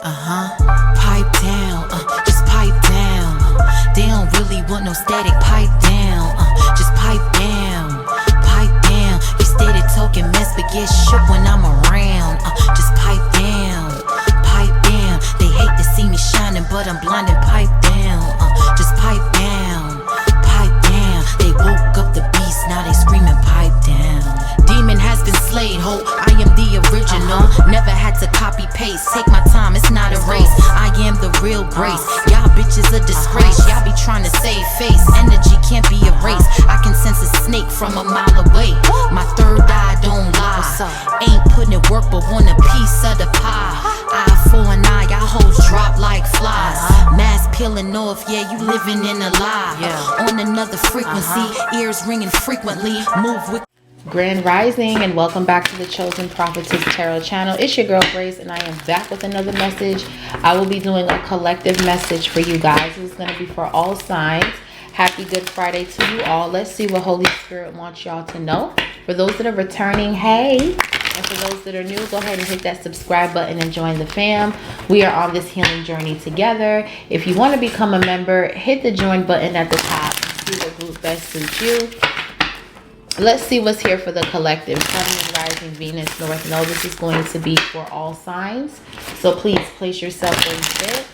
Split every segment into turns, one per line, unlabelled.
Pipe down, just pipe down. They don't really want no static, pipe down, just pipe down, pipe down. You steady talking mess, but get shook when I'm around, just pipe down, pipe down. They hate to see me shining, but I'm blinded, pipe down, just pipe down, pipe down. They woke up the beast, now they screaming, pipe down. Demon has been slayed, ho, I am the original. Never had to copy paste, take my time, it's not a race. I am the real grace, y'all bitches a disgrace. Y'all be trying to save face, energy can't be erased. I can sense a snake from a mile away. My third eye don't lie, ain't putting in work but want a piece of the pie. Eye for an eye, y'all hoes drop like flies. Mask peeling off, yeah, you living in a lie. On another frequency, ears ringing frequently. Move with
Grand Rising, and welcome back to the Chosen Prophetess Tarot channel. It's your girl Grace, and I am back with another message. I will be doing a collective message for you guys. This is going to be for all signs. Happy Good Friday to you all. Let's see what Holy Spirit wants y'all to know. For those that are returning, hey. And for those that are new, go ahead and hit that subscribe button and join the fam. We are on this healing journey together. If you want to become a member, hit the join button at the top. See what group best suits you. Let's see what's here for the collective. Sun, Moon, Rising, Venus, North Node. This is going to be for all signs. So please place yourself where you fit.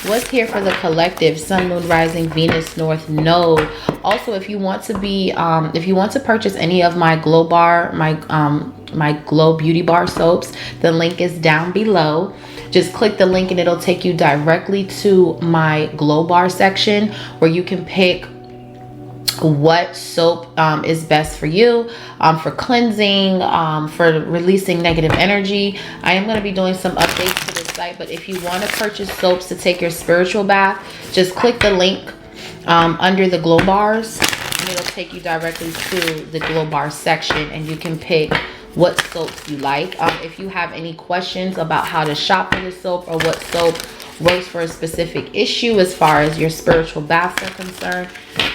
What's here for the collective? Sun, Moon, Rising, Venus, North Node. Also, if you want to be, if you want to purchase any of my Glow Bar, my Glow Beauty Bar soaps, the link is down below. Just click the link and it'll take you directly to my Glow Bar section where you can pick what soap is best for you, for cleansing, for releasing negative energy. I am going to be doing some updates to the site, but if you want to purchase soaps to take your spiritual bath, just click the link under the Glow Bars and it'll take you directly to the Glow Bar section and you can pick what soaps you like. If you have any questions about how to shop for the soap or what soap works for a specific issue as far as your spiritual baths are concerned,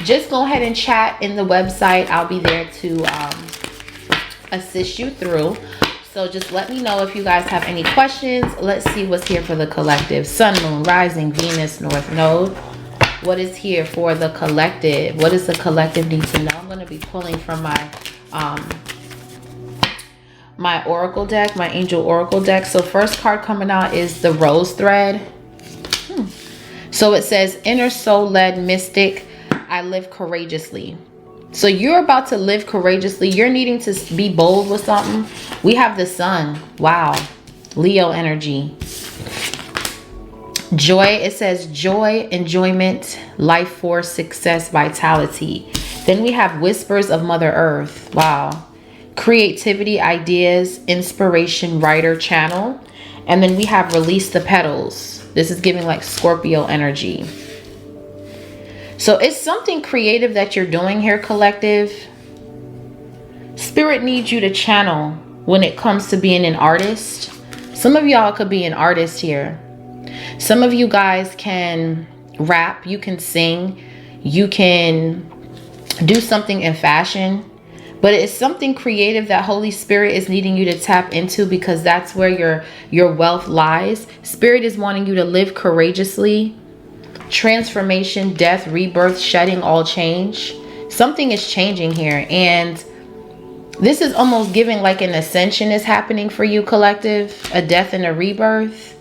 just go ahead and chat in the website. I'll be there to assist you through. So just let me know if you guys have any questions. Let's see what's here for the collective. Sun, Moon, Rising, Venus, North Node. What is here for the collective? What does the collective need to know? I'm going to be pulling from my my oracle deck, my angel oracle deck. So first card coming out is the rose thread. So it says, inner soul led mystic, I live courageously. So you're about to live courageously. You're needing to be bold with something. We have the sun. Wow. Leo energy. Joy, it says joy, enjoyment, life force, success, vitality. Then we have whispers of Mother Earth. Wow. Creativity, ideas, inspiration, writer, channel. And then we have release the petals. This is giving like Scorpio energy. So it's something creative that you're doing here, collective. Spirit needs you to channel when it comes to being an artist. Some of y'all could be an artist here. Some of you guys can rap, you can sing, you can do something in fashion. But it's something creative that Holy Spirit is needing you to tap into because that's where your wealth lies. Spirit is wanting you to live courageously. Transformation, death, rebirth, shedding, all change. Something is changing here. And this is almost giving like an ascension is happening for you, collective. A death and a rebirth.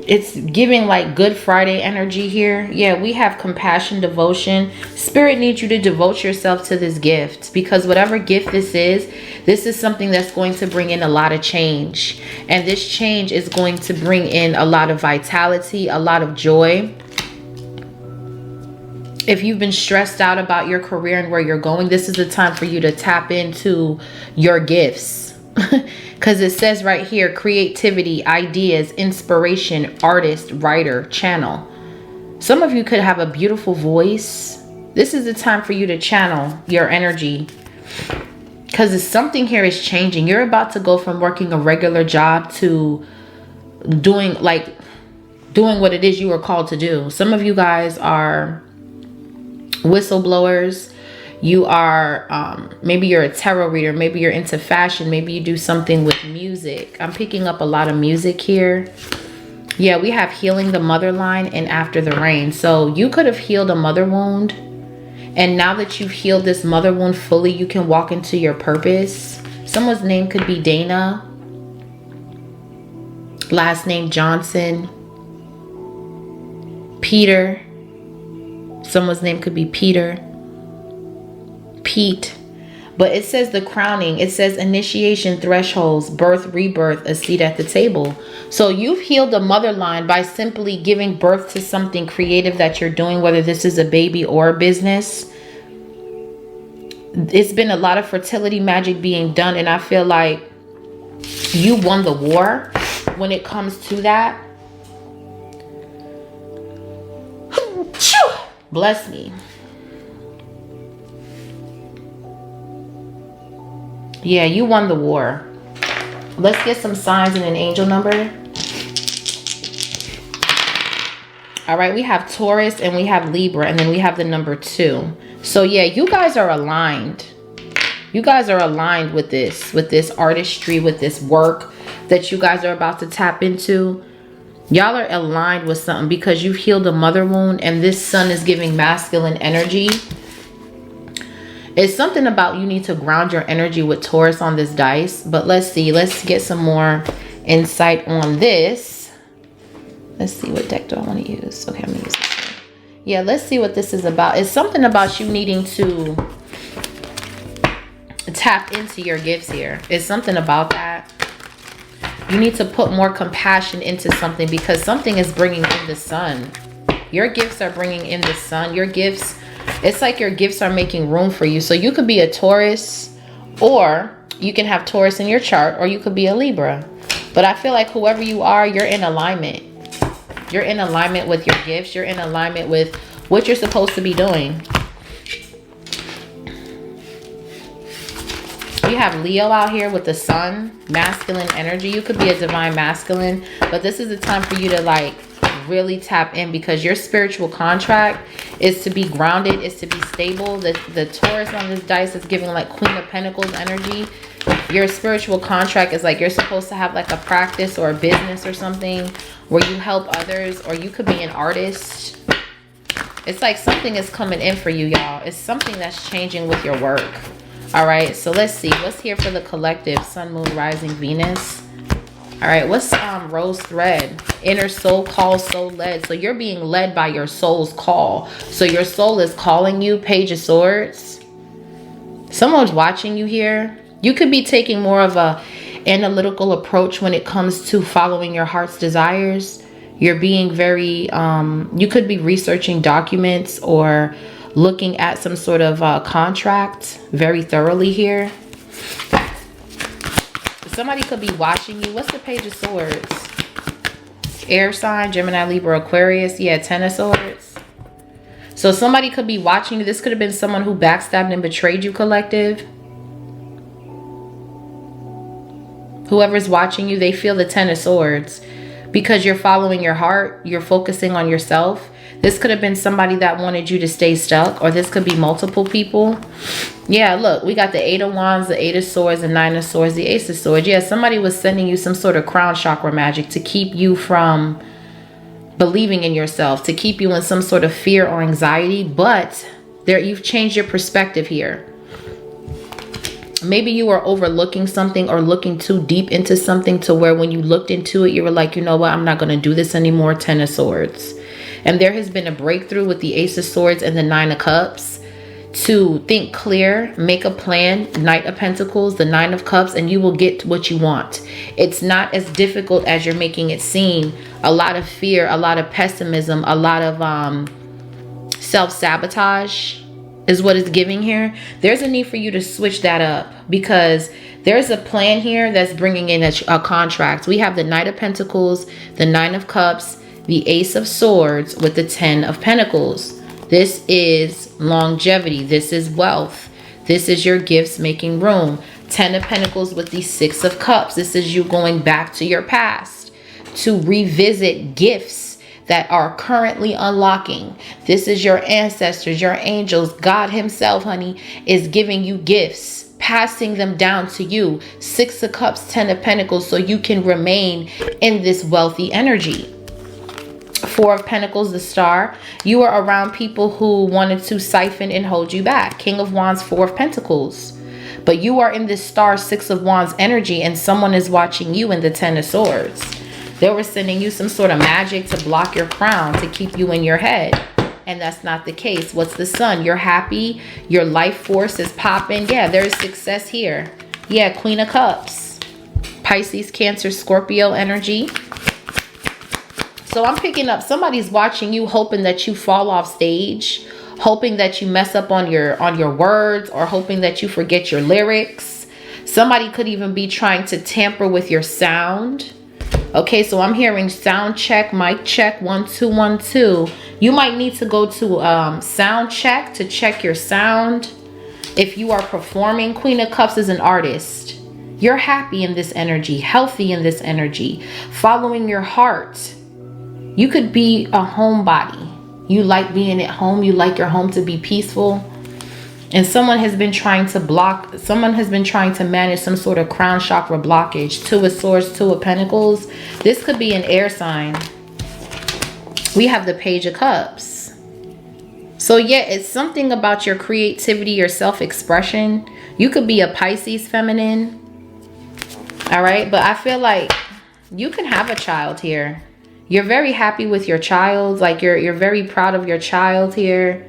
It's giving like Good Friday energy here. Yeah, we have compassion, devotion. Spirit needs you to devote yourself to this gift because whatever gift this is something that's going to bring in a lot of change. And this change is going to bring in a lot of vitality, a lot of joy. If you've been stressed out about your career and where you're going, this is the time for you to tap into your gifts. Because it says right here, creativity, ideas, inspiration, artist, writer, channel. Some of you could have a beautiful voice. This is the time for you to channel your energy. Because something here is changing. You're about to go from working a regular job to doing what it is you were called to do. Some of you guys are whistleblowers. You are, maybe you're a tarot reader. Maybe you're into fashion. Maybe you do something with music. I'm picking up a lot of music here. Yeah, we have healing the mother line and after the rain. So you could have healed a mother wound. And now that you've healed this mother wound fully, you can walk into your purpose. Someone's name could be Dana. Last name Johnson. Peter. Someone's name could be Peter. Pete. But it says the crowning. It says initiation, thresholds, birth, rebirth, a seat at the table. So you've healed the mother line by simply giving birth to something creative that you're doing, whether this is a baby or a business. It's been a lot of fertility magic being done, and I feel like you won the war when it comes to that. Bless me. Yeah, you won the war. Let's get some signs and an angel number. All right, we have Taurus and we have Libra, and then we have the number 2. So yeah, you guys are aligned. You guys are aligned with this artistry, with this work that you guys are about to tap into. Y'all are aligned with something because you've healed a mother wound, and this sun is giving masculine energy. It's something about you need to ground your energy with Taurus on this dice. But let's see. Let's get some more insight on this. Let's see, what deck do I want to use? Okay, I'm going to use this one. Yeah, let's see what this is about. It's something about you needing to tap into your gifts here. It's something about that. You need to put more compassion into something because something is bringing in the sun. Your gifts are bringing in the sun. Your gifts, it's like your gifts are making room for you. So you could be a Taurus, or you can have Taurus in your chart, or you could be a Libra. But I feel like whoever you are, you're in alignment. You're in alignment with your gifts. You're in alignment with what you're supposed to be doing. You have Leo out here with the sun, masculine energy. You could be a divine masculine, but this is the time for you to like really tap in because your spiritual contract is to be grounded, is to be stable. The Taurus on this dice is giving like Queen of Pentacles energy. Your spiritual contract is like you're supposed to have like a practice or a business or something where you help others, or you could be an artist. It's like something is coming in for you, y'all. It's something that's changing with your work. All right, so let's see what's here for the collective. Sun, Moon, Rising, Venus. All right, what's Rose Thread? Inner soul call, soul led. So you're being led by your soul's call. So your soul is calling you. Page of Swords. Someone's watching you here. You could be taking more of a analytical approach when it comes to following your heart's desires. You're being very, you could be researching documents or looking at some sort of contract very thoroughly here. Somebody could be watching you. What's the Page of Swords? Air sign, Gemini, Libra, Aquarius. Yeah, 10 of Swords. So somebody could be watching you. This could have been someone who backstabbed and betrayed you, collective. Whoever's watching you, they feel the 10 of Swords because you're following your heart. You're focusing on yourself. This could have been somebody that wanted you to stay stuck, or this could be multiple people. Yeah, look, we got the 8 of Wands, the 8 of Swords, the 9 of Swords, the Ace of Swords. Yeah, somebody was sending you some sort of crown chakra magic to keep you from believing in yourself, to keep you in some sort of fear or anxiety. But there, you've changed your perspective here. Maybe you were overlooking something or looking too deep into something to where when you looked into it, you were like, you know what, I'm not going to do this anymore. 10 of Swords. And there has been a breakthrough with the Ace of Swords and the 9 of Cups to think clear, make a plan. Knight of Pentacles, the 9 of Cups, and you will get what you want. It's not as difficult as you're making it seem. A lot of fear, a lot of pessimism, a lot of self-sabotage is what it's giving here. There's a need for you to switch that up because there's a plan here that's bringing in a contract. We have the Knight of Pentacles, the 9 of Cups, the Ace of Swords with the 10 of Pentacles. This is longevity. This is wealth. This is your gifts making room. 10 of Pentacles with the 6 of Cups. This is you going back to your past to revisit gifts that are currently unlocking. This is your ancestors, your angels. God himself, honey, is giving you gifts, passing them down to you. 6 of Cups, 10 of Pentacles, so you can remain in this wealthy energy. 4 of Pentacles, the Star. You are around people who wanted to siphon and hold you back. King of Wands, 4 of Pentacles. But you are in this Star, 6 of Wands energy, and someone is watching you in the 10 of Swords. They were sending you some sort of magic to block your crown, to keep you in your head. And that's not the case. What's the Sun? You're happy. Your life force is popping. Yeah, there's success here. Yeah, Queen of Cups. Pisces, Cancer, Scorpio energy. So I'm picking up somebody's watching you, hoping that you fall off stage, hoping that you mess up on your words, or hoping that you forget your lyrics. Somebody could even be trying to tamper with your sound. Okay, so I'm hearing sound check, mic check, 1 2 1 2. You might need to go to sound check to check your sound. If you are performing, Queen of Cups is an artist. You're happy in this energy, healthy in this energy, following your heart. You could be a homebody. You like being at home. You like your home to be peaceful. And someone has been trying to manage some sort of crown chakra blockage. 2 of Swords, 2 of Pentacles. This could be an air sign. We have the Page of Cups. So yeah, it's something about your creativity, your self-expression. You could be a Pisces feminine. All right, but I feel like you can have a child here. You're very happy with your child. Like you're very proud of your child here.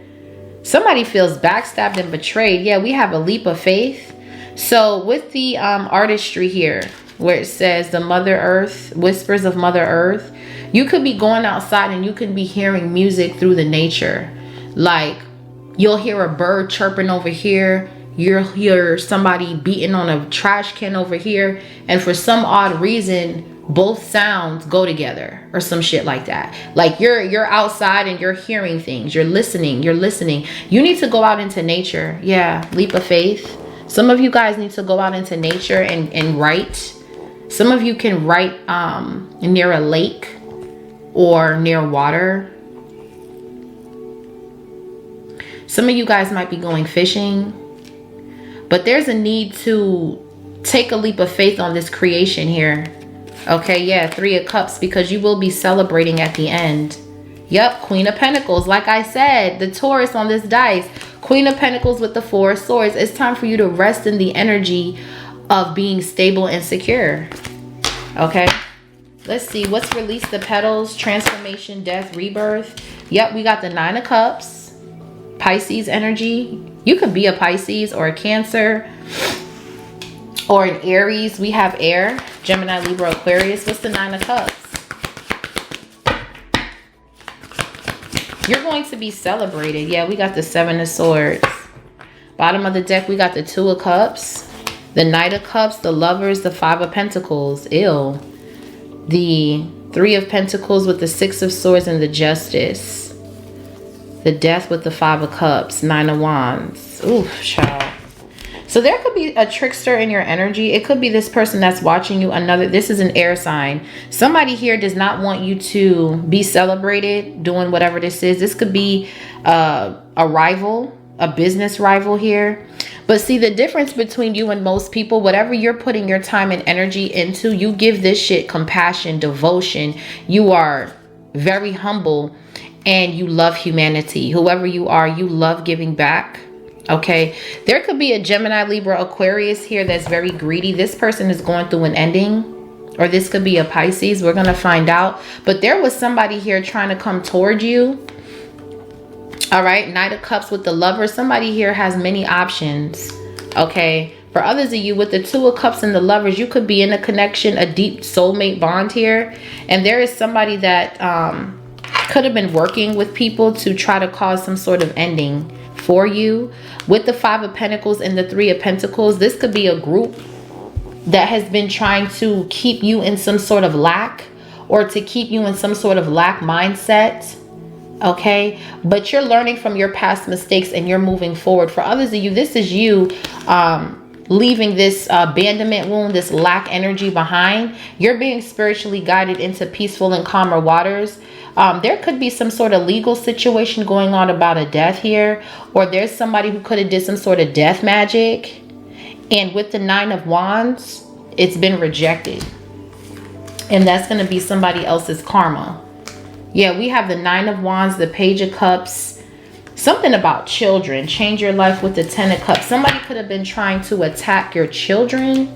Somebody feels backstabbed and betrayed. Yeah, we have a leap of faith. So with the artistry here, where it says the Mother Earth, whispers of Mother Earth, you could be going outside and you could be hearing music through the nature. Like you'll hear a bird chirping over here. You'll hear somebody beating on a trash can over here. And for some odd reason, both sounds go together or some shit like that. Like you're outside and you're hearing things. You're listening. You need to go out into nature. Yeah, leap of faith. Some of you guys need to go out into nature and write. Some of you can write near a lake or near water. Some of you guys might be going fishing. But there's a need to take a leap of faith on this creation here. Okay, yeah, 3 of Cups, because you will be celebrating at the end. Yep, Queen of Pentacles. Like I said, the Taurus on this dice. Queen of Pentacles with the 4 of Swords. It's time for you to rest in the energy of being stable and secure. Okay, let's see. What's release the petals? Transformation, death, rebirth. Yep, we got the 9 of Cups. Pisces energy. You could be a Pisces or a Cancer or an Aries. We have air. Gemini, Libra, Aquarius. What's the 9 of Cups? You're going to be celebrated. Yeah, we got the 7 of Swords. Bottom of the deck, we got the 2 of Cups, the Knight of Cups, the Lovers, the 5 of Pentacles. Ew. The 3 of Pentacles with the 6 of Swords and the Justice. The Death with the 5 of Cups, 9 of Wands. Oof, child. So there could be a trickster in your energy. It could be this person that's watching you. This is an air sign. Somebody here does not want you to be celebrated doing whatever this is. This could be a rival, a business rival here. But see, the difference between you and most people, whatever you're putting your time and energy into, you give this shit compassion, devotion. You are very humble and you love humanity. Whoever you are, you love giving back. Okay, there could be a Gemini, Libra, Aquarius here that's very greedy. This person is going through an ending, or this could be a Pisces. We're going to find out. But there was somebody here trying to come toward you. All right, Knight of Cups with the Lover. Somebody here has many options. Okay, for others of you with the 2 of Cups and the Lovers, you could be in a connection, a deep soulmate bond here. And there is somebody that could have been working with people to try to cause some sort of ending for you. With the 5 of Pentacles and the 3 of Pentacles, this could be a group that has been trying to keep you in some sort of lack, or to keep you in some sort of lack mindset. Okay, but you're learning from your past mistakes and you're moving forward. For others of you, this is you leaving this abandonment wound, this lack energy behind. You're being spiritually guided into peaceful and calmer waters. There could be some sort of legal situation going on about a death here, or there's somebody who could have did some sort of death magic. And with the 9 of Wands, it's been rejected. And that's going to be somebody else's karma. Yeah, we have the 9 of Wands, the Page of Cups, something about children. Change your life with the 10 of Cups. Somebody could have been trying to attack your children.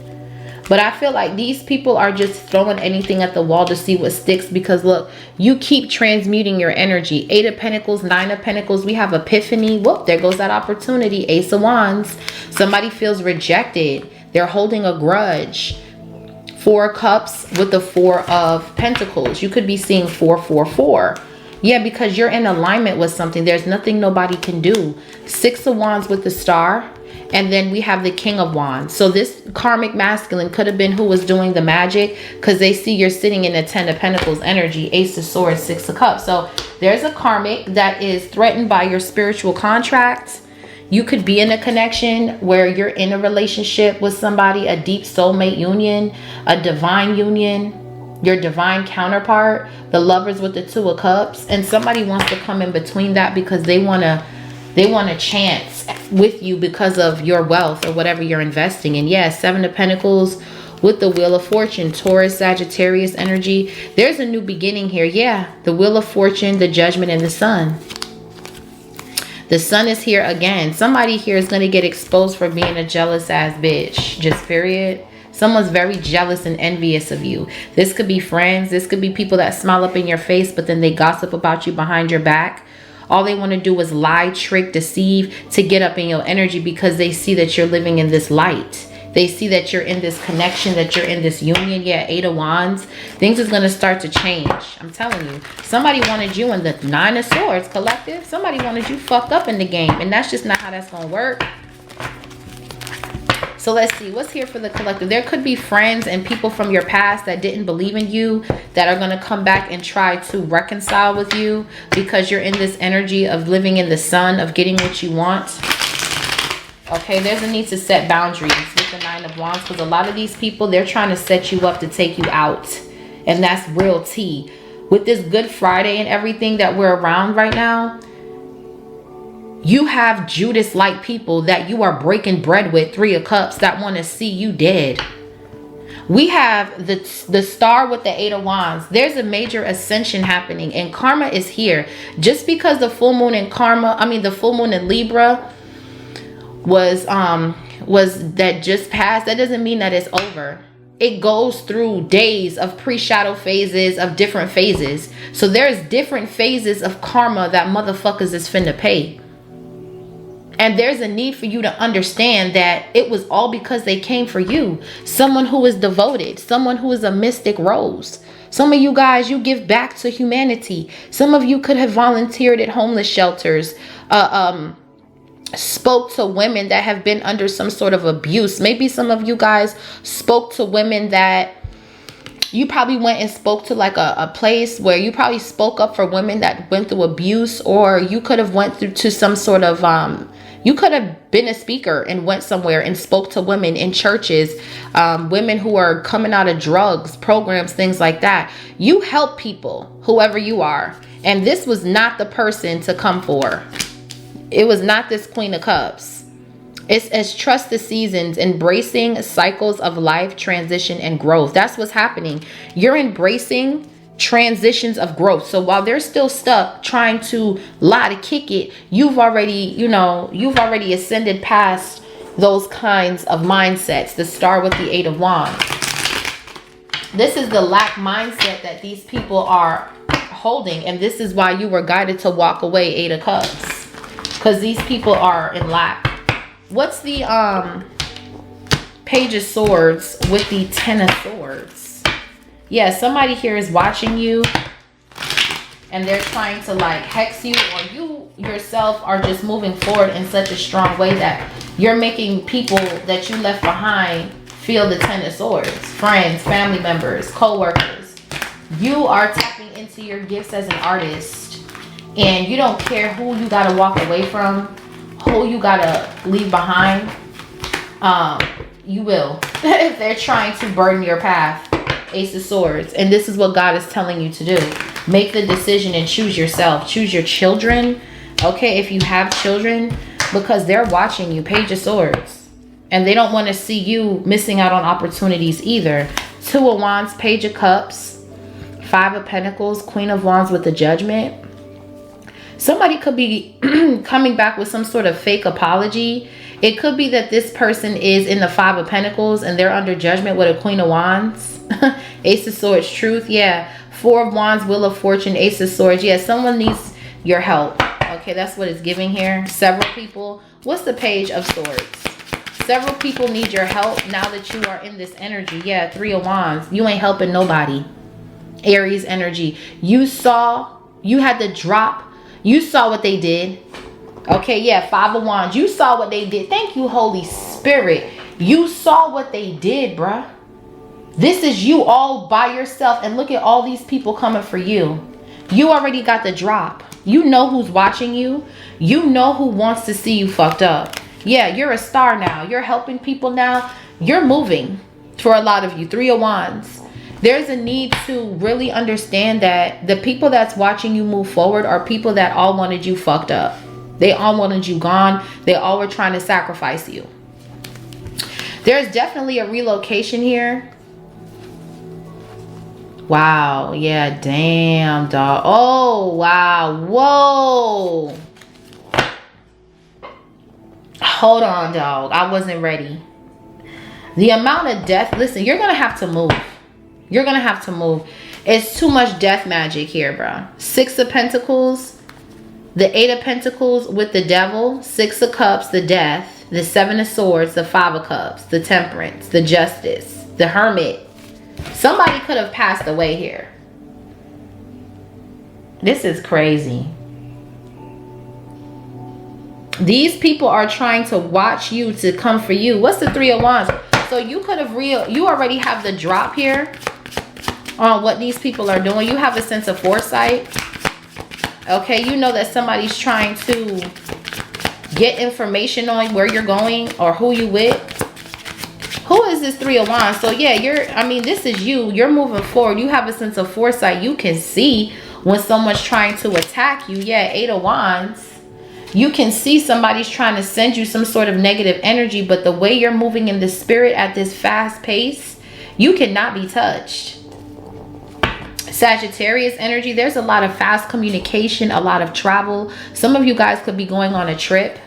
But I feel like these people are just throwing anything at the wall to see what sticks. Because look, you keep transmuting your energy. 8 of Pentacles, 9 of Pentacles. We have Epiphany. Whoop, there goes that opportunity. Ace of Wands. Somebody feels rejected. They're holding a grudge. 4 of Cups with the 4 of Pentacles. You could be seeing 444. Yeah, because you're in alignment with something. There's nothing nobody can do. 6 of Wands with the Star. And then we have the King of Wands. So this karmic masculine could have been who was doing the magic, because they see you're sitting in a 10 of Pentacles energy, Ace of Swords, 6 of Cups. So there's a karmic that is threatened by your spiritual contract. You could be in a connection where you're in a relationship with somebody, a deep soulmate union, a divine union, your divine counterpart, the Lovers with the 2 of Cups. And somebody wants to come in between that because they want a chance with you because of your wealth or whatever you're investing in. Yeah, 7 of Pentacles with the Wheel of Fortune, Taurus, Sagittarius energy. There's a new beginning here. Yeah, the Wheel of Fortune, the Judgment, and the Sun. The Sun is here again. Somebody here is going to get exposed for being a jealous ass bitch. Just period. Someone's very jealous and envious of you. This could be friends. This could be people that smile up in your face, but then they gossip about you behind your back. All they want to do is lie, trick, deceive to get up in your energy because they see that you're living in this light. They see that you're in this connection, that you're in this union. Yeah, 8 of Wands. Things is going to start to change. I'm telling you. Somebody wanted you in the 9 of Swords, collective. Somebody wanted you fucked up in the game. And that's just not how that's going to work. So let's see. What's here for the collective? There could be friends and people from your past that didn't believe in you that are going to come back and try to reconcile with you because you're in this energy of living in the sun, of getting what you want. Okay, there's a need to set boundaries with the 9 of Wands, because a lot of these people, they're trying to set you up to take you out. And that's real tea. With this Good Friday and everything that we're around right now, you have Judas-like people that you are breaking bread with, 3 of Cups, that want to see you dead. We have the Star with the 8 of Wands. There's a major ascension happening, and karma is here. Just because the full moon in the full moon in Libra was that just passed, that doesn't mean that it's over. It goes through days of pre-shadow phases, of different phases. So there's different phases of karma that motherfuckers is finna pay. And there's a need for you to understand that it was all because they came for you. Someone who is devoted, someone who is a mystic rose. Some of you guys, you give back to humanity. Some of you could have volunteered at homeless shelters, spoke to women that have been under some sort of abuse. Maybe some of you guys spoke to women that you probably went and spoke to, like a place where you probably spoke up for women that went through abuse, or you could have went through to some sort of you could have been a speaker and went somewhere and spoke to women in churches, women who are coming out of drugs programs, things like that. You help people, whoever you are, and this was not the person to come for. It was not this Queen of Cups. It's as trust the seasons, embracing cycles of life, transition, and growth. That's what's happening. You're embracing transitions of growth. So while they're still stuck trying to lie to kick it, you've already ascended past those kinds of mindsets. The Star with the 8 of Wands. This is the lack mindset that these people are holding, and this is why you were guided to walk away, 8 of Cups. Because these people are in lack. What's the Page of Swords with the 10 of Swords? Yeah, somebody here is watching you and they're trying to like hex you, or you yourself are just moving forward in such a strong way that you're making people that you left behind feel the 10 of Swords. Friends, family members, co-workers. You are tapping into your gifts as an artist. And you don't care who you gotta walk away from, who you gotta leave behind. You will. If they're trying to burden your path. Ace of Swords. And this is what God is telling you to do. Make the decision and choose yourself. Choose your children. Okay, if you have children, because they're watching you. Page of Swords. And they don't want to see you missing out on opportunities either. Two of Wands, Page of Cups, Five of Pentacles, Queen of Wands with the Judgment. Somebody could be coming back with some sort of fake apology. It could be that this person is in the Five of Pentacles and they're under judgment with a Queen of Wands. Ace of Swords, Truth. Yeah. Four of Wands, Wheel of Fortune, Ace of Swords. Yeah, someone needs your help. Okay, that's what it's giving here. Several people. What's the Page of Swords? Several people need your help now that you are in this energy. Yeah, Three of Wands. You ain't helping nobody. Aries energy. You saw, you had to drop. You saw what they did. Okay, yeah, Five of Wands. You saw what they did. Thank you, Holy Spirit. You saw what they did, bruh. This is you all by yourself. And look at all these people coming for you. You already got the drop. You know who's watching you. You know who wants to see you fucked up. Yeah, you're a star now. You're helping people now. You're moving for a lot of you. Three of Wands. There's a need to really understand that the people that's watching you move forward are people that all wanted you fucked up. They all wanted you gone. They all were trying to sacrifice you. There's definitely a relocation here. Wow. Yeah, damn, dog. Oh, wow. Whoa. Hold on, dog. I wasn't ready. The amount of death. Listen, you're going to have to move. You're going to have to move. It's too much death magic here, bro. Six of Pentacles. The Eight of Pentacles with the Devil. Six of Cups, the Death. The Seven of Swords, the Five of Cups. The Temperance, the Justice. The Hermit. Somebody could have passed away here. This is crazy. These people are trying to watch you to come for you. What's the Three of Wands? So you could have you already have the drop here on what these people are doing. You have a sense of foresight. Okay, you know that somebody's trying to get information on where you're going or who you with. Who is this Three of Wands? So yeah, I mean, this is you. You're moving forward. You have a sense of foresight. You can see when someone's trying to attack you. Yeah, Eight of Wands. You can see somebody's trying to send you some sort of negative energy, but the way you're moving in the spirit at this fast pace, you cannot be touched. Sagittarius energy. There's a lot of fast communication, a lot of travel. Some of you guys could be going on a trip.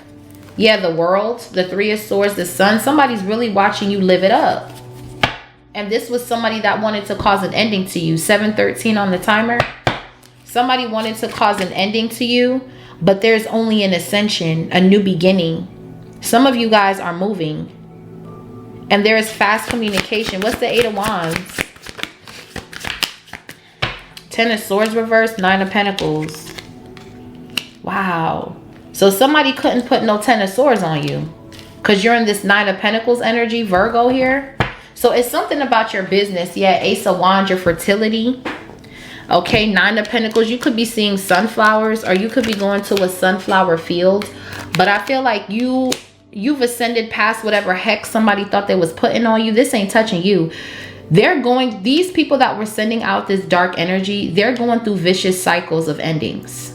Yeah, the World, the Three of Swords, the Sun. Somebody's really watching you live it up. And this was somebody that wanted to cause an ending to you. 7:13 on the timer. Somebody wanted to cause an ending to you, but there's only an ascension, a new beginning. Some of you guys are moving. And there is fast communication. What's the Eight of Wands? Ten of Swords reversed, Nine of Pentacles. Wow. So somebody couldn't put no Ten of Swords on you because you're in this Nine of Pentacles energy, Virgo here. So it's something about your business. Yeah, Ace of Wands, your fertility. Okay, Nine of Pentacles. You could be seeing sunflowers or you could be going to a sunflower field. But I feel like you've ascended past whatever heck somebody thought they was putting on you. This ain't touching you. These people that were sending out this dark energy, they're going through vicious cycles of endings.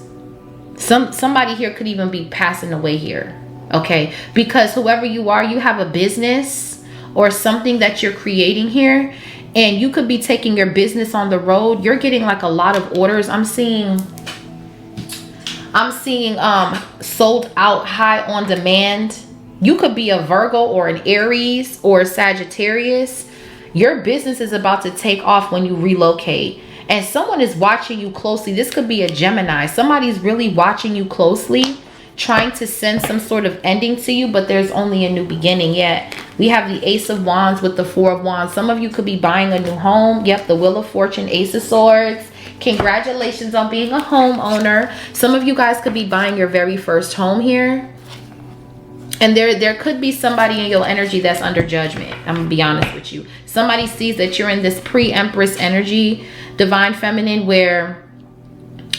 Somebody here could even be passing away here. Okay, because whoever you are, you have a business or something that you're creating here. And you could be taking your business on the road. You're getting like a lot of orders. I'm seeing sold out, high on demand. You could be a Virgo or an Aries or a Sagittarius. Your business is about to take off when you relocate. And someone is watching you closely. This could be a Gemini. Somebody's really watching you closely, trying to send some sort of ending to you, but there's only a new beginning yet. We have the Ace of Wands with the Four of Wands. Some of you could be buying a new home. Yep, the Wheel of Fortune, Ace of Swords. Congratulations on being a homeowner. Some of you guys could be buying your very first home here. And there could be somebody in your energy that's under judgment. I'm going to be honest with you. Somebody sees that you're in this pre-Empress energy, Divine Feminine, where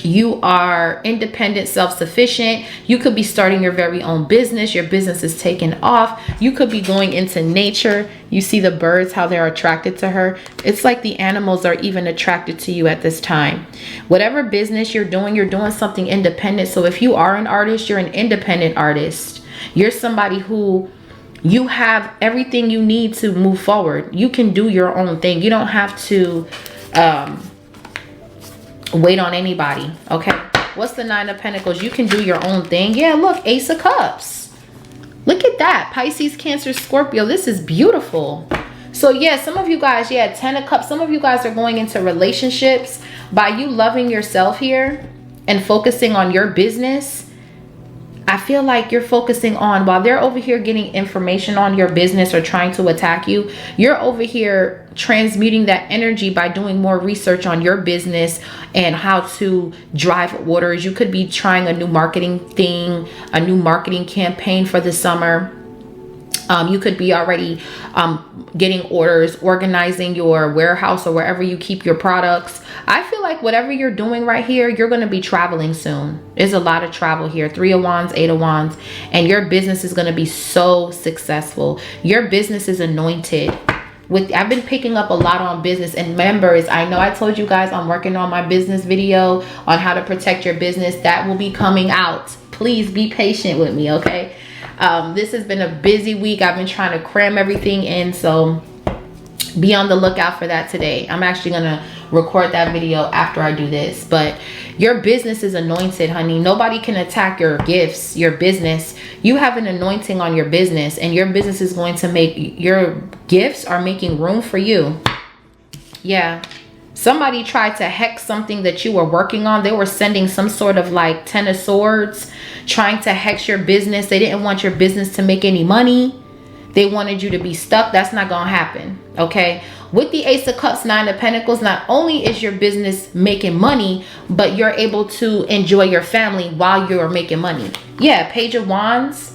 You are independent, self-sufficient. You could be starting your very own business. Your business is taking off. You could be going into nature. You see the birds, how they're attracted to her. It's like the animals are even attracted to you at this time. Whatever business you're doing something independent. So if you are an artist, you're an independent artist. You're somebody who you have everything you need to move forward. You can do your own thing. You don't have to wait on anybody. Okay, what's the Nine of Pentacles? You can do your own thing. Yeah, look, Ace of Cups. Look at that. Pisces, Cancer, Scorpio. This is beautiful. So yeah, some of you guys, yeah, 10 of Cups. Some of you guys are going into relationships. By you loving yourself here and focusing on your business, I feel like you're focusing on, while they're over here getting information on your business or trying to attack you, you're over here transmuting that energy by doing more research on your business and how to drive orders. You could be trying a new marketing thing, a new marketing campaign for the summer. You could be already getting orders, organizing your warehouse or wherever you keep your products. I feel like whatever you're doing right here, you're going to be traveling soon. There's a lot of travel here. 3 of Wands, 8 of Wands, and your business is going to be so successful. Your business is anointed. I've been picking up a lot on business and members. I know I told you guys I'm working on my business video on how to protect your business. That will be coming out. Please be patient with me, okay? This has been a busy week. I've been trying to cram everything in, so be on the lookout for that today. I'm actually gonna record that video after I do this. But your business is anointed, honey. Nobody can attack your gifts, your business. You have an anointing on your business, and your business is going to make, your gifts are making room for you. Yeah. Somebody tried to hex something that you were working on. They were sending some sort of like 10 of Swords, trying to hex your business. They didn't want your business to make any money. They wanted you to be stuck. That's not going to happen. Okay. With the Ace of Cups, 9 of Pentacles, not only is your business making money, but you're able to enjoy your family while you're making money. Yeah. Page of Wands.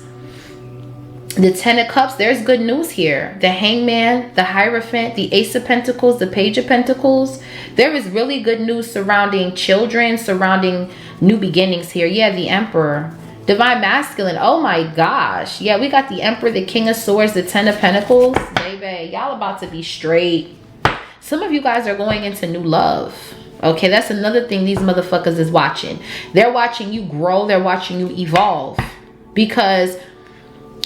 The 10 of Cups, there's good news here. The Hangman, the Hierophant, the Ace of Pentacles, the Page of Pentacles. There is really good news surrounding children, surrounding new beginnings here. Yeah, the Emperor. Divine Masculine. Oh my gosh. Yeah, we got the Emperor, the King of Swords, the 10 of Pentacles. Baby, y'all about to be straight. Some of you guys are going into new love. Okay, that's another thing these motherfuckers is watching. They're watching you grow. They're watching you evolve. Because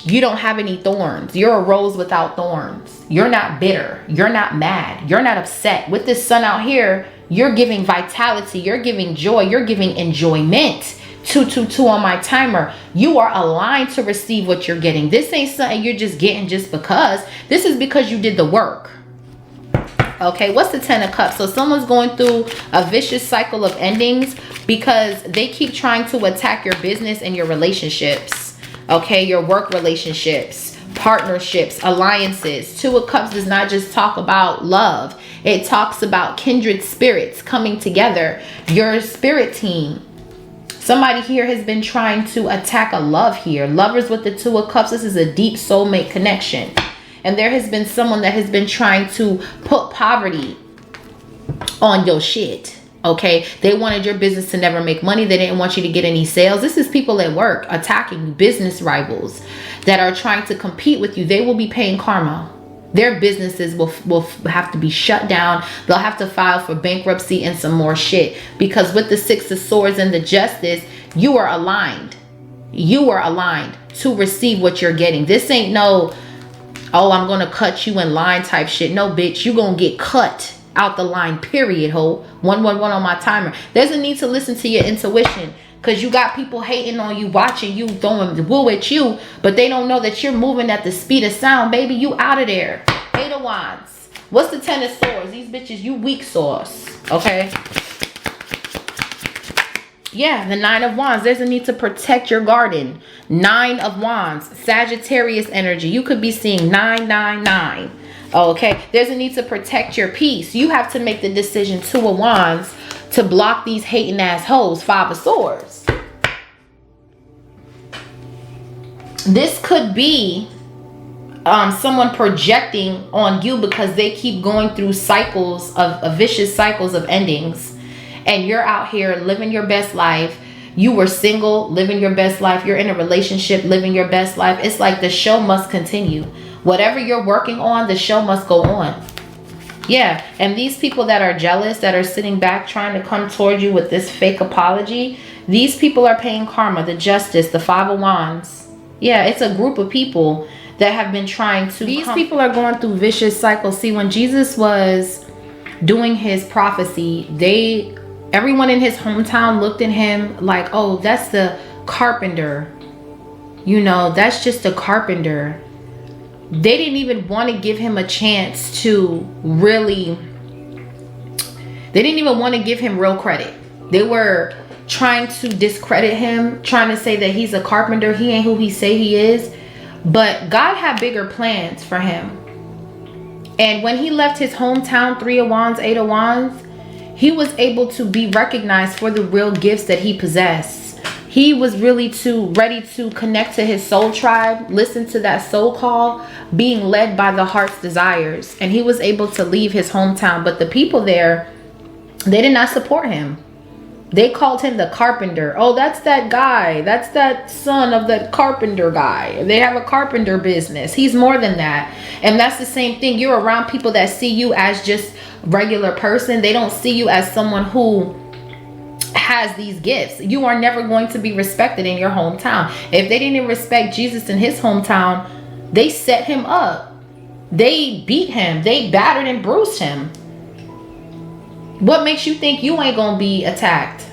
you don't have any thorns. You're a rose without thorns. You're not bitter. You're not mad. You're not upset. With this sun out here, you're giving vitality. You're giving joy. You're giving enjoyment. 222 on my timer. You are aligned to receive what you're getting. This ain't something you're just getting just because. This is because you did the work. Okay, what's the 10 of Cups? So someone's going through a vicious cycle of endings because they keep trying to attack your business and your relationships. Okay, your work relationships, partnerships, alliances. 2 of Cups does not just talk about love. It talks about kindred spirits coming together. Your spirit team. Somebody here has been trying to attack a love here. Lovers with the 2 of Cups. This is a deep soulmate connection. And there has been someone that has been trying to put poverty on your shit. Okay, they wanted your business to never make money. They didn't want you to get any sales. This is people at work attacking you, business rivals that are trying to compete with you. They will be paying karma. Their businesses will have to be shut down. They'll have to file for bankruptcy and some more shit. Because with the 6 of Swords and the Justice, you are aligned. You are aligned to receive what you're getting. This ain't no, oh, I'm going to cut you in line type shit. No, bitch, you going to get cut out the line, period, ho. 111 on my timer. There's a need to listen to your intuition, because you got people hating on you, watching you, throwing the woo at you, but they don't know that you're moving at the speed of sound, baby. You out of there. 8 of Wands. What's the 10 of Swords? These bitches, you weak sauce. Okay. Yeah, the 9 of Wands. There's a need to protect your garden. 9 of Wands. Sagittarius energy. You could be seeing 999. Okay, there's a need to protect your peace. You have to make the decision, 2 of Wands, to block these hating ass hoes. 5 of Swords. This could be someone projecting on you because they keep going through cycles of vicious cycles of endings, and you're out here living your best life. You were single, living your best life. You're in a relationship, living your best life. It's like the show must continue. Whatever you're working on, the show must go on. Yeah, and these people that are jealous, that are sitting back trying to come toward you with this fake apology, these people are paying karma, the justice, the Five of Wands. Yeah, it's a group of people that have been trying to... These people are going through vicious cycles. See, when Jesus was doing his prophecy, everyone in his hometown looked at him like, oh, that's the carpenter. You know, that's just a carpenter. They didn't even want to give him a chance to really... They didn't even want to give him real credit. They were trying to discredit him, trying to say that he's a carpenter. He ain't who he say he is. But God had bigger plans for him. And when he left his hometown, 3 of Wands, 8 of Wands, he was able to be recognized for the real gifts that he possessed. He was really ready to connect to his soul tribe, listen to that soul call, being led by the heart's desires. And he was able to leave his hometown. But the people there, they did not support him. They called him the carpenter. Oh, that's that guy. That's that son of the carpenter guy. They have a carpenter business. He's more than that. And that's the same thing. You're around people that see you as just regular person. They don't see you as someone who has these gifts. You are never going to be respected in your hometown. If they didn't respect Jesus in his hometown, they set him up. They beat him. They battered and bruised him. What makes you think you ain't gonna be attacked?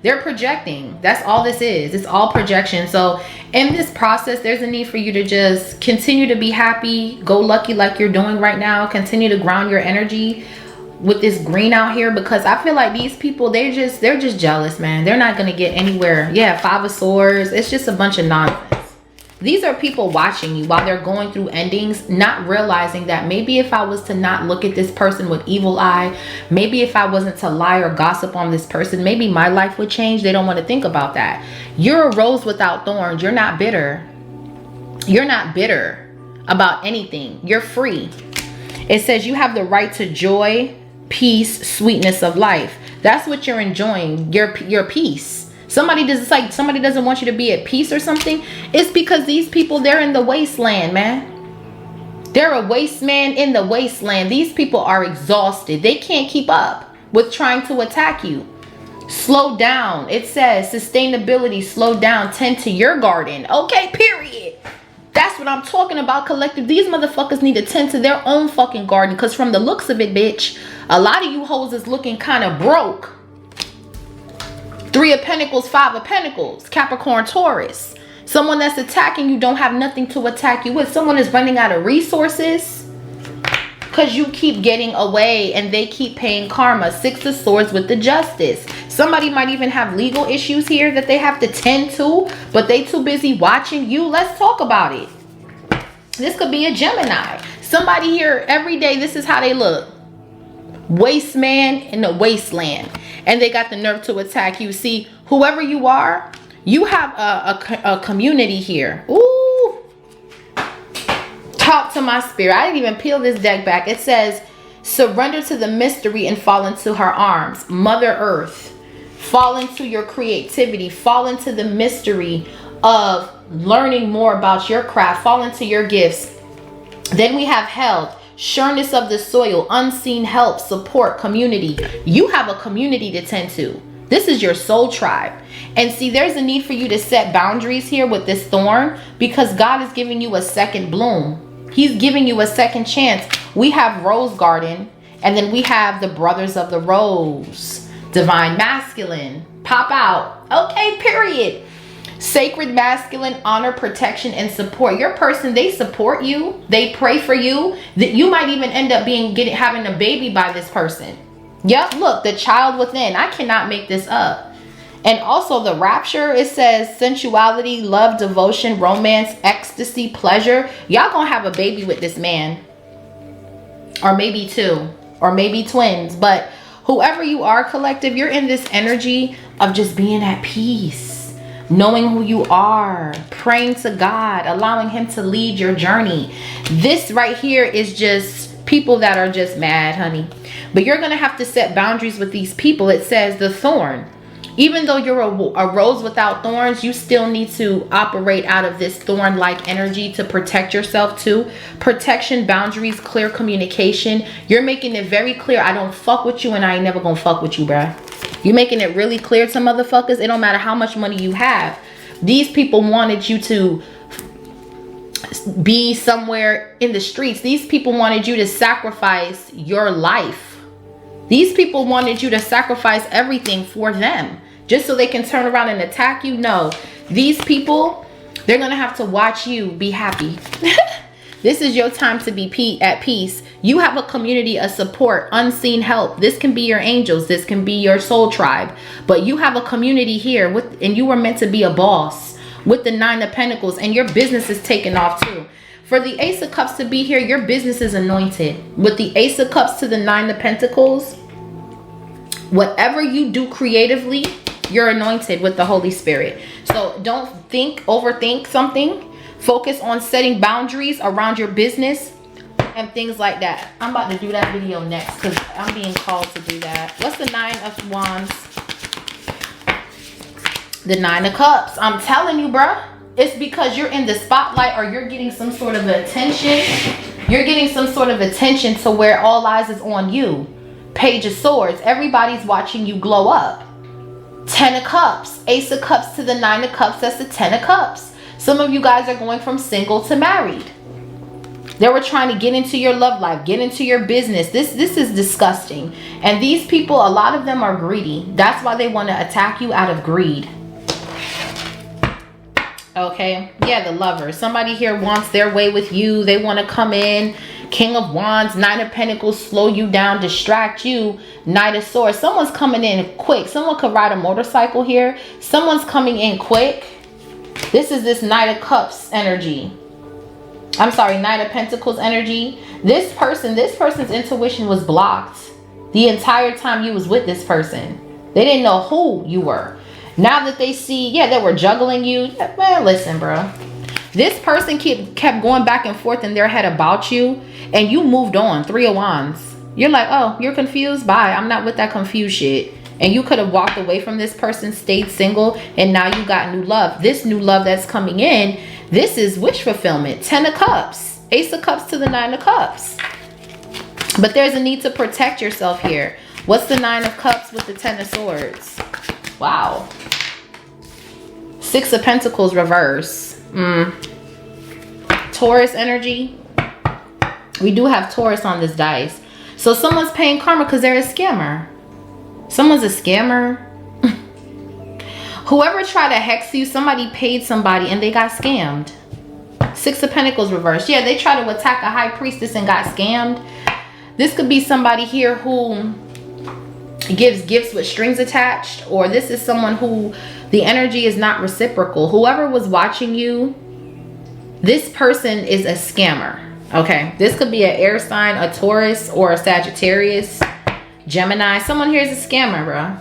They're projecting. That's all this is. It's all projection. So in this process, there's a need for you to just continue to be happy, go lucky like you're doing right now. Continue to ground your energy with this green out here, because I feel like these people, they're just jealous, man. They're not gonna get anywhere. Yeah, 5 of Swords. It's just a bunch of nonsense. These are people watching you while they're going through endings, not realizing that maybe if I was to not look at this person with evil eye, maybe if I wasn't to lie or gossip on this person, maybe my life would change. They don't want to think about that. You're a rose without thorns. You're not bitter. You're not bitter about anything. You're free. It says you have the right to joy, peace, sweetness of life. That's what you're enjoying. Your peace. Somebody doesn't want you to be at peace or something. It's because these people, they're in the wasteland, man. They're a waste man in the wasteland. These people are exhausted. They can't keep up with trying to attack you. Slow down. It says sustainability, slow down, tend to your garden. Okay, period. That's what I'm talking about, collective. These motherfuckers need to tend to their own fucking garden, because from the looks of it, bitch, a lot of you hoes is looking kind of broke. 3 of Pentacles, 5 of Pentacles, Capricorn, Taurus. Someone that's attacking you don't have nothing to attack you with. Someone is running out of resources because you keep getting away and they keep paying karma. 6 of Swords with the Justice. Somebody might even have legal issues here that they have to tend to, but they too busy watching you. Let's talk about it. This could be a Gemini. Somebody here every day, this is how they look. Waste man in the wasteland, and they got the nerve to attack you. See, whoever you are, you have a community here. Ooh, talk to my spirit. I didn't even peel this deck back. It says surrender to the mystery and fall into her arms. Mother Earth, fall into your creativity, fall into the mystery of learning more about your craft, fall into your gifts. Then we have health, sureness of the soil, unseen help, support, community. You have a community to tend to. This is your soul tribe. And see, there's a need for you to set boundaries here with this thorn, because God is giving you a second bloom. He's giving you a second chance. We have Rose Garden, and then we have the Brothers of the Rose, Divine Masculine, pop out. Okay, period. Sacred masculine, honor, protection, and support. Your person, they support you. They pray for you. That you might even end up having a baby by this person. Yep, look, the child within. I cannot make this up. And also the rapture, it says sensuality, love, devotion, romance, ecstasy, pleasure. Y'all gonna have a baby with this man. Or maybe 2. Or maybe twins. But whoever you are, collective, you're in this energy of just being at peace. Knowing who you are, praying to God, allowing him to lead your journey. This right here is just people that are just mad, honey. But you're going to have to set boundaries with these people. It says the thorn. Even though you're a rose without thorns, you still need to operate out of this thorn-like energy to protect yourself too. Protection, boundaries, clear communication. You're making it very clear, I don't fuck with you and I ain't never gonna fuck with you, bruh. You're making it really clear to motherfuckers. It don't matter how much money you have. These people wanted you to be somewhere in the streets. These people wanted you to sacrifice your life. These people wanted you to sacrifice everything for them just so they can turn around and attack you. No, these people, they're gonna have to watch you be happy. This is your time to be at peace. You have a community, a support, unseen help. This can be your angels, this can be your soul tribe, but you have a community here and you were meant to be a boss with the 9 of Pentacles, and your business is taking off too. For the Ace of Cups to be here, your business is anointed. With the Ace of Cups to the 9 of Pentacles, whatever you do creatively, you're anointed with the Holy Spirit. So don't overthink something. Focus on setting boundaries around your business and things like that. I'm about to do that video next because I'm being called to do that. What's the 9 of Wands? The 9 of Cups. I'm telling you, bruh. It's because you're in the spotlight or you're getting some sort of attention. You're getting some sort of attention to where all eyes is on you. Page of Swords. Everybody's watching you glow up. 10 of Cups. Ace of Cups to the 9 of Cups. That's the 10 of Cups. Some of you guys are going from single to married. They were trying to get into your love life, get into your business. This is disgusting. And these people, a lot of them are greedy. That's why they want to attack you out of greed. Okay, yeah, the Lover. Somebody here wants their way with you. They want to come in. King of Wands, 9 of Pentacles, slow you down, distract you. Knight of Swords. Someone's coming in quick. Someone could ride a motorcycle here. Someone's coming in quick. This is this Knight of Cups energy. I'm sorry, Knight of Pentacles energy. This person's intuition was blocked the entire time you was with this person. They didn't know who you were. Now that they see, yeah, they were juggling you. Man, listen, bro. This person kept going back and forth in their head about you, and you moved on. 3 of Wands. You're like, oh, you're confused? Bye. I'm not with that confused shit. And you could have walked away from this person, stayed single, and now you got new love. This new love that's coming in, this is wish fulfillment. 10 of Cups. Ace of Cups to the 9 of Cups. But there's a need to protect yourself here. What's the 9 of Cups with the 10 of Swords? Wow. 6 of Pentacles reverse. Taurus energy. We do have Taurus on this dice. So someone's paying karma because they're a scammer. Someone's a scammer. Whoever tried to hex you, somebody paid somebody and they got scammed. 6 of Pentacles reversed. Yeah, they tried to attack a high priestess and got scammed. This could be somebody here who gives gifts with strings attached, or this is someone who the energy is not reciprocal. Whoever was watching you, this person is a scammer. Okay, this could be an air sign, a Taurus, or a Sagittarius, Gemini. Someone here is a scammer, bro.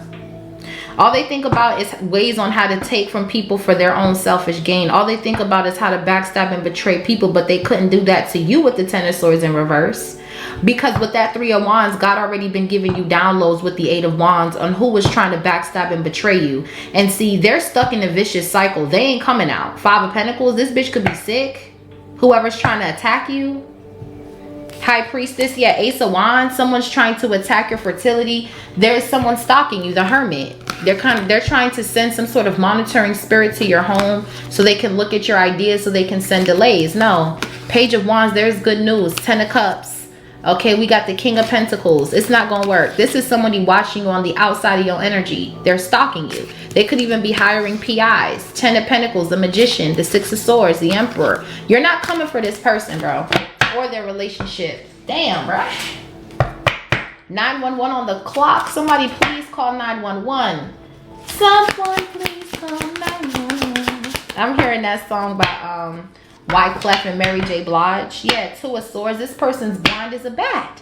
All they think about is ways on how to take from people for their own selfish gain. All they think about is how to backstab and betray people, but they couldn't do that to you with the 10 of Swords in reverse. Because with that 3 of Wands, God already been giving you downloads with the 8 of Wands on who was trying to backstab and betray you. And see, they're stuck in a vicious cycle. They ain't coming out. 5 of Pentacles, this bitch could be sick. Whoever's trying to attack you. High Priestess, yeah, Ace of Wands. Someone's trying to attack your fertility. There's someone stalking you, the Hermit. They're trying to send some sort of monitoring spirit to your home so they can look at your ideas, so they can send delays. No. Page of Wands, there's good news. 10 of Cups. Okay, we got the King of Pentacles. It's not gonna work. This is somebody watching you on the outside of your energy. They're stalking you. They could even be hiring PIs. 10 of Pentacles, the Magician, the 6 of Swords, the Emperor. You're not coming for this person, bro, or their relationship. Damn, bro. 911 on the clock. Somebody please call 911. Someone please call 911. I'm hearing that song by Wyclef and Mary J. Blige. Yeah, 2 of Swords. This person's blind as a bat.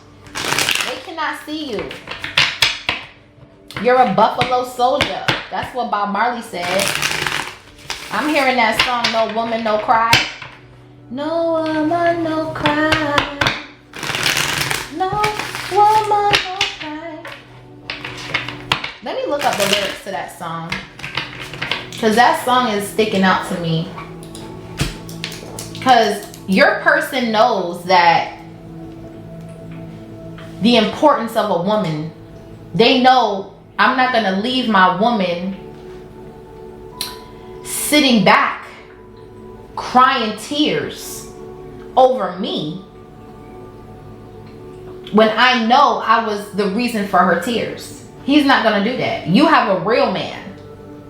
They cannot see you. You're a buffalo soldier. That's what Bob Marley said. I'm hearing that song, No Woman, No Cry. No woman, no cry. Let me look up the lyrics to that song, because that song is sticking out to me. Because your person knows that the importance of a woman. They know I'm not going to leave my woman sitting back crying tears over me when I know I was the reason for her tears. He's not going to do that. You have a real man.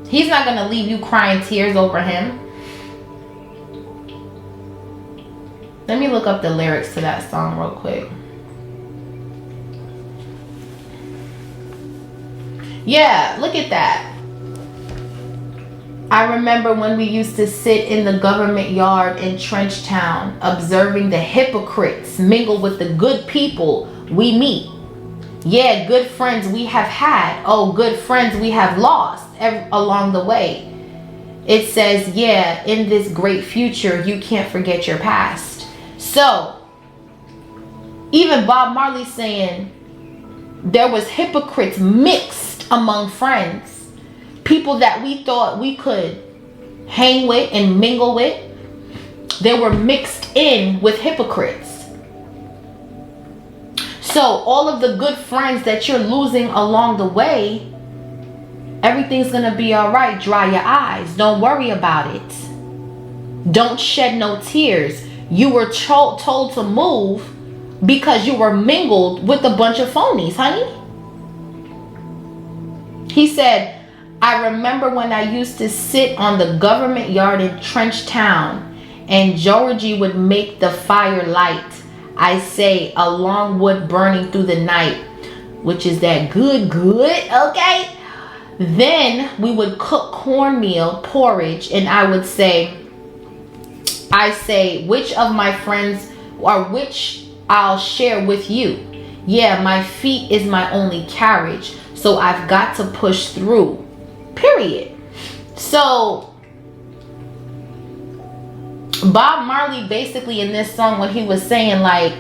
He's not going to leave you crying tears over him. Let me look up the lyrics to that song real quick. Yeah, look at that. I remember when we used to sit in the government yard in Trenchtown, observing the hypocrites mingle with the good people we meet. Yeah, good friends we have had. Oh, good friends we have lost along the way. It says, yeah, in this great future, you can't forget your past. So, even Bob Marley saying there was hypocrites mixed among friends. People that we thought we could hang with and mingle with, they were mixed in with hypocrites. So all of the good friends that you're losing along the way, everything's gonna be all right. Dry your eyes. Don't worry about it. Don't shed no tears. You were told to move because you were mingled with a bunch of phonies, honey. He said, I remember when I used to sit on the government yard in Trenchtown and Georgie would make the fire light. I say, a long wood burning through the night, which is that good, okay? Then we would cook cornmeal porridge and I say, which of my friends or which I'll share with you. Yeah, my feet is my only carriage, so I've got to push through. Period. So Bob Marley basically in this song, when he was saying like,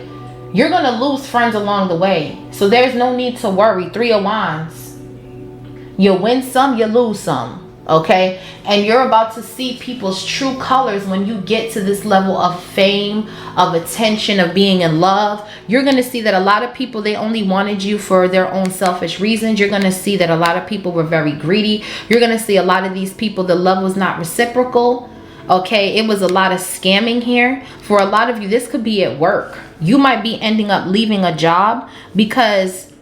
you're gonna lose friends along the way, so there's no need to worry. 3 of Wands. You win some, you lose some. Okay, and you're about to see people's true colors when you get to this level of fame, of attention, of being in love. You're going to see that a lot of people, they only wanted you for their own selfish reasons. You're going to see that a lot of people were very greedy. You're going to see a lot of these people, the love was not reciprocal. Okay, it was a lot of scamming here. For a lot of you, this could be at work. You might be ending up leaving a job because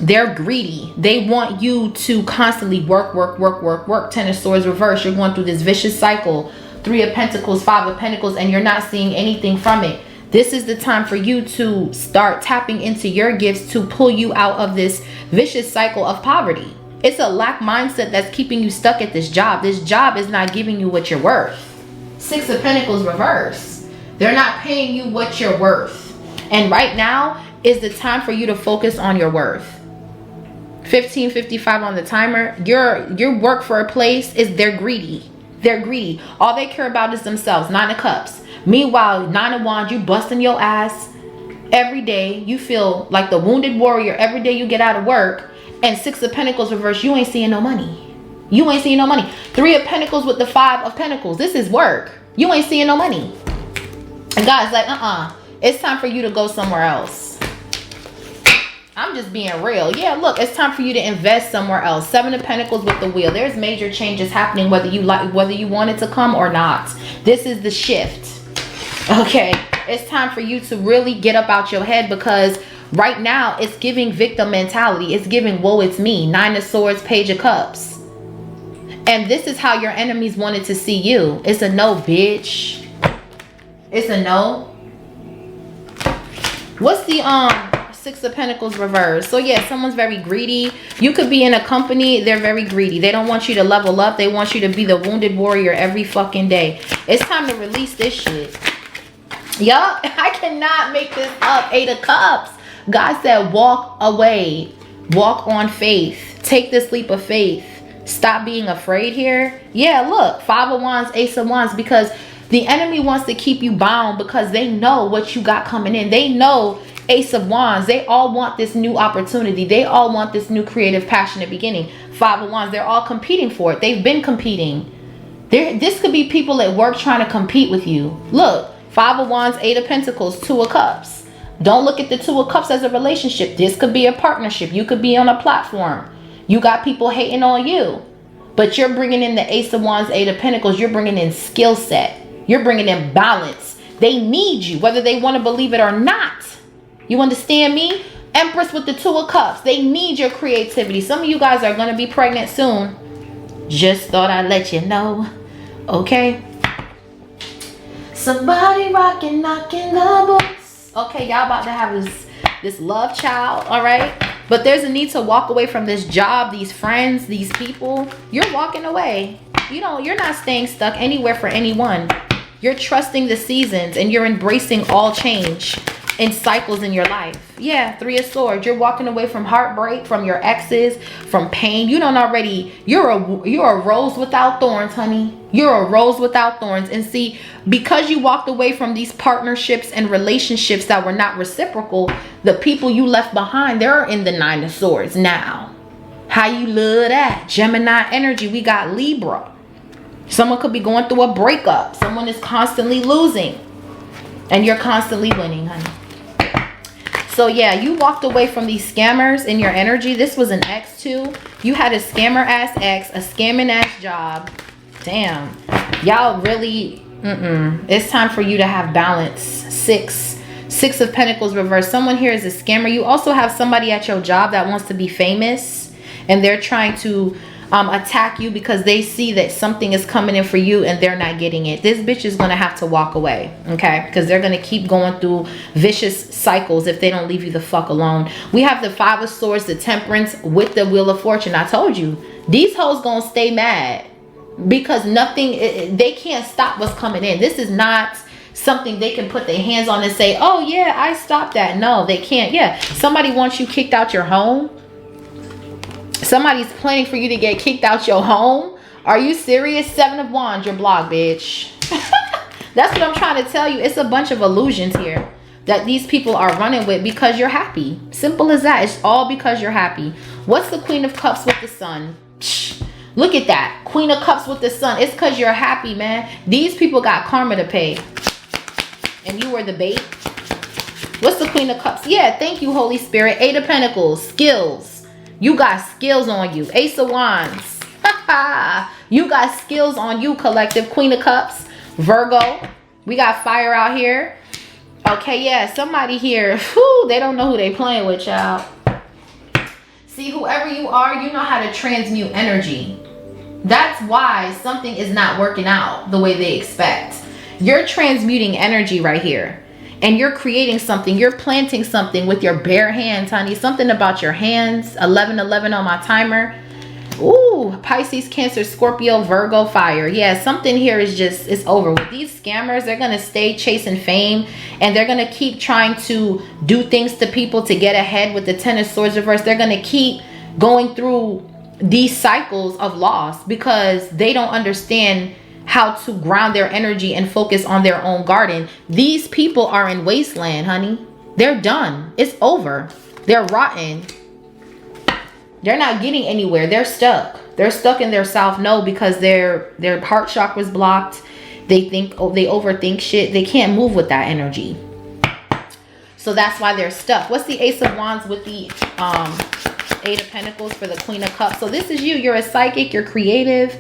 they're greedy. They want you to constantly work. 10 of Swords reverse. You're going through this vicious cycle. 3 of Pentacles, 5 of Pentacles, and you're not seeing anything from it. This is the time for you to start tapping into your gifts to pull you out of this vicious cycle of poverty. It's a lack mindset that's keeping you stuck at this job. This job is not giving you what you're worth. 6 of Pentacles reverse. They're not paying you what you're worth. And now is the time for you to focus on your worth. 15:55 on the timer. Your work for a place is, they're greedy. They're greedy. All they care about is themselves. 9 of Cups. Meanwhile, 9 of Wands, you busting your ass every day. You feel like the wounded warrior every day you get out of work. And 6 of Pentacles reverse, you ain't seeing no money. You ain't seeing no money. 3 of Pentacles with the 5 of Pentacles. This is work. You ain't seeing no money. And God's like, it's time for you to go somewhere else. I'm just being real. Yeah, look, it's time for you to invest somewhere else. 7 of Pentacles with the Wheel. There's major changes happening whether you want it to come or not. This is the shift. Okay, it's time for you to really get up out your head, because right now it's giving victim mentality. It's giving woe it's me. 9 of Swords, Page of Cups. And this is how your enemies wanted to see you. It's a no, bitch. It's a no. What's the 6 of Pentacles reverse? So yeah, someone's very greedy. You could be in a company, they're very greedy. They don't want you to level up. They want you to be the wounded warrior every fucking day. It's time to release this shit. Yup, I cannot make this up. 8 of Cups. God said walk away. Walk on faith. Take this leap of faith. Stop being afraid here. Yeah, look, 5 of Wands, Ace of Wands, because the enemy wants to keep you bound because they know what you got coming in. They know Ace of Wands, they all want this new opportunity. They all want this new creative, passionate beginning. Five of Wands, they're all competing for it. They've been competing. This could be people at work trying to compete with you. Look, Five of Wands, Eight of Pentacles, Two of Cups. Don't look at the Two of Cups as a relationship. This could be a partnership. You could be on a platform. You got people hating on you. But you're bringing in the Ace of Wands, Eight of Pentacles. You're bringing in skill set. You're bringing in balance. They need you, whether they want to believe it or not. You understand me? Empress with the Two of Cups. They need your creativity. Some of you guys are going to be pregnant soon. Just thought I'd let you know. Okay? Somebody rocking, knocking the boots. Okay, y'all about to have this love child, all right? But there's a need to walk away from this job, these friends, these people. You're walking away. You're not staying stuck anywhere for anyone. You're trusting the seasons and you're embracing all change in cycles in your life. Yeah, Three of Swords. You're walking away from heartbreak, from your exes, from pain. You're a rose without thorns, honey. You're a rose without thorns. And see, because you walked away from these partnerships and relationships that were not reciprocal, the people you left behind, they're in the Nine of Swords now. How you love that? Gemini energy. We got Libra. Someone could be going through a breakup. Someone is constantly losing. And you're constantly winning, honey. So yeah, you walked away from these scammers in your energy. This was an ex too. You had a scammer ass ex, a scamming ass job. Damn. Y'all really, it's time for you to have balance. Six of Pentacles reversed. Someone here is a scammer. You also have somebody at your job that wants to be famous. And they're trying to attack you because they see that something is coming in for you and they're not getting it. This bitch is going to have to walk away, okay? Because they're going to keep going through vicious cycles if they don't leave you the fuck alone. We have the Five of Swords, the Temperance with the Wheel of Fortune. I told you, these hoes going to stay mad because they can't stop what's coming in. This is not something they can put their hands on and say, oh yeah, I stopped that. No, they can't. Yeah, somebody wants you kicked out your home. Somebody's planning for you to get kicked out your home. Are you serious? Seven of Wands, you're blocked, bitch. That's what I'm trying to tell you. It's a bunch of illusions here that these people are running with because you're happy. Simple as that. It's all because you're happy. What's the Queen of Cups with the Sun? Psh, look at that. Queen of Cups with the Sun. It's because you're happy, man. These people got karma to pay. And you were the bait. What's the Queen of Cups? Yeah, thank you, Holy Spirit. Eight of Pentacles. Skills. You got skills on you. Ace of Wands. You got skills on you, collective. Queen of Cups. Virgo. We got fire out here. Okay, yeah. Somebody here. Whew, they don't know who they playing with, y'all. See, whoever you are, you know how to transmute energy. That's why something is not working out the way they expect. You're transmuting energy right here. And you're creating something. You're planting something with your bare hands, honey. Something about your hands. 11:11 on my timer. Ooh, Pisces, Cancer, Scorpio, Virgo, fire. Yeah, something here is just, it's over with. These scammers, they're going to stay chasing fame. And they're going to keep trying to do things to people to get ahead with the Ten of Swords reverse. They're going to keep going through these cycles of loss because they don't understand how to ground their energy and focus on their own garden. These people are in wasteland, honey. They're done. It's over. They're rotten. They're not getting anywhere. They're stuck. They're stuck in their self-know because their heart chakra was blocked. They overthink shit. They can't move with that energy. So that's why they're stuck. What's the Ace of Wands with the Eight of Pentacles for the Queen of Cups? So this is you. You're a psychic. You're creative.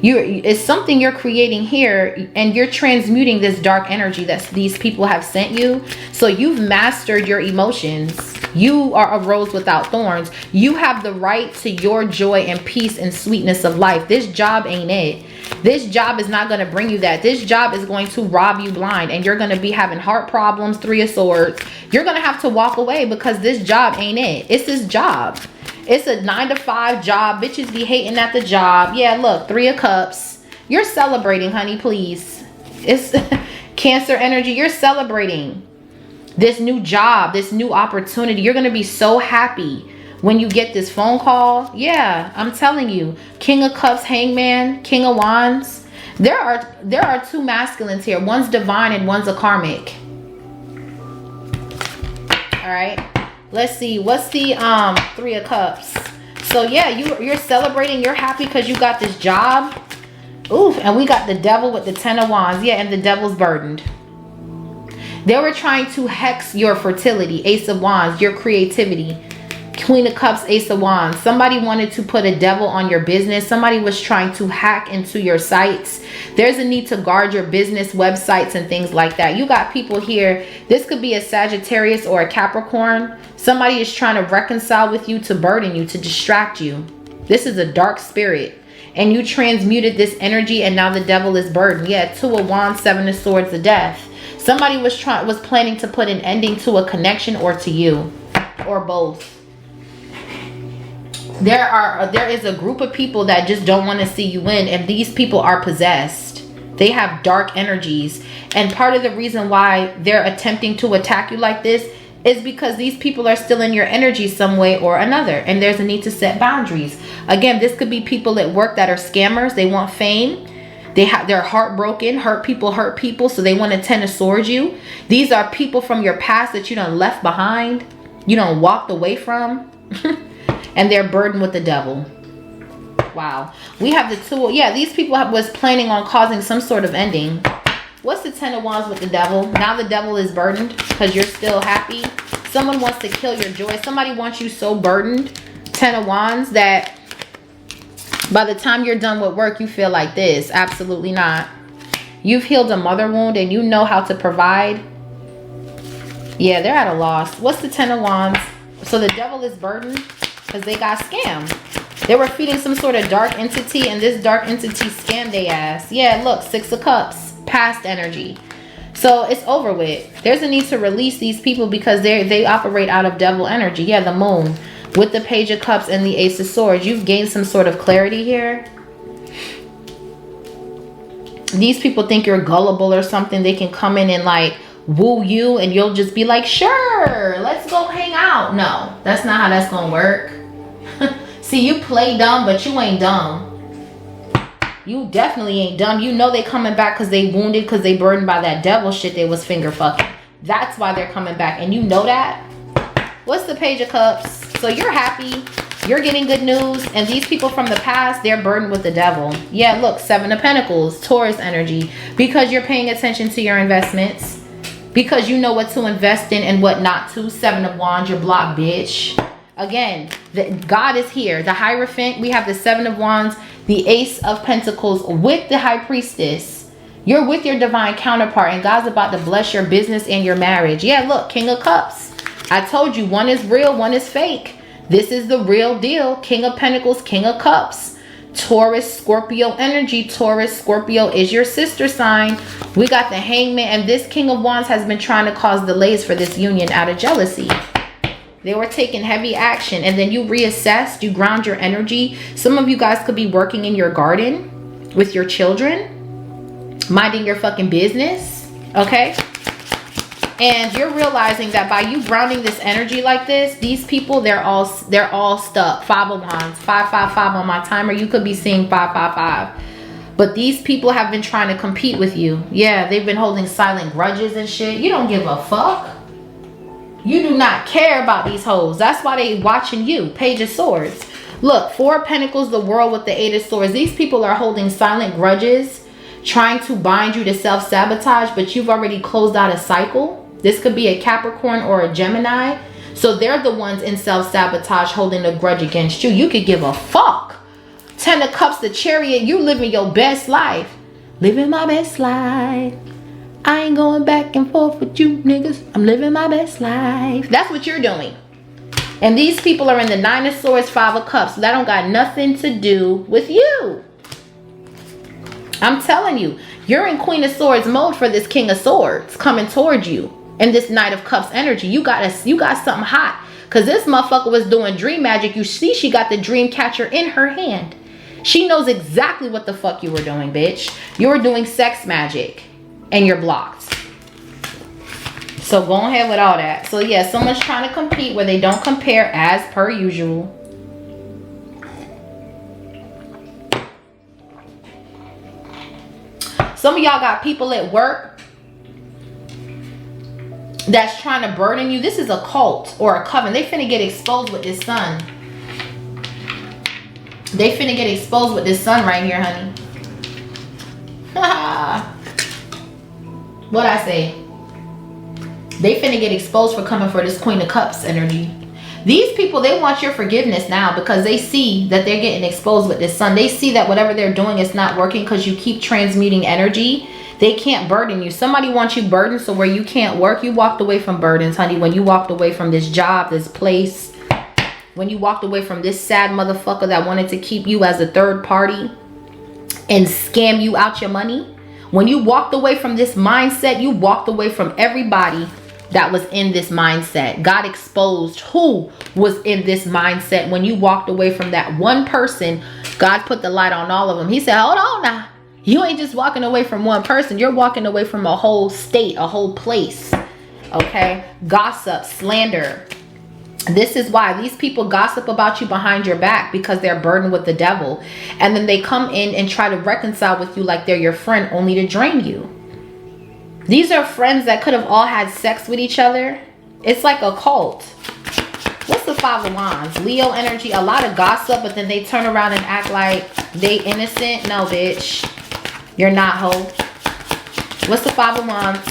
It's something you're creating here, and you're transmuting this dark energy that these people have sent you. So you've mastered your emotions. You are a rose without thorns. You have the right to your joy and peace and sweetness of life. This job ain't it. This job is not going to bring you that. This job is going to rob you blind, and you're going to be having heart problems. Three of Swords. You're going to have to walk away because this job ain't it. It's this job. It's a 9-to-5 job. Bitches be hating at the job. Yeah, look, Three of Cups. You're celebrating, honey, please. It's Cancer energy. You're celebrating this new job, this new opportunity. You're going to be so happy when you get this phone call. Yeah, I'm telling you. King of Cups, Hangman, King of Wands. There are two masculines here. One's divine and one's a karmic. All right. Let's see. What's the 3 of Cups? So yeah, you're celebrating. You're happy because you got this job. Oof. And we got the devil with the 10 of Wands. Yeah, and the devil's burdened. They were trying to hex your fertility. Ace of Wands, your creativity. Queen of Cups, Ace of Wands. Somebody wanted to put a devil on your business. Somebody was trying to hack into your sites. There's a need to guard your business websites and things like that. You got people here. This could be a Sagittarius or a Capricorn. Somebody is trying to reconcile with you, to burden you, to distract you. This is a dark spirit. And you transmuted this energy, and now the devil is burdened. Yeah, 2 of Wands, 7 of Swords, the death. Somebody was planning to put an ending to a connection, or to you, or both. There is a group of people that just don't want to see you win, and these people are possessed. They have dark energies, and part of the reason why they're attempting to attack you like this is because these people are still in your energy some way or another, and there's a need to set boundaries. Again, this could be people at work that are scammers. They want fame. They're heartbroken. Hurt people, so they want to 10 of Swords you. These are people from your past that you done left behind, you done walked away from. And they're burdened with the devil. Wow. We have the 2. Yeah, these people was planning on causing some sort of ending. What's the 10 of Wands with the devil? Now the devil is burdened because you're still happy. Someone wants to kill your joy. Somebody wants you so burdened, 10 of Wands, that by the time you're done with work, you feel like this. Absolutely not. You've healed a mother wound and you know how to provide. Yeah, they're at a loss. What's the 10 of Wands? So the devil is burdened because they got scammed. They were feeding some sort of dark entity, and this dark entity scammed their ass. Yeah, look, 6 of Cups, past energy. So it's over with. There's a need to release these people because they operate out of devil energy. Yeah, the moon with the Page of Cups and the Ace of Swords. You've gained some sort of clarity here. These people think you're gullible or something. They can come in and like woo you, and you'll just be like, sure, let's go hang out. No, that's not how that's gonna work. See, you play dumb, but you ain't dumb. You definitely ain't dumb. You know they coming back because they wounded, because they burdened by that devil shit they was finger fucking. That's why they're coming back, and you know that. What's the Page of Cups? So you're happy, you're getting good news, and these people from the past, they're burdened with the devil. Yeah, look, 7 of Pentacles, Taurus energy, because you're paying attention to your investments, because you know what to invest in and what not to. 7 of Wands, you're blocked, bitch. Again, God is here. The Hierophant, we have the 7 of Wands, the Ace of Pentacles with the High Priestess. You're with your divine counterpart, and God's about to bless your business and your marriage. Yeah, look, King of Cups. I told you, one is real, one is fake. This is the real deal. King of Pentacles, King of Cups. Taurus, Scorpio energy. Taurus, Scorpio is your sister sign. We got the Hangman, and this King of Wands has been trying to cause delays for this union out of jealousy. They were taking heavy action, and then you reassessed, you ground your energy. Some of you guys could be working in your garden with your children, minding your fucking business, okay? And you're realizing that by you grounding this energy like this, these people, they're all stuck. 5 of Wands, 555 on my timer. You could be seeing 555. But these people have been trying to compete with you. Yeah, they've been holding silent grudges and shit. You don't give a fuck. You do not care about these hoes. That's why they watching you. Page of Swords. Look, 4 of Pentacles, the World with the 8 of Swords. These people are holding silent grudges, trying to bind you to self-sabotage, but you've already closed out a cycle. This could be a Capricorn or a Gemini. So they're the ones in self-sabotage holding a grudge against you. You could give a fuck. 10 of Cups, the Chariot. You living your best life. Living my best life. I ain't going back and forth with you niggas. I'm living my best life. That's what you're doing. And these people are in the 9 of Swords, 5 of Cups. That don't got nothing to do with you. I'm telling you, you're in Queen of Swords mode for this King of Swords coming towards you. And this Knight of Cups energy. You got something hot. Because this motherfucker was doing dream magic. You see she got the dream catcher in her hand. She knows exactly what the fuck you were doing, bitch. You were doing sex magic. And you're blocked. So go ahead with all that. So yeah, someone's trying to compete where they don't compare as per usual. Some of y'all got people at work that's trying to burden you. This is a cult or a coven. They finna get exposed with this sun. They finna get exposed with this sun right here, honey. What I say? They finna get exposed for coming for this Queen of Cups energy. These people, they want your forgiveness now because they see that they're getting exposed with this sun. They see that whatever they're doing is not working because you keep transmuting energy. They can't burden you. Somebody wants you burdened, so where you can't work, you walked away from burdens, honey. When you walked away from this job, this place, when you walked away from this sad motherfucker that wanted to keep you as a third party and scam you out your money. When you walked away from this mindset, you walked away from everybody that was in this mindset. God exposed who was in this mindset. When you walked away from that one person, God put the light on all of them. He said, hold on now. You ain't just walking away from one person. You're walking away from a whole state, a whole place. Okay? Gossip, slander. This is why these people gossip about you behind your back, because they're burdened with the devil. And then they come in and try to reconcile with you like they're your friend, only to drain you. These are friends that could have all had sex with each other. It's like a cult. What's the Five of Wands? Leo energy. A lot of gossip, but then they turn around and act like they innocent. No, bitch. You're not, hoe. What's the Five of Wands?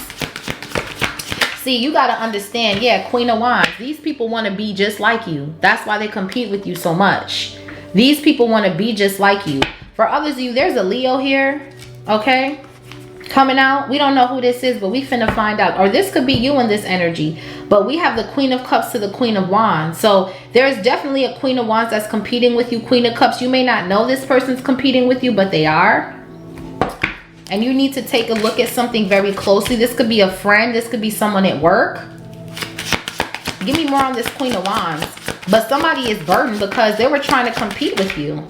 See, you got to understand. Yeah, Queen of Wands. These people want to be just like you. That's why they compete with you so much. These people want to be just like you. For others of you, there's a Leo here. Okay? Coming out. We don't know who this is, but we finna find out. Or this could be you in this energy. But we have the Queen of Cups to the Queen of Wands. So there's definitely a Queen of Wands that's competing with you. Queen of Cups, you may not know this person's competing with you, but they are. And you need to take a look at something very closely. This could be a friend. This could be someone at work. Give me more on this Queen of Wands. But somebody is burdened because they were trying to compete with you.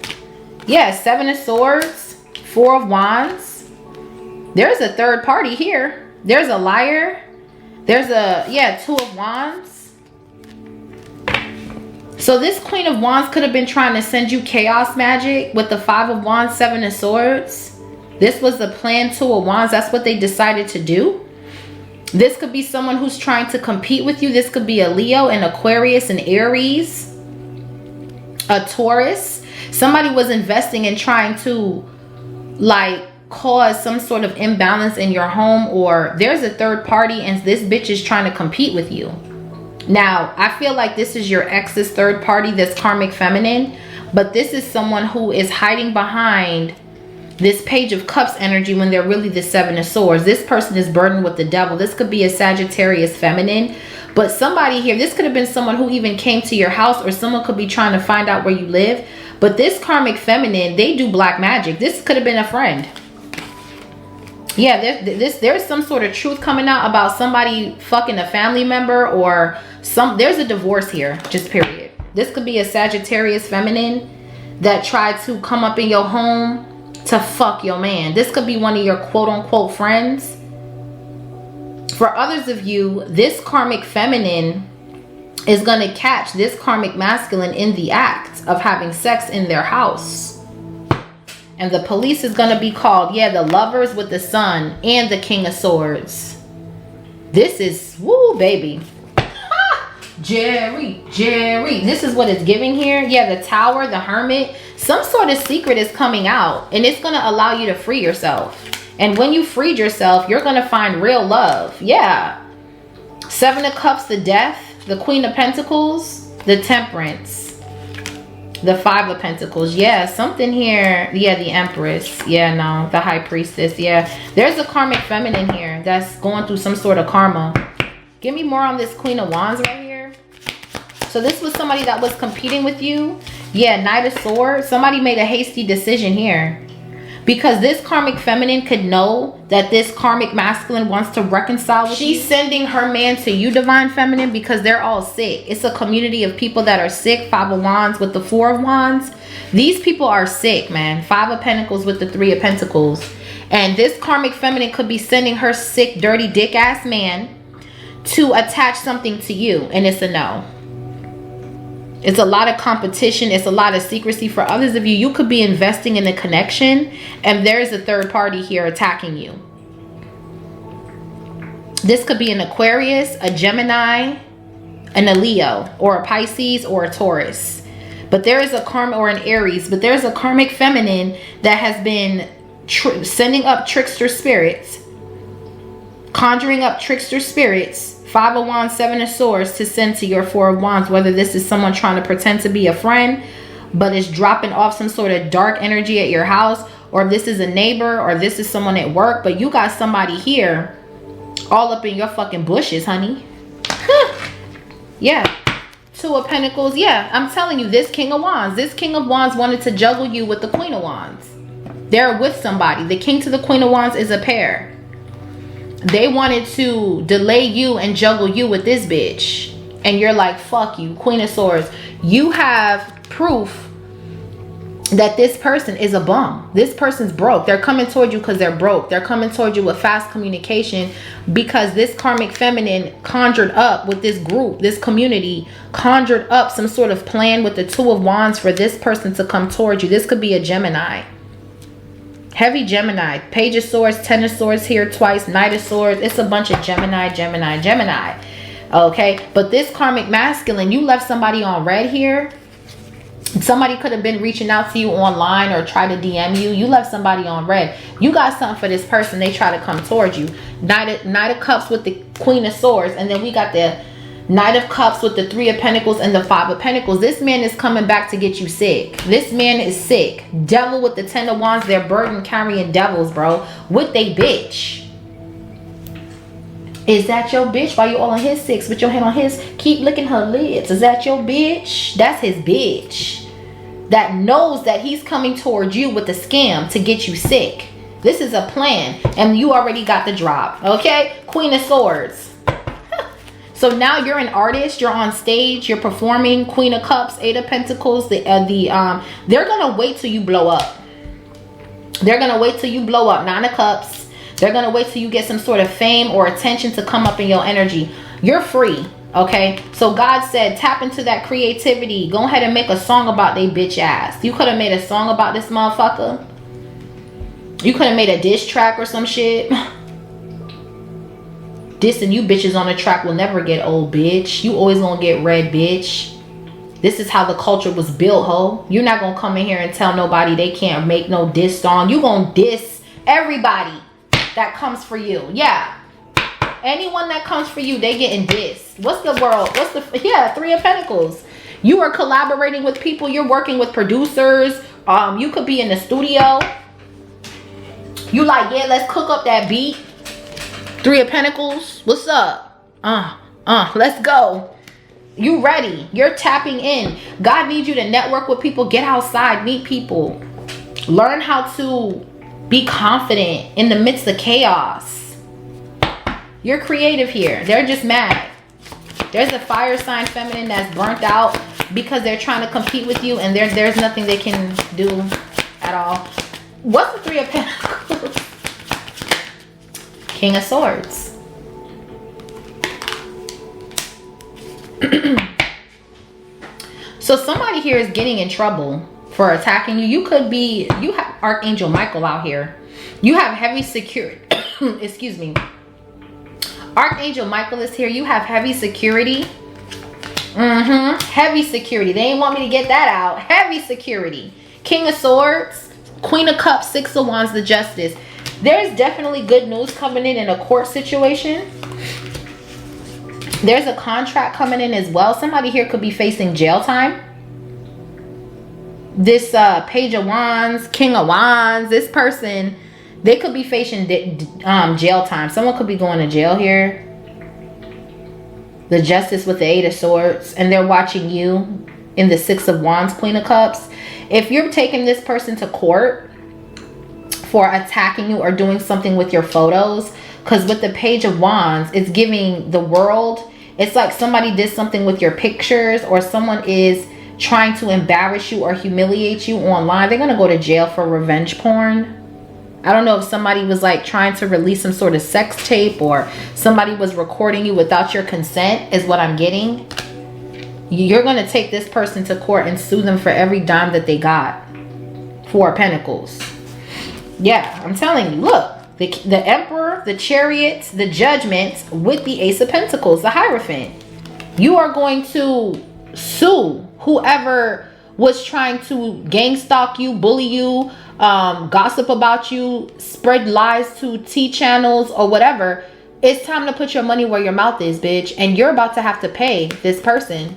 Yeah, Seven of Swords, Four of Wands. There's a third party here. There's a liar. There's a, yeah, Two of Wands. So this Queen of Wands could have been trying to send you chaos magic with the Five of Wands, Seven of Swords. This was the plan, Two of Wands. That's what they decided to do. This could be someone who's trying to compete with you. This could be a Leo, an Aquarius, an Aries, a Taurus. Somebody was investing in trying to, like, cause some sort of imbalance in your home, or there's a third party and this bitch is trying to compete with you. Now, I feel like this is your ex's third party, this karmic feminine, but this is someone who is hiding behind this Page of Cups energy when they're really the Seven of Swords. This person is burdened with the devil. This could be a Sagittarius feminine, but somebody here, this could have been someone who even came to your house, or someone could be trying to find out where you live. But this karmic feminine, they do black magic. This could have been a friend. Yeah, there's some sort of truth coming out about somebody fucking a family member, or there's a divorce here, just period. This could be a Sagittarius feminine that tried to come up in your home to fuck your man. This could be one of your quote unquote friends. For others of you, this karmic feminine is going to catch this karmic masculine in the act of having sex in their house. And the police is going to be called. Yeah, the Lovers with the Sun and the King of Swords. This is, woo, baby. Jerry. This is what it's giving here. Yeah, the Tower, the Hermit. Some sort of secret is coming out, and it's going to allow you to free yourself. And when you freed yourself, you're going to find real love. Yeah. Seven of Cups, the Death, the Queen of Pentacles, the Temperance. The Five of Pentacles. Yeah, something here. Yeah, the Empress. Yeah, no. The High Priestess. Yeah. There's a karmic feminine here that's going through some sort of karma. Give me more on this Queen of Wands right here. So this was somebody that was competing with you. Yeah, Knight of Swords. Somebody made a hasty decision here. Because this karmic feminine could know that this karmic masculine wants to reconcile with you. She's sending her man to you, divine feminine, because they're all sick. It's a community of people that are sick. Five of Wands with the Four of Wands. These people are sick, man. Five of Pentacles with the Three of Pentacles. And this karmic feminine could be sending her sick, dirty, dick ass man to attach something to you. And it's a no. It's a lot of competition. It's a lot of secrecy. For others of you, you could be investing in a connection and there's a third party here attacking you. This could be an Aquarius, a Gemini, and a Leo, or a Pisces, or a Taurus. But there is a karma, or an Aries, but there's a karmic feminine that has been sending up trickster spirits, conjuring up trickster spirits, 5 of Wands, 7 of Swords, to send to your 4 of Wands. Whether this is someone trying to pretend to be a friend, but is dropping off some sort of dark energy at your house, or if this is a neighbor, or this is someone at work, but you got somebody here all up in your fucking bushes, honey. Yeah. 2 of Pentacles. Yeah, I'm telling you, this King of Wands. This King of Wands wanted to juggle you with the Queen of Wands. They're with somebody. The King to the Queen of Wands is a pair. They wanted to delay you and juggle you with this bitch. And you're like, fuck you, Queen of Swords. You have proof that this person is a bum. This person's broke. They're coming toward you because they're broke. They're coming toward you with fast communication because this karmic feminine conjured up with this group, this community, conjured up some sort of plan with the 2 of Wands for this person to come toward you. This could be a Gemini. Heavy Gemini. Page of Swords, 10 of Swords here twice, Knight of Swords. It's a bunch of Gemini. Okay, but this karmic masculine, you left somebody on red here. Somebody could have been reaching out to you online or try to DM you. You left somebody on red. You got something for this person. They try to come towards you. Knight of Cups with the Queen of Swords. And then we got the Knight of Cups with the 3 of Pentacles and the 5 of Pentacles. This man is coming back to get you sick. This man is sick. Devil with the 10 of Wands. They're burden carrying devils, bro. With they bitch. Is that your bitch? While you all on his 6 with your hand on his, keep licking her lips. Is that your bitch? That's his bitch. That knows that he's coming towards you with a scam to get you sick. This is a plan. And you already got the drop. Okay? Queen of Swords. So now you're an artist. You're on stage. You're performing. Queen of Cups. 8 of Pentacles. They're going to wait till you blow up. They're going to wait till you blow up. 9 of Cups. They're going to wait till you get some sort of fame or attention to come up in your energy. You're free. Okay, so God said tap into that creativity. Go ahead and make a song about they bitch ass. You could have made a song about this motherfucker. You could have made a diss track or some shit. Dissing you bitches on the track will never get old, bitch. You always gonna get red, bitch. This is how the culture was built, ho. You're not gonna come in here and tell nobody they can't make no diss song. You gonna diss everybody that comes for you. Yeah. Anyone that comes for you, they getting dissed. What's the world? What's the, yeah, 3 of Pentacles. You are collaborating with people. You're working with producers. You could be in the studio. You like, yeah, let's cook up that beat. 3 of Pentacles. What's up? Let's go. You ready. You're tapping in. God needs you to network with people. Get outside. Meet people. Learn how to be confident in the midst of chaos. You're creative here. They're just mad. There's a fire sign feminine that's burnt out because they're trying to compete with you and there's nothing they can do at all. What's the 3 of Pentacles? King of Swords. So somebody here is getting in trouble for attacking you. You could be, you have Archangel Michael out here. You have heavy security. Excuse me. Archangel Michael is here. You have heavy security. Heavy security. They ain't want me to get that out. Heavy security. King of Swords. Queen of Cups. 6 of Wands. The Justice. There's definitely good news coming in a court situation. There's a contract coming in as well. Somebody here could be facing jail time. This Page of Wands. King of Wands. This person, they could be facing jail time. Someone could be going to jail here. The Justice with the 8 of Swords. And they're watching you in the 6 of Wands, Queen of Cups. If you're taking this person to court for attacking you or doing something with your photos, because with the Page of Wands, it's giving the world, it's like somebody did something with your pictures or someone is trying to embarrass you or humiliate you online. They're going to go to jail for revenge porn. I don't know if somebody was like trying to release some sort of sex tape or somebody was recording you without your consent is what I'm getting. You're going to take this person to court and sue them for every dime that they got. 4 of Pentacles. Yeah, I'm telling you, look. the Emperor, the Chariot, the Judgment with the Ace of Pentacles, the Hierophant. You are going to sue whoever was trying to gang stalk you, bully you, gossip about you, spread lies to T channels or whatever. It's time to put your money where your mouth is, bitch. And you're about to have to pay this person.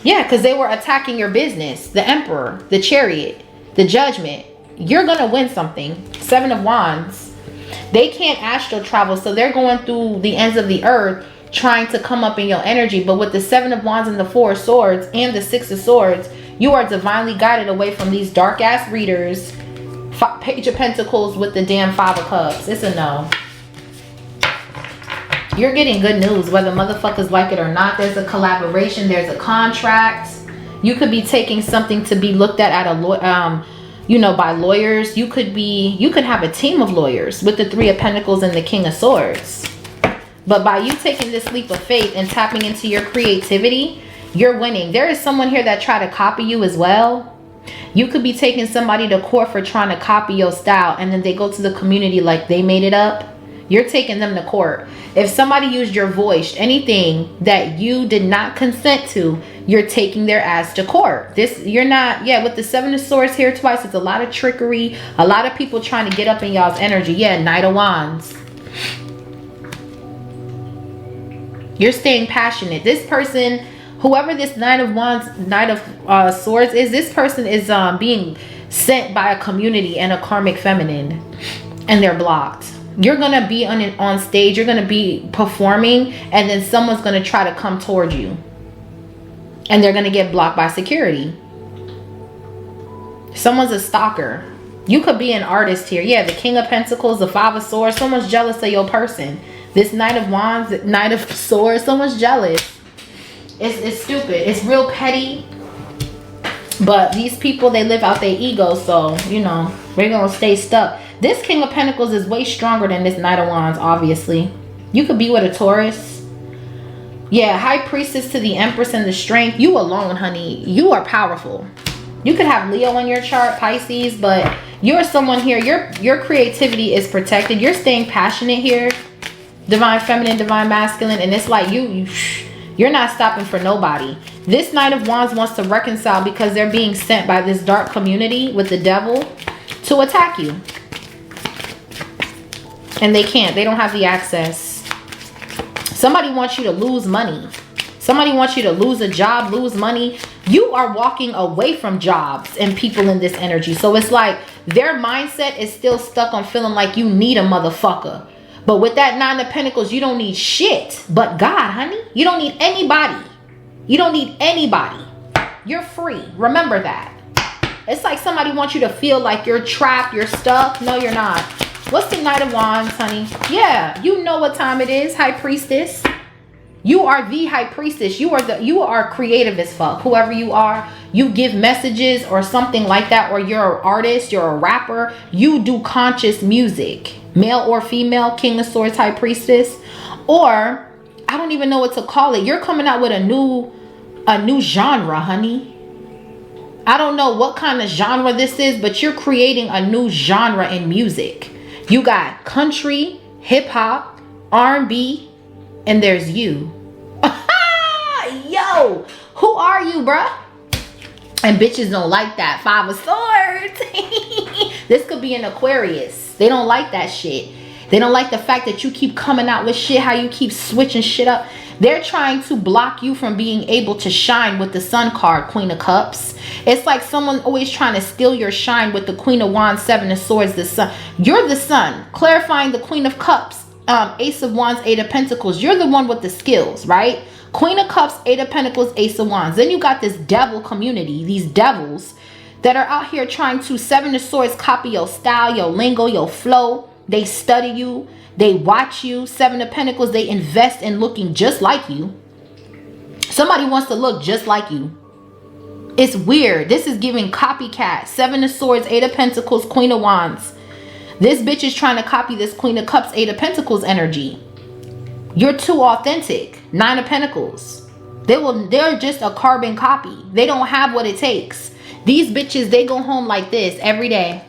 Yeah, because they were attacking your business. The Emperor, the Chariot, the Judgment. You're going to win something. 7 of Wands. They can't astral travel, so they're going through the ends of the earth trying to come up in your energy. But with the 7 of Wands and the 4 of Swords and the 6 of Swords, you are divinely guided away from these dark ass readers. Page of Pentacles with the damn 5 of Cups. It's a no. You're getting good news, whether motherfuckers like it or not. There's a collaboration. There's a contract. You could be taking something to be looked at a you know, by lawyers. You could have a team of lawyers with the 3 of Pentacles and the King of Swords. But by you taking this leap of faith and tapping into your creativity, you're winning. There is someone here that tried to copy you as well. You could be taking somebody to court for trying to copy your style, and then they go to the community like they made it up. You're taking them to court. If somebody used your voice, anything that you did not consent to, you're taking their ass to court. You're not, yeah, with the 7 of Swords here twice, it's a lot of trickery, a lot of people trying to get up in y'all's energy. Yeah, Knight of Wands. You're staying passionate. This person, whoever this Knight of Wands, Knight of Swords is, this person is being sent by a community and a karmic feminine, and they're blocked. You're going to be on stage. You're going to be performing, and then someone's going to try to come toward you. And they're going to get blocked by security. Someone's a stalker. You could be an artist here. Yeah, the King of Pentacles, the 5 of Swords. Someone's jealous of your person. This Knight of Wands, Knight of Swords, someone's jealous. It's stupid. It's real petty. But these people, they live out their ego. So, you know, we're going to stay stuck. This King of Pentacles is way stronger than this Knight of Wands, obviously. You could be with a Taurus. Yeah, High Priestess to the Empress and the Strength. You alone, honey. You are powerful. You could have Leo in your chart, Pisces, but you're someone here. Your creativity is protected. You're staying passionate here. Divine Feminine, Divine Masculine. And it's like you're not stopping for nobody. This Knight of Wands wants to reconcile because they're being sent by this dark community with the devil to attack you. And they can't. They don't have the access. Somebody wants you to lose money. Somebody wants you to lose a job, lose money. You are walking away from jobs and people in this energy. So it's like their mindset is still stuck on feeling like you need a motherfucker. But with that 9 of Pentacles, you don't need shit but God, honey. You don't need anybody. You don't need anybody. You're free. Remember that. It's like somebody wants you to feel like you're trapped, you're stuck. No, you're not. What's the Knight of Wands, honey? Yeah, you know what time it is, High Priestess. You are the High Priestess. You are creative as fuck. Whoever you are, you give messages or something like that, or you're an artist, you're a rapper. You do conscious music. Male or female, King of Swords, High Priestess. Or, I don't even know what to call it. You're coming out with a new genre, honey. I don't know what kind of genre this is, but you're creating a new genre in music. You got country, hip hop, R&B, and there's you. Yo, who are you, bruh? And bitches don't like that. 5 of Swords. This could be an Aquarius. They don't like that shit. They don't like the fact that you keep coming out with shit, how you keep switching shit up. They're trying to block you from being able to shine with the Sun card, Queen of Cups. It's like someone always trying to steal your shine with the Queen of Wands, 7 of Swords, the Sun. You're the Sun, clarifying the Queen of Cups, Ace of Wands, 8 of Pentacles. You're the one with the skills, right? Queen of Cups, 8 of Pentacles, Ace of Wands. Then you got this devil community, these devils that are out here trying to 7 of Swords copy your style, your lingo, your flow. They study you. They watch you. 7 of Pentacles, they invest in looking just like you. Somebody wants to look just like you. It's weird. This is giving copycat. 7 of Swords, 8 of Pentacles, Queen of Wands. This bitch is trying to copy this Queen of Cups, 8 of Pentacles energy. You're too authentic. 9 of Pentacles. They're just a carbon copy. They don't have what it takes. These bitches, they go home like this every day.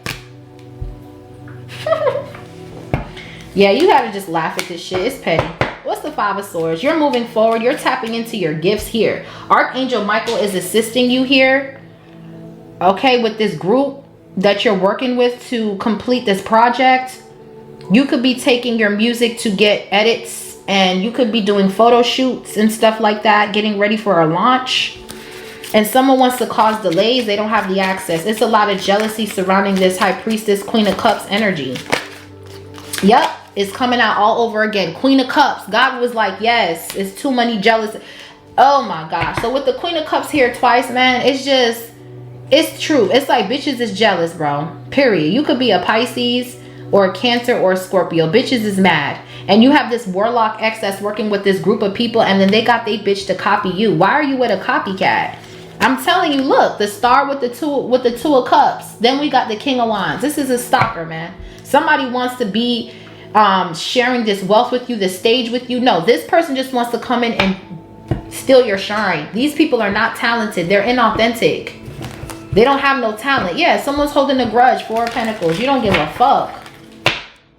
Yeah, you gotta just laugh at this shit. It's petty. What's the Five of Swords? You're moving forward. You're tapping into your gifts here. Archangel Michael is assisting you here. Okay, with this group that you're working with to complete this project. You could be taking your music to get edits, and you could be doing photo shoots and stuff like that, getting ready for a launch. And someone wants to cause delays. They don't have the access. It's a lot of jealousy surrounding this High Priestess, Queen of Cups energy. Yep, it's coming out all over again. Queen of Cups. God was like, yes, it's too many jealous. Oh my gosh. So with the Queen of Cups here twice, man, it's just, it's true. It's like bitches is jealous, bro. Period. You could be a Pisces or a Cancer or a Scorpio. Bitches is mad. And you have this warlock ex that's working with this group of people, and then they got they bitch to copy you. Why are you with a copycat? I'm telling you, look, the star with the two of cups. Then we got the King of Wands. This is a stalker, man. Somebody wants to be sharing this wealth with you, the stage with you. No, this person just wants to come in and steal your shine. These people are not talented. They're inauthentic. They don't have no talent. Yeah, someone's holding a grudge. Four of Pentacles. You don't give a fuck.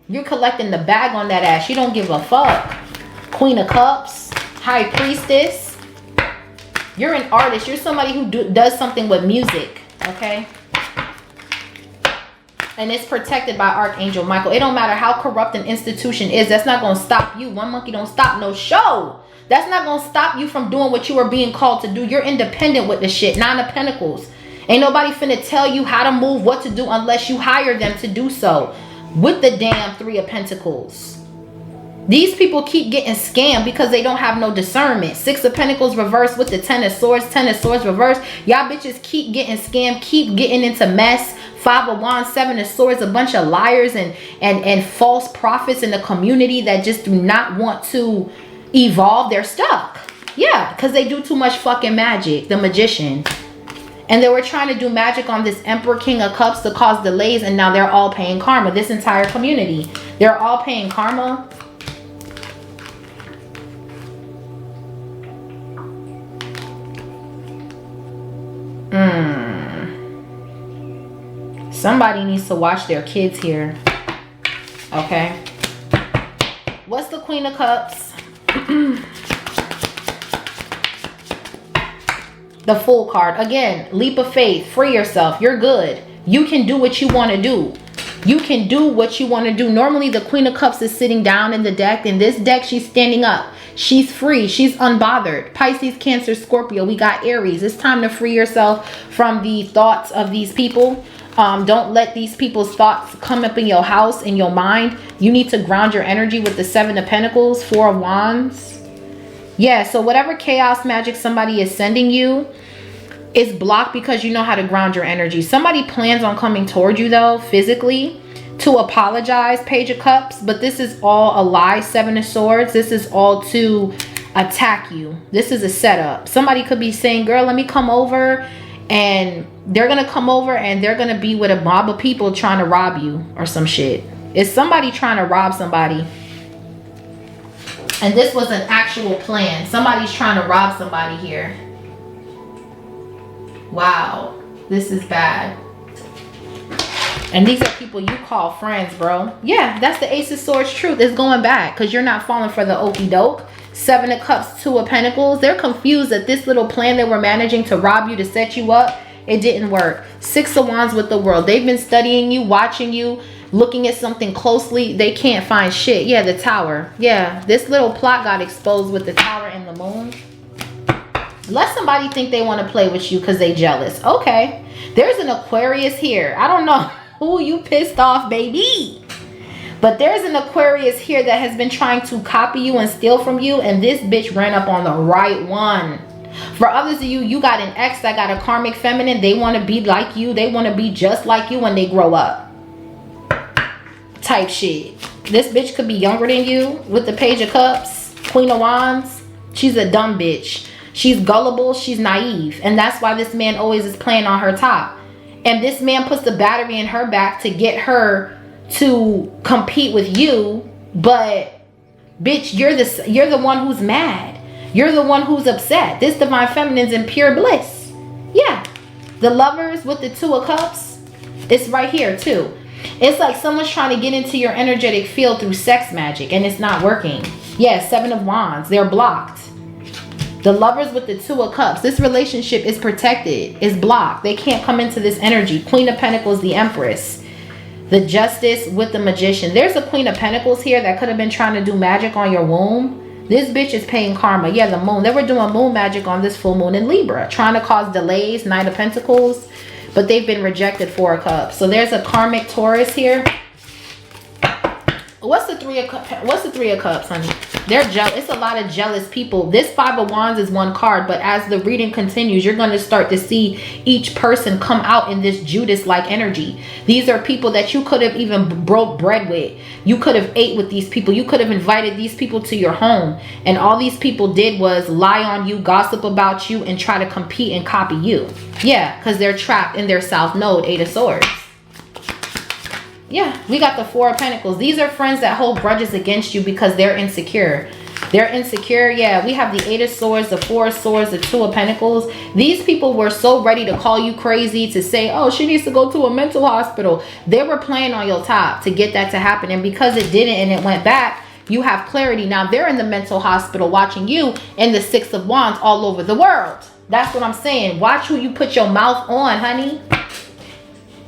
You're collecting the bag on that ass. You don't give a fuck. Queen of Cups. High Priestess. You're an artist. You're somebody who does something with music. Okay? And it's protected by Archangel Michael. It don't matter how corrupt an institution is. That's not going to stop you. One monkey don't stop no show. That's not going to stop you from doing what you are being called to do. You're independent with the shit. Nine of Pentacles. Ain't nobody finna tell you how to move, what to do, unless you hire them to do so. With the damn Three of Pentacles. These people keep getting scammed because they don't have no discernment. Six of Pentacles reversed with the Ten of Swords. Ten of Swords reversed. Y'all bitches keep getting scammed. Keep getting into mess. Five of Wands, Seven of Swords. A bunch of liars and false prophets in the community that just do not want to evolve. They're stuck. Yeah, because they do too much fucking magic. The Magician. And they were trying to do magic on this Emperor, King of Cups to cause delays. And now they're all paying karma. This entire community. They're all paying karma. Somebody needs to watch their kids here. Okay. What's the Queen of Cups? The Fool card. Again, leap of faith. Free yourself. You're good. You can do what you want to do. You can do what you want to do. Normally, the Queen of Cups is sitting down in the deck. In this deck, she's standing up. She's free. She's unbothered. Pisces, Cancer, Scorpio. We got Aries. It's time to free yourself from the thoughts of these people. Don't let these people's thoughts come up in your house, in your mind. You need to ground your energy with the Seven of Pentacles, Four of Wands. Yeah, so whatever chaos magic somebody is sending you is blocked because you know how to ground your energy. Somebody plans on coming toward you, though, physically, to apologize, Page of Cups. But this is all a lie, Seven of Swords. This is all to attack you. This is a setup. Somebody could be saying, girl, let me come over. And they're going to come over and they're going to be with a mob of people trying to rob you or some shit. It's somebody trying to rob somebody. And this was an actual plan. Somebody's trying to rob somebody here. Wow. This is bad. And these are people you call friends, bro. Yeah, that's the Ace of Swords truth. It's going back because you're not falling for the okie doke. Seven of Cups, Two of Pentacles. They're confused that this little plan they were managing to rob you, to set you up, it didn't work. Six of Wands with the World. They've been studying you, watching you, looking at something closely. They can't find shit. Yeah, the Tower. Yeah, this little plot got exposed with the Tower and the Moon. Let somebody think they want to play with you because they jealous. Okay. There's an Aquarius here. I don't know who you pissed off, baby. But there's an Aquarius here that has been trying to copy you and steal from you. And this bitch ran up on the right one. For others of you, you got an ex that got a karmic feminine. They want to be like you. They want to be just like you when they grow up. Type shit. This bitch could be younger than you with the Page of Cups. Queen of Wands. She's a dumb bitch. She's gullible. She's naive. And that's why this man always is playing on her top. And this man puts the battery in her back to get her to compete with you. But bitch, you're the one who's mad. You're the one who's upset. This Divine Feminine's in pure bliss. Yeah. The Lovers with the Two of Cups. It's right here too. It's like someone's trying to get into your energetic field through sex magic and it's not working. Yeah, 7 of Wands. They're blocked. The Lovers with the 2 of Cups. This relationship is protected. It's blocked. They can't come into this energy. Queen of Pentacles, the Empress. The Justice with the Magician. There's a Queen of Pentacles here that could have been trying to do magic on your womb. This bitch is paying karma. Yeah, the moon. They were doing moon magic on this full moon in Libra. Trying to cause delays. 9 of Pentacles. But they've been rejected. 4 of Cups. So there's a karmic Taurus here. What's the 3 of Cups? What's the 3 of Cups, honey? They're jealous. It's a lot of jealous people. This 5 of Wands is one card, but as the reading continues, you're going to start to see each person come out in this Judas-like energy. These are people that you could have even broke bread with. You could have ate with these people. You could have invited these people to your home, and all these people did was lie on you, gossip about you, and try to compete and copy you. Yeah, because they're trapped in their South Node, 8 of Swords. Yeah, we got the 4 of Pentacles. These are friends that hold grudges against you because they're insecure. They're insecure. Yeah, we have the 8 of Swords, the 4 of Swords, the 2 of Pentacles. These people were so ready to call you crazy, to say, oh, she needs to go to a mental hospital. They were playing on your top to get that to happen. And because it didn't and it went back, you have clarity. Now they're in the mental hospital watching you in the 6 of Wands all over the world. That's what I'm saying. Watch who you put your mouth on, honey.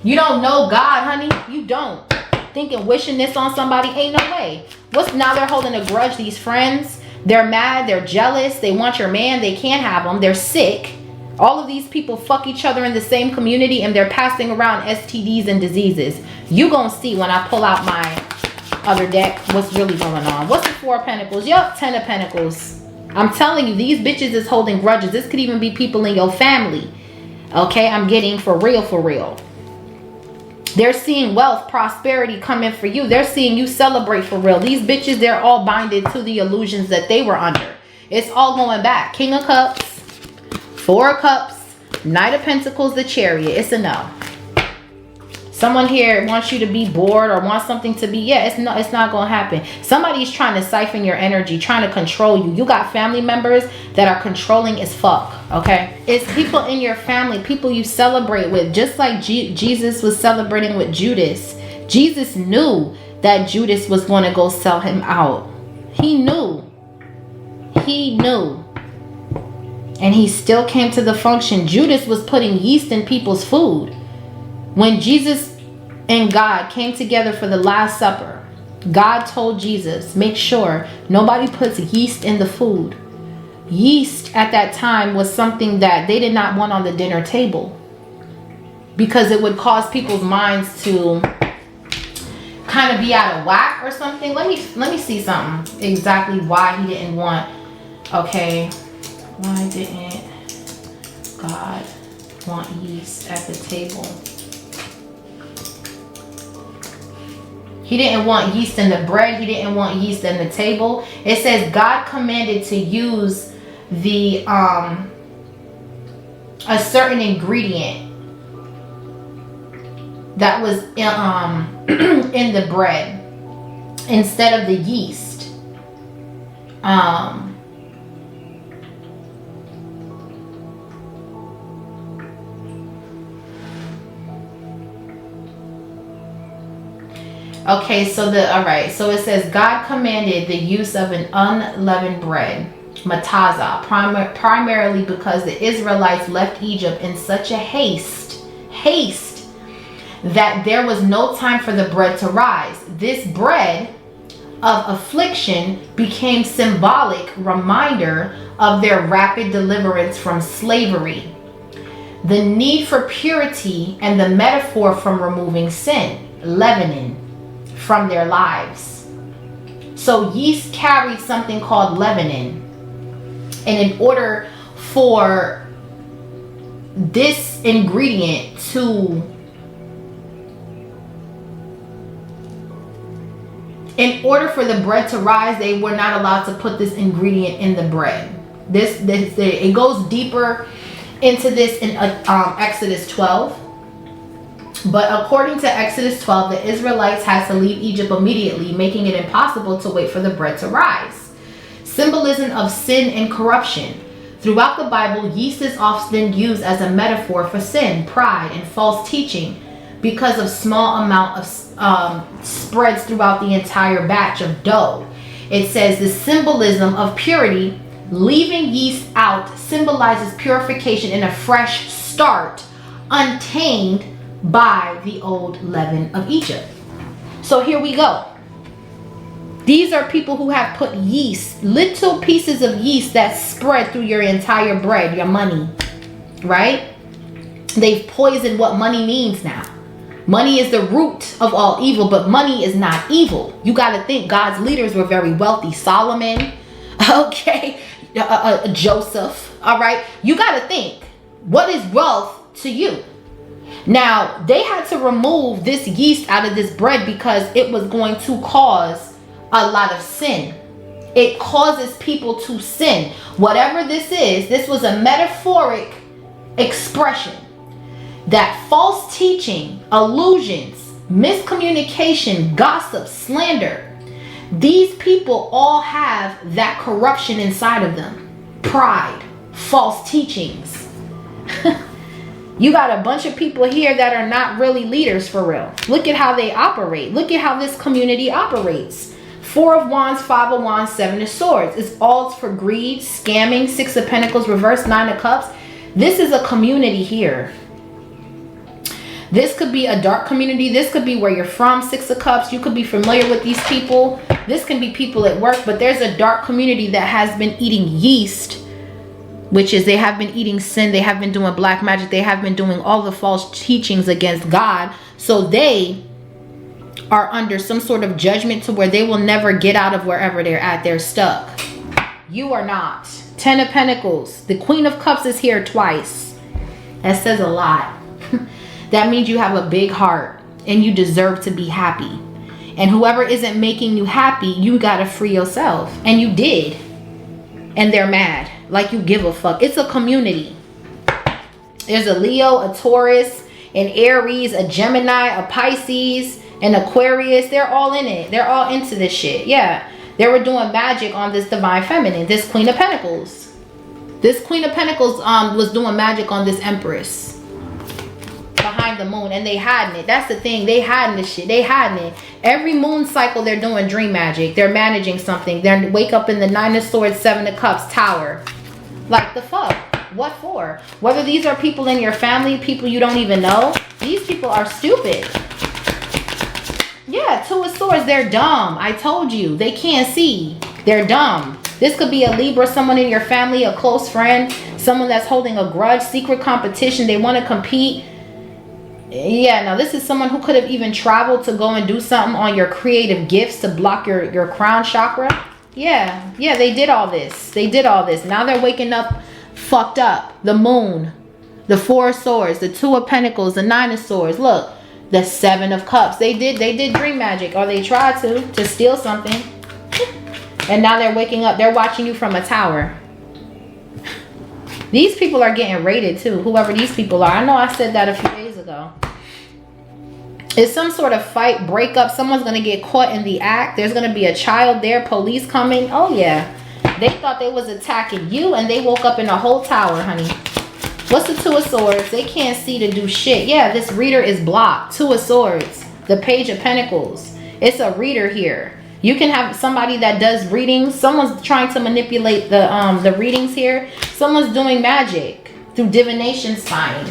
You don't know God, honey. You don't. Thinking wishing this on somebody, ain't no way. What's now? They're holding a grudge, these friends. They're mad, they're jealous, they want your man, they can't have him, they're sick. All of these people fuck each other in the same community and they're passing around STDs and diseases. You gonna see when I pull out my other deck what's really going on. What's the 4 of Pentacles? Yup, 10 of Pentacles. I'm telling you, these bitches is holding grudges. This could even be people in your family. Okay, I'm getting for real, for real. They're seeing wealth, prosperity coming for you. They're seeing you celebrate for real. These bitches, they're all binded to the illusions that they were under. It's all going back. King of Cups, 4 of Cups, Knight of Pentacles, the Chariot. It's a no. Someone here wants you to be bored or wants something to be, yeah, it's not going to happen. Somebody's trying to siphon your energy, trying to control you. You got family members that are controlling as fuck, okay? It's people in your family, people you celebrate with, just like Jesus was celebrating with Judas. Jesus knew that Judas was going to go sell him out. He knew. He knew. And he still came to the function. Judas was putting yeast in people's food. When Jesus and God came together for the Last Supper, God told Jesus, make sure nobody puts yeast in the food. Yeast at that time was something that they did not want on the dinner table because it would cause people's minds to kind of be out of whack or something. Let me see something. Exactly why he didn't want, okay, why didn't God want yeast at the table? He didn't want yeast in the bread. He didn't want yeast in the table. It says God commanded to use the a certain ingredient that was in the bread instead of the yeast. Okay, so alright, so it says God commanded the use of an unleavened bread, matazah, primarily because the Israelites left Egypt in such a haste that there was no time for the bread to rise. This bread of affliction became symbolic reminder of their rapid deliverance from slavery, the need for purity, and the metaphor from removing sin, leavening, from their lives. So yeast carried something called leavening, and in order for this ingredient to, in order for the bread to rise, they were not allowed to put this ingredient in the bread. It goes deeper into this in Exodus 12. But according to Exodus 12, the Israelites had to leave Egypt immediately, making it impossible to wait for the bread to rise. Symbolism of sin and corruption. Throughout the Bible, yeast is often used as a metaphor for sin, pride, and false teaching. because of small amount of spreads throughout the entire batch of dough. It says the symbolism of purity, leaving yeast out, symbolizes purification and a fresh start, untainted by the old leaven of Egypt. So here we go. These are people who have put yeast, little pieces of yeast that spread through your entire bread, your money, right? They've poisoned what money means now. Money is the root of all evil, but money is not evil. You got to think God's leaders were very wealthy. Solomon, okay, Joseph, all right? You got to think, what is wealth to you? Now, they had to remove this yeast out of this bread because it was going to cause a lot of sin. It causes people to sin. Whatever this is, this was a metaphoric expression that false teaching, illusions, miscommunication, gossip, slander, these people all have that corruption inside of them. Pride, false teachings. You got a bunch of people here that are not really leaders for real. Look at how they operate. Look at how this community operates. 4 of Wands, 5 of Wands, 7 of Swords. It's all for greed, scamming, 6 of Pentacles, reverse 9 of Cups. This is a community here. This could be a dark community. This could be where you're from, 6 of Cups. You could be familiar with these people. This can be people at work, but there's a dark community that has been eating yeast, which is they have been eating sin. They have been doing black magic. They have been doing all the false teachings against God. So they are under some sort of judgment to where they will never get out of wherever they're at. They're stuck. You are not. 10 of Pentacles. The Queen of Cups is here twice. That says a lot. That means you have a big heart and you deserve to be happy. And whoever isn't making you happy, you gotta free yourself. And you did. And they're mad. Like you give a fuck. It's a community. There's a Leo, a Taurus, an Aries, a Gemini, a Pisces, an Aquarius. They're all in it. They're all into this shit. Yeah. They were doing magic on this divine feminine, this Queen of Pentacles. This Queen of Pentacles was doing magic on this Empress behind the moon, and they hiding it. That's the thing. They hiding this shit. They hiding it. Every moon cycle, they're doing dream magic. They're managing something. They wake up in the 9 of Swords, 7 of Cups tower. Like the fuck? What for? Whether these are people in your family, people you don't even know, these people are stupid. Yeah, 2 of Swords, they're dumb. I told you. They can't see. They're dumb. This could be a Libra, someone in your family, a close friend, someone that's holding a grudge, secret competition. They want to compete. Yeah, now this is someone who could have even traveled to go and do something on your creative gifts to block your crown chakra. Yeah, they did all this. They did all this. Now they're waking up fucked up. The moon, the 4 of Swords, the 2 of Pentacles, the 9 of Swords. Look, the 7 of Cups. They did dream magic, or they tried to steal something. And now they're waking up. They're watching you from a tower. These people are getting raided too, whoever these people are. I know I said that a few days ago. It's some sort of fight, breakup. Someone's going to get caught in the act. There's going to be a child there, police coming. Oh yeah. They thought they was attacking you and they woke up in a whole tower, honey. What's the 2 of Swords? They can't see to do shit. Yeah, this reader is blocked. 2 of Swords. The Page of Pentacles. It's a reader here. You can have somebody that does readings. Someone's trying to manipulate the readings here. Someone's doing magic through divination spying.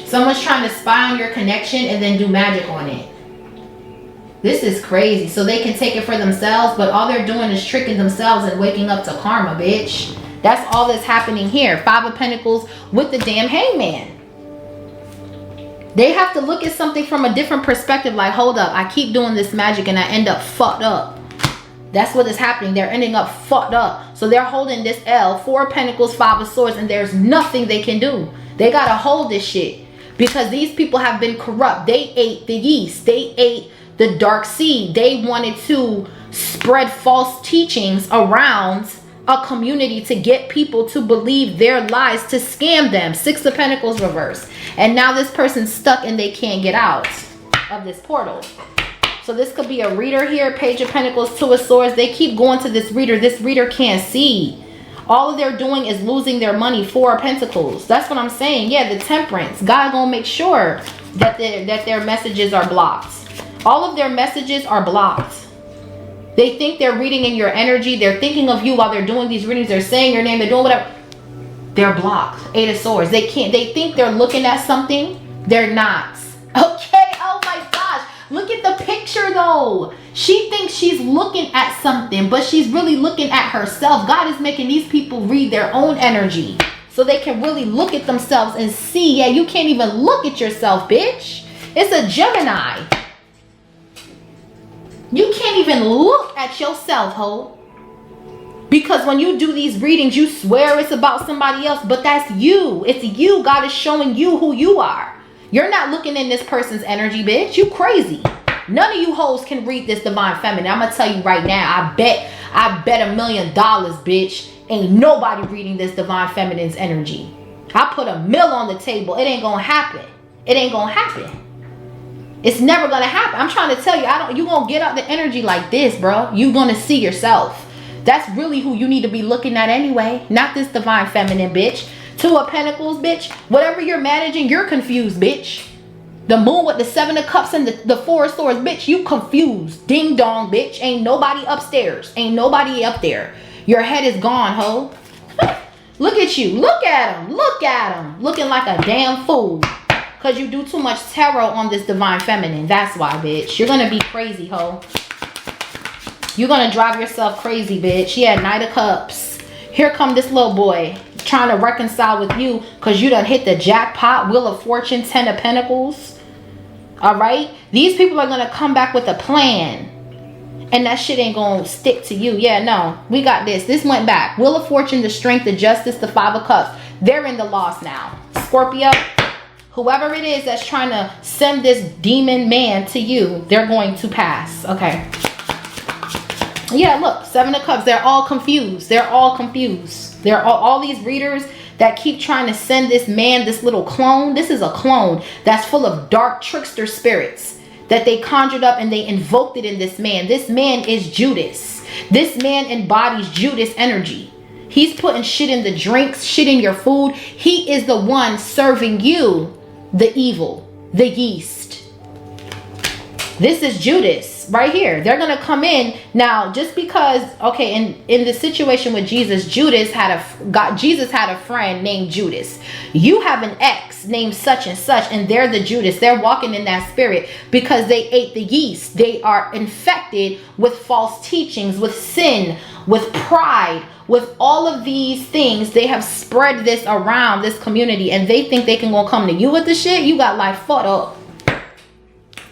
Someone's trying to spy on your connection and then do magic on it. This is crazy. So they can take it for themselves, but all they're doing is tricking themselves and waking up to karma, bitch. That's all that's happening here. 5 of Pentacles with the damn Hangman. They have to look at something from a different perspective. Like, hold up, I keep doing this magic and I end up fucked up. That's what is happening. They're ending up fucked up. So they're holding this L, 4 of Pentacles, 5 of Swords, and there's nothing they can do. They gotta hold this shit because these people have been corrupt. They ate the yeast. They ate the dark seed. They wanted to spread false teachings around a community to get people to believe their lies, to scam them. 6 of Pentacles reverse. And now this person's stuck and they can't get out of this portal. So this could be a reader here. Page of Pentacles, 2 of Swords. They keep going to this reader. This reader can't see. All they're doing is losing their money. 4 of Pentacles. That's what I'm saying. Yeah, the Temperance. God gonna make sure that their messages are blocked. All of their messages are blocked. They think they're reading in your energy. They're thinking of you while they're doing these readings. They're saying your name. They're doing whatever. They're blocked. 8 of Swords. They can't. They think they're looking at something. They're not. Okay. Oh my gosh. Look at the picture though. She thinks she's looking at something, but she's really looking at herself. God is making these people read their own energy so they can really look at themselves and see. Yeah, you can't even look at yourself, bitch. It's a Gemini. You can't even look at yourself, ho. Because when you do these readings, you swear it's about somebody else, but that's you. It's you. God is showing you who you are. You're not looking in this person's energy, bitch. You crazy. None of you hoes can read this divine feminine. I'm gonna tell you right now. I bet $1 million, bitch. Ain't nobody reading this divine feminine's energy. I put $1 million on the table. It ain't gonna happen. It ain't gonna happen. It's never gonna happen. I'm trying to tell you. You gonna get out the energy like this, bro. You gonna see yourself. That's really who you need to be looking at anyway. Not this divine feminine, bitch. 2 of Pentacles, bitch. Whatever you're managing, you're confused, bitch. The Moon with the 7 of Cups and the 4 of Swords, bitch. You confused. Ding dong, bitch. Ain't nobody upstairs. Ain't nobody up there. Your head is gone, ho. Look at you. Look at him. Look at him. Looking like a damn fool. Because you do too much tarot on this divine feminine. That's why, bitch. You're going to be crazy, ho. You're going to drive yourself crazy, bitch. Yeah, Knight of Cups. Here come this little boy trying to reconcile with you because you done hit the jackpot. Wheel of Fortune, 10 of Pentacles. All right? These people are going to come back with a plan. And that shit ain't going to stick to you. Yeah, no. We got this. This went back. Wheel of Fortune, the Strength, the Justice, the 5 of Cups. They're in the loss now. Scorpio, whoever it is that's trying to send this demon man to you, they're going to pass. Okay. Yeah, look, 7 of Cups. They're all confused. They're all confused. They're all these readers that keep trying to send this man, this little clone. This is a clone that's full of dark trickster spirits that they conjured up and they invoked it in this man. This man is Judas. This man embodies Judas energy. He's putting shit in the drinks, shit in your food. He is the one serving you the evil, the yeast. This is Judas right here. They're going to come in now just because, okay, in the situation with Jesus, Jesus had a friend named Judas. You have an ex named such and such, and they're the Judas. They're walking in that spirit because they ate the yeast. They are infected with false teachings, with sin, with pride, with all of these things. They have spread this around this community and they think they can go come to you with the shit. You got life fucked up.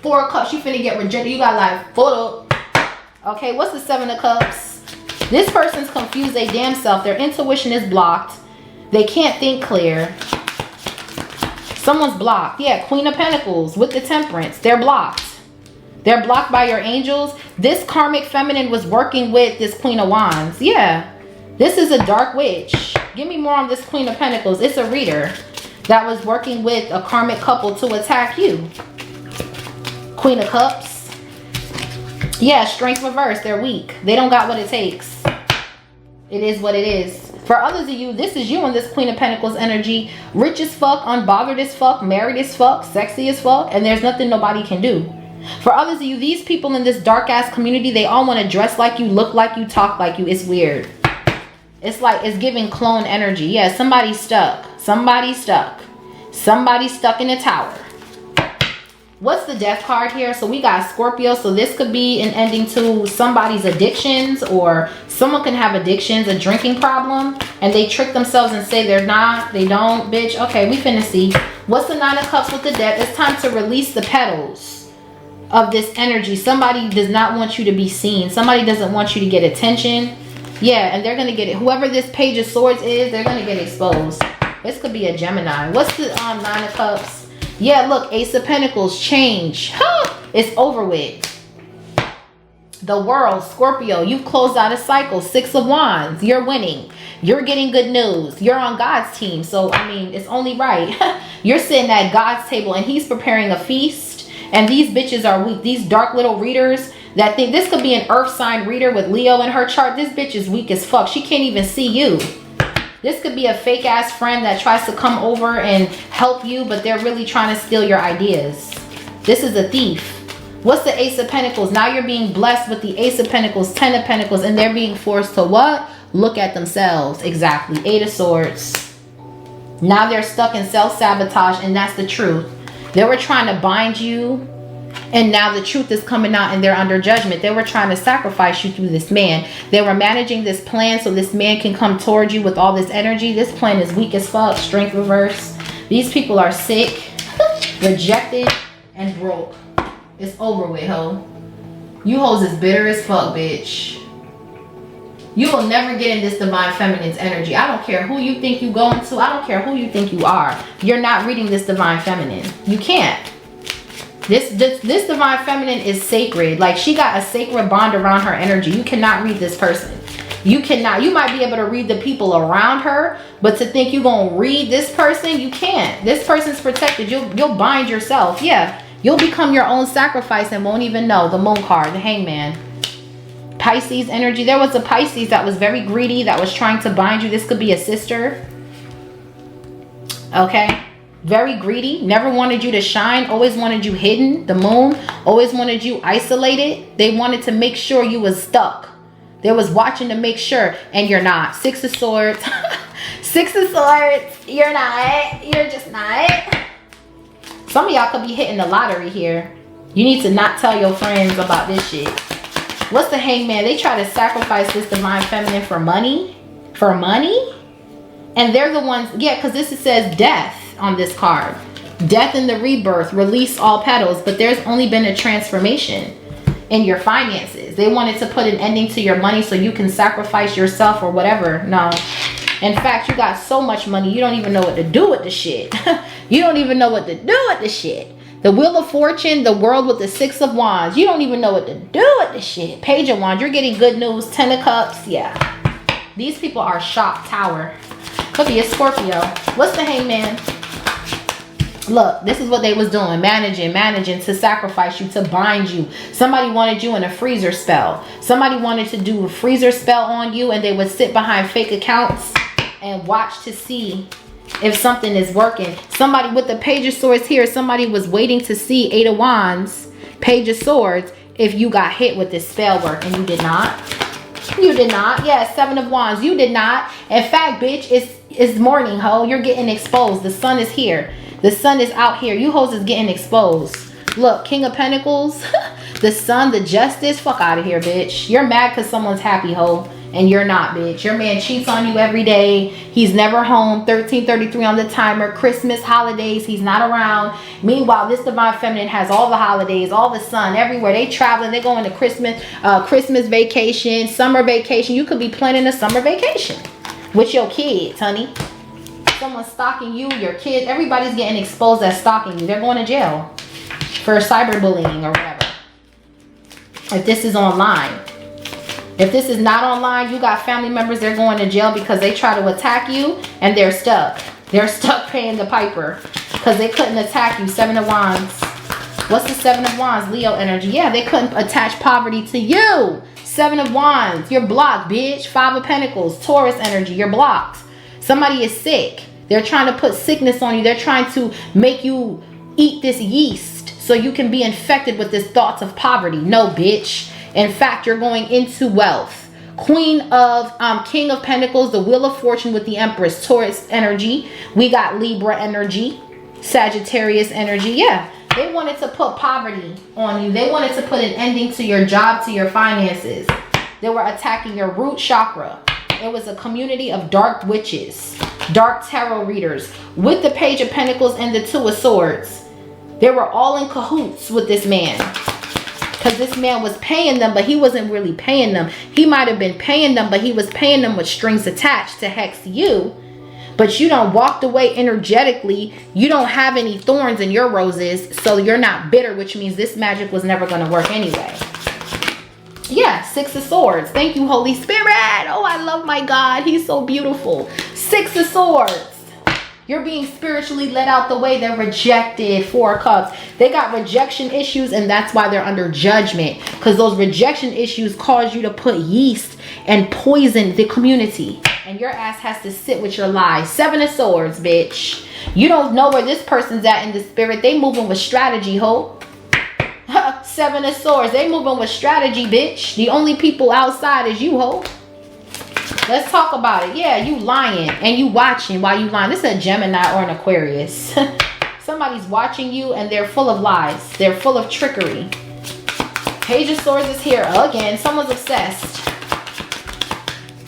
4 of Cups, you finna get rejected. You got life fucked up. Okay, what's the 7 of Cups? This person's confused they damn self. Their intuition is blocked. They can't think clear. Someone's blocked. Yeah, Queen of Pentacles with the Temperance. They're blocked. They're blocked by your angels. This karmic feminine was working with this Queen of Wands. Yeah. This is a dark witch. Give me more on this Queen of Pentacles. It's a reader that was working with a karmic couple to attack you. Queen of Cups. Yeah, strength reverse. They're weak. They don't got what it takes. It is what it is. For others of you, this is you in this Queen of Pentacles energy. Rich as fuck, unbothered as fuck, married as fuck, sexy as fuck, and there's nothing nobody can do. For others of you, these people in this dark ass community, they all want to dress like you, look like you, talk like you. It's weird. It's like it's giving clone energy. Yeah, somebody's stuck. Somebody's stuck. Somebody's stuck in a tower. What's the Death card here? So we got Scorpio. So this could be an ending to somebody's addictions, or someone can have addictions, a drinking problem, and they trick themselves and say they're not, they don't, bitch. Okay, we finna see. What's the 9 of Cups with the Death? It's time to release the petals of this energy. Somebody does not want you to be seen. Somebody doesn't want you to get attention. Yeah, and they're gonna get it. Whoever this Page of Swords is, they're gonna get exposed. This could be a Gemini. What's the 9 of Cups? Yeah, look, Ace of Pentacles, change. It's over with. The World, Scorpio, you've closed out a cycle. 6 of Wands, you're winning. You're getting good news. You're on God's team. So, I mean, it's only right. You're sitting at God's table and he's preparing a feast. And these bitches are weak. These dark little readers that think this could be an earth sign reader with Leo in her chart. This bitch is weak as fuck. She can't even see you. This could be a fake ass friend that tries to come over and help you, but they're really trying to steal your ideas. This is a thief. What's the Ace of Pentacles? Now you're being blessed with the Ace of Pentacles, 10 of Pentacles, and they're being forced to what? Look at themselves. Exactly. 8 of Swords. Now they're stuck in self-sabotage, and that's the truth. They were trying to bind you, and now the truth is coming out and they're under judgment. They were trying to sacrifice you through this man. They were managing this plan so this man can come towards you with all this energy. This plan is weak as fuck. Strength reverse. These people are sick, rejected, and broke. It's over with, ho. You hoes is bitter as fuck, bitch. You will never get in this divine feminine's energy. I don't care who you think you going to. I don't care who you think you are. You're not reading this divine feminine. You can't. This divine feminine is sacred. Like, she got a sacred bond around her energy. You cannot read this person. You cannot. You might be able to read the people around her, but to think you're going to read this person, you can't. This person's protected. You'll bind yourself. Yeah. You'll become your own sacrifice and won't even know. The Moon card, the Hangman. Pisces energy. There was a Pisces that was very greedy, that was trying to bind you. This could be a sister. Okay. Very greedy, never wanted you to shine, always wanted you hidden. The Moon always wanted you isolated. They wanted to make sure you was stuck. They was watching to make sure, and you're not. 6 of Swords. 6 of Swords. You're not. You're just not. Some of y'all could be hitting the lottery here. You need to not tell your friends about this shit. What's the Hangman? They try to sacrifice this divine feminine for money. For money? And they're the ones, yeah, because this says death on this card. Death and the rebirth, release all petals, but there's only been a transformation in your finances. They wanted to put an ending to your money so you can sacrifice yourself or whatever. No. In fact, you got so much money, you don't even know what to do with the shit. You don't even know what to do with the shit. The Wheel of Fortune, the World with the 6 of Wands. You don't even know what to do with the shit. Page of Wands, you're getting good news. 10 of Cups, yeah. These people are shock tower. Could be a Scorpio. What's the Hangman? Look, this is what they was doing. Managing to sacrifice you, to bind you. Somebody wanted you in a freezer spell. Somebody wanted to do a freezer spell on you, and they would sit behind fake accounts and watch to see if something is working. Somebody with the Page of Swords here, somebody was waiting to see 8 of Wands, Page of Swords, if you got hit with this spell work, and you did not. You did not. Yeah, 7 of Wands. You did not. In fact, bitch, it's morning, ho. You're getting exposed. The sun is here. The sun is out here. You hoes is getting exposed. Look, King of Pentacles, the sun, the justice. Fuck out of here, bitch. You're mad because someone's happy, ho. And you're not, bitch. Your man cheats on you every day. He's never home. 1333 on the timer. Christmas, holidays, he's not around. Meanwhile, this divine feminine has all the holidays, all the sun, everywhere. They traveling. They going to Christmas vacation, summer vacation. You could be planning a summer vacation with your kids, honey. Someone's stalking you, your kids. Everybody's getting exposed as stalking you. They're going to jail for cyberbullying or whatever. If this is online. If this is not online, you got family members, they're going to jail because they try to attack you and they're stuck. They're stuck paying the piper because they couldn't attack you. 7 of Wands. What's the 7 of Wands? Leo energy. Yeah, they couldn't attach poverty to you. 7 of Wands. You're blocked, bitch. 5 of Pentacles. Taurus energy. You're blocked. Somebody is sick. They're trying to put sickness on you. They're trying to make you eat this yeast so you can be infected with this thoughts of poverty. No, bitch. In fact, you're going into wealth. King of Pentacles, the Wheel of Fortune with the Empress, Taurus energy. We got Libra energy, Sagittarius energy. Yeah, they wanted to put poverty on you. They wanted to put an ending to your job, to your finances. They were attacking your root chakra. It was a community of dark witches, dark tarot readers with the Page of Pentacles and the 2 of Swords. They were all in cahoots with this man. Because this man was paying them, but he wasn't really paying them. He might have been paying them, but he was paying them with strings attached to hex you. But you don't walked away energetically. You don't have any thorns in your roses, so you're not bitter, which means this magic was never going to work anyway. Yeah, 6 of Swords. Thank you, Holy Spirit. Oh, I love my God. He's so beautiful. 6 of Swords. You're being spiritually led out the way. They're rejected. 4 of Cups. They got rejection issues, and that's why they're under judgment. Because those rejection issues cause you to put yeast and poison the community. And your ass has to sit with your lies. 7 of Swords, bitch. You don't know where this person's at in the spirit. They moving with strategy, ho. 7 of Swords. They moving with strategy, bitch. The only people outside is you, ho. Let's talk about it. Yeah, you lying and you watching while you lying. This is a Gemini or an Aquarius. Somebody's watching you and they're full of lies. They're full of trickery. Page of Swords is here again. Someone's obsessed.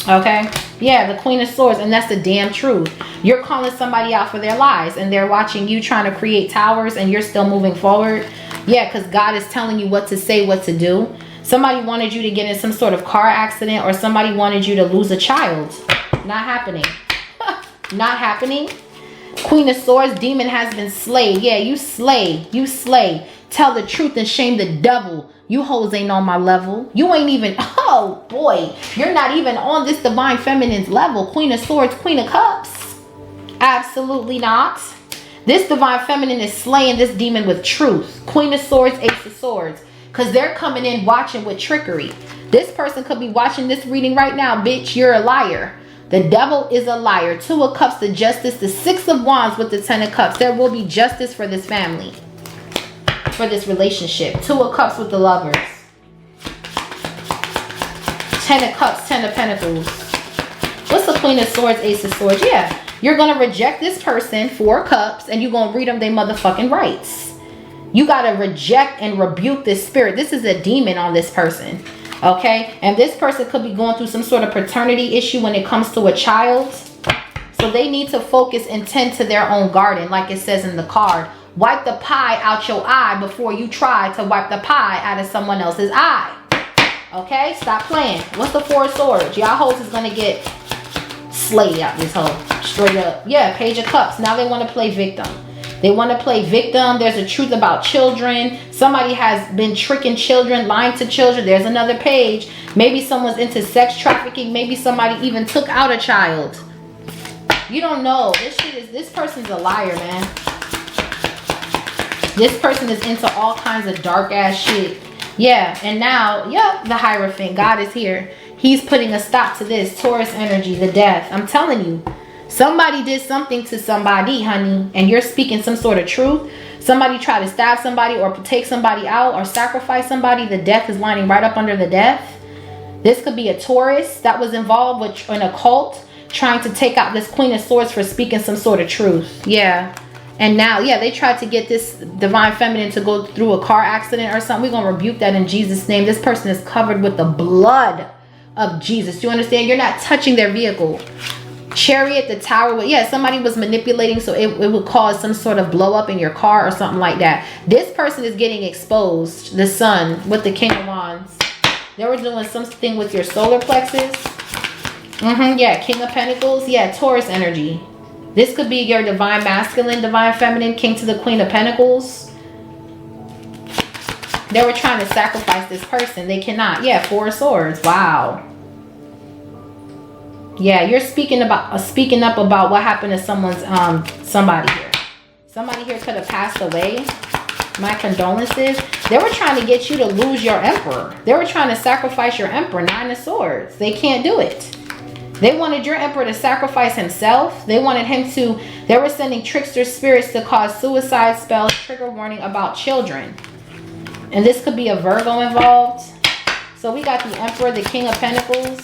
Okay. Yeah, the Queen of Swords, and that's the damn truth. You're calling somebody out for their lies and they're watching you trying to create towers and you're still moving forward. Yeah, because God is telling you what to say, what to do. Somebody wanted you to get in some sort of car accident, or somebody wanted you to lose a child. Not happening. Not happening. Queen of Swords, demon has been slayed. Yeah, you slay. You slay. Tell the truth and shame the devil. You hoes ain't on my level. You ain't even, oh boy. You're not even on this divine feminine's level. Queen of Swords, Queen of Cups. Absolutely not. This divine feminine is slaying this demon with truth. Queen of Swords, Ace of Swords. Because they're coming in watching with trickery. This person could be watching this reading right now. Bitch, you're a liar. The devil is a liar. 2 of Cups, the Justice. The 6 of Wands with the 10 of Cups. There will be justice for this family. For this relationship. 2 of Cups with the Lovers. 10 of Cups, 10 of Pentacles. What's the Queen of Swords, Ace of Swords? Yeah. You're going to reject this person, 4 Cups. And you're going to read them their motherfucking rights. You got to reject and rebuke this spirit. This is a demon on this person. Okay. And this person could be going through some sort of paternity issue when it comes to a child. So they need to focus and tend to their own garden. Like it says in the card. Wipe the pie out your eye before you try to wipe the pie out of someone else's eye. Okay. Stop playing. What's the 4 of Swords? Y'all hoes is going to get slayed out this hole. Straight up. Yeah. Page of Cups. Now they want to play victim. They want to play victim. There's a truth about children. Somebody has been tricking children, lying to children. There's another page. Maybe someone's into sex trafficking. Maybe somebody even took out a child. You don't know. This person's a liar, man. This person is into all kinds of dark ass shit. Yeah, and now, yep, the Hierophant. God is here. He's putting a stop to this. Taurus energy, the death. I'm telling you. Somebody did something to somebody, honey, and you're speaking some sort of truth. Somebody tried to stab somebody or take somebody out or sacrifice somebody. The death is lining right up under the death. This could be a Taurus that was involved with an occult trying to take out this Queen of Swords for speaking some sort of truth. Yeah. And now, yeah, they tried to get this divine feminine to go through a car accident or something. We're going to rebuke that in Jesus' name. This person is covered with the blood of Jesus. Do you understand? You're not touching their vehicle. Chariot, the tower. Yeah, somebody was manipulating so it would cause some sort of blow up in your car or something like that. This person is getting exposed. The Sun with the King of Wands. They were doing something with your solar plexus. Yeah, King of Pentacles. Yeah, Taurus energy. This could be your divine masculine, divine feminine, king to the Queen of Pentacles. They were trying to sacrifice this person. They cannot. Yeah, 4 of Swords. Wow. Yeah, you're speaking up about what happened to somebody here. Somebody here could have passed away. My condolences. They were trying to get you to lose your emperor. They were trying to sacrifice your emperor. 9 of Swords. They can't do it. They wanted your emperor to sacrifice himself. They wanted him to. They were sending trickster spirits to cause suicide spells. Trigger warning about children. And this could be a Virgo involved. So we got the Emperor, the King of Pentacles.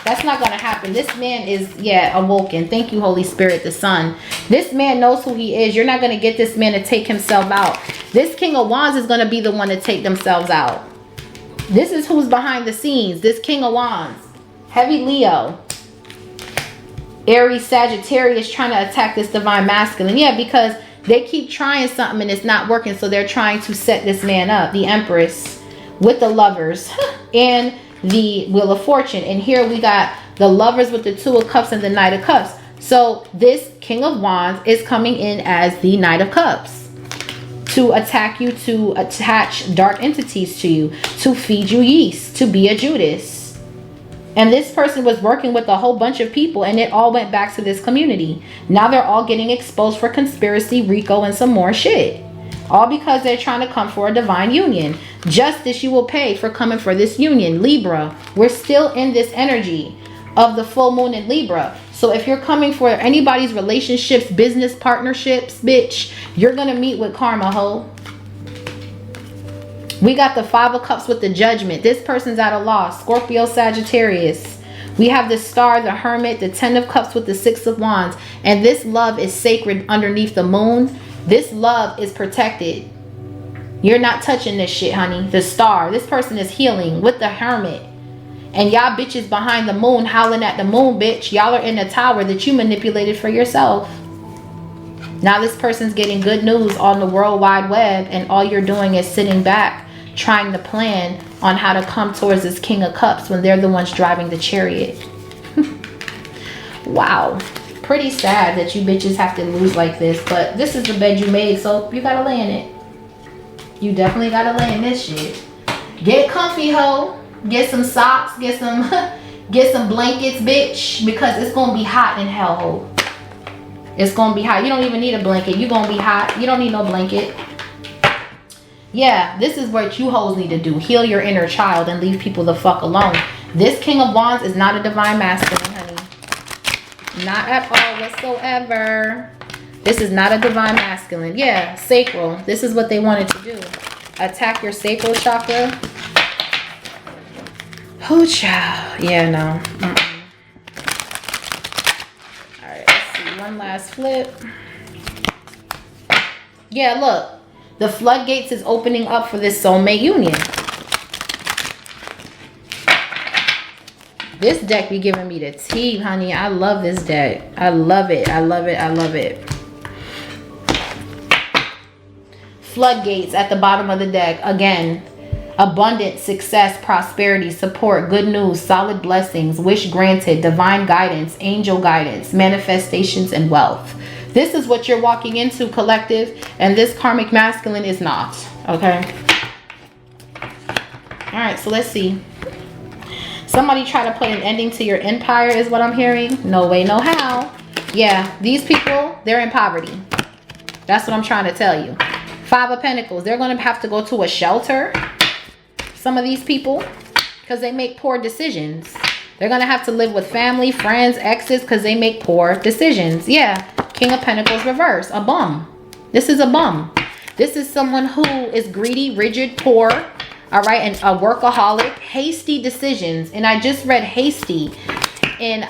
That's not going to happen. This man is, yeah, awoken. Thank you, Holy Spirit, the Sun. This man knows who he is. You're not going to get this man to take himself out. This King of Wands is going to be the one to take themselves out. This is who's behind the scenes. This King of Wands. Heavy Leo. Aries, Sagittarius trying to attack this divine masculine. Yeah, because they keep trying something and it's not working. So they're trying to set this man up. The Empress with the Lovers and the Wheel of Fortune. And here we got the Lovers with the 2 of Cups and the Knight of Cups. So this King of Wands is coming in as the Knight of Cups to attack you, to attach dark entities to you, to feed you yeast, to be a Judas. And this person was working with a whole bunch of people, and it all went back to this community. Now they're all getting exposed for conspiracy, RICO, and some more shit. All because they're trying to come for a divine union. Justice you will pay for coming for this union. Libra, we're still in this energy of the full moon in Libra. So if you're coming for anybody's relationships, business partnerships, bitch, you're going to meet with karma, ho. We got the 5 of Cups with the Judgment. This person's at a loss. Scorpio, Sagittarius. We have the Star, the Hermit, the 10 of Cups with the 6 of Wands. And this love is sacred underneath the moon. This love is protected. You're not touching this shit, honey. The Star. This person is healing with the Hermit. And y'all bitches behind the moon howling at the moon, bitch. Y'all are in a tower that you manipulated for yourself. Now this person's getting good news on the World Wide Web, and all you're doing is sitting back trying to plan on how to come towards this King of Cups when they're the ones driving the chariot. Wow. Pretty sad that you bitches have to lose like this, but this is the bed you made, so you gotta lay in it. You definitely gotta lay in this shit. Get comfy, ho. Get some socks, get some blankets, bitch, because it's gonna be hot in hell, ho. It's gonna be hot. You don't even need a blanket. You're gonna be hot. You don't need no blanket. Yeah, this is what you hoes need to do. Heal your inner child and leave people the fuck alone. This King of Wands is not a divine masculine, honey. Not at all whatsoever. This is not a divine masculine. Yeah, sacral. This is what they wanted to do. Attack your sacral chakra. Oh, child. Yeah, no. All right, let's see. One last flip. Yeah, look. The floodgates is opening up for this soulmate union. This deck be giving me the tea, honey. I love this deck. I love it. I love it. I love it. Floodgates at the bottom of the deck. Again, abundance, success, prosperity, support, good news, solid blessings, wish granted, divine guidance, angel guidance, manifestations, and wealth. This is what you're walking into, collective, and this karmic masculine is not. Okay? All right, so let's see. Somebody try to put an ending to your empire is what I'm hearing. No way, no how. Yeah, these people, they're in poverty. That's what I'm trying to tell you. 5 of Pentacles. They're going to have to go to a shelter. Some of these people, because they make poor decisions. They're going to have to live with family, friends, exes, because they make poor decisions. Yeah. King of Pentacles reverse. A bum. This is a bum. This is someone who is greedy, rigid, poor. All right. And a workaholic. Hasty decisions. And I just read hasty in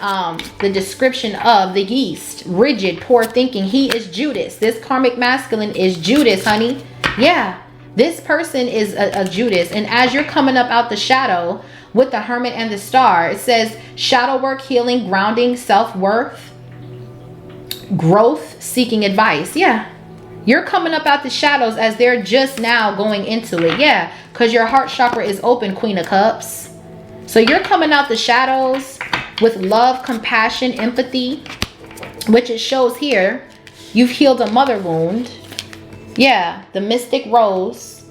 the description of the yeast. Rigid, poor thinking. He is Judas. This karmic masculine is Judas, honey. Yeah. This person is a Judas. And as you're coming up out the shadow with the Hermit and the Star, it says shadow work, healing, grounding, self-worth, growth, seeking advice. Yeah. You're coming up out the shadows as they're just now going into it. Yeah. Because your heart chakra is open, Queen of Cups. So you're coming out the shadows with love, compassion, empathy, which it shows here. You've healed a mother wound. Yeah, the mystic rose,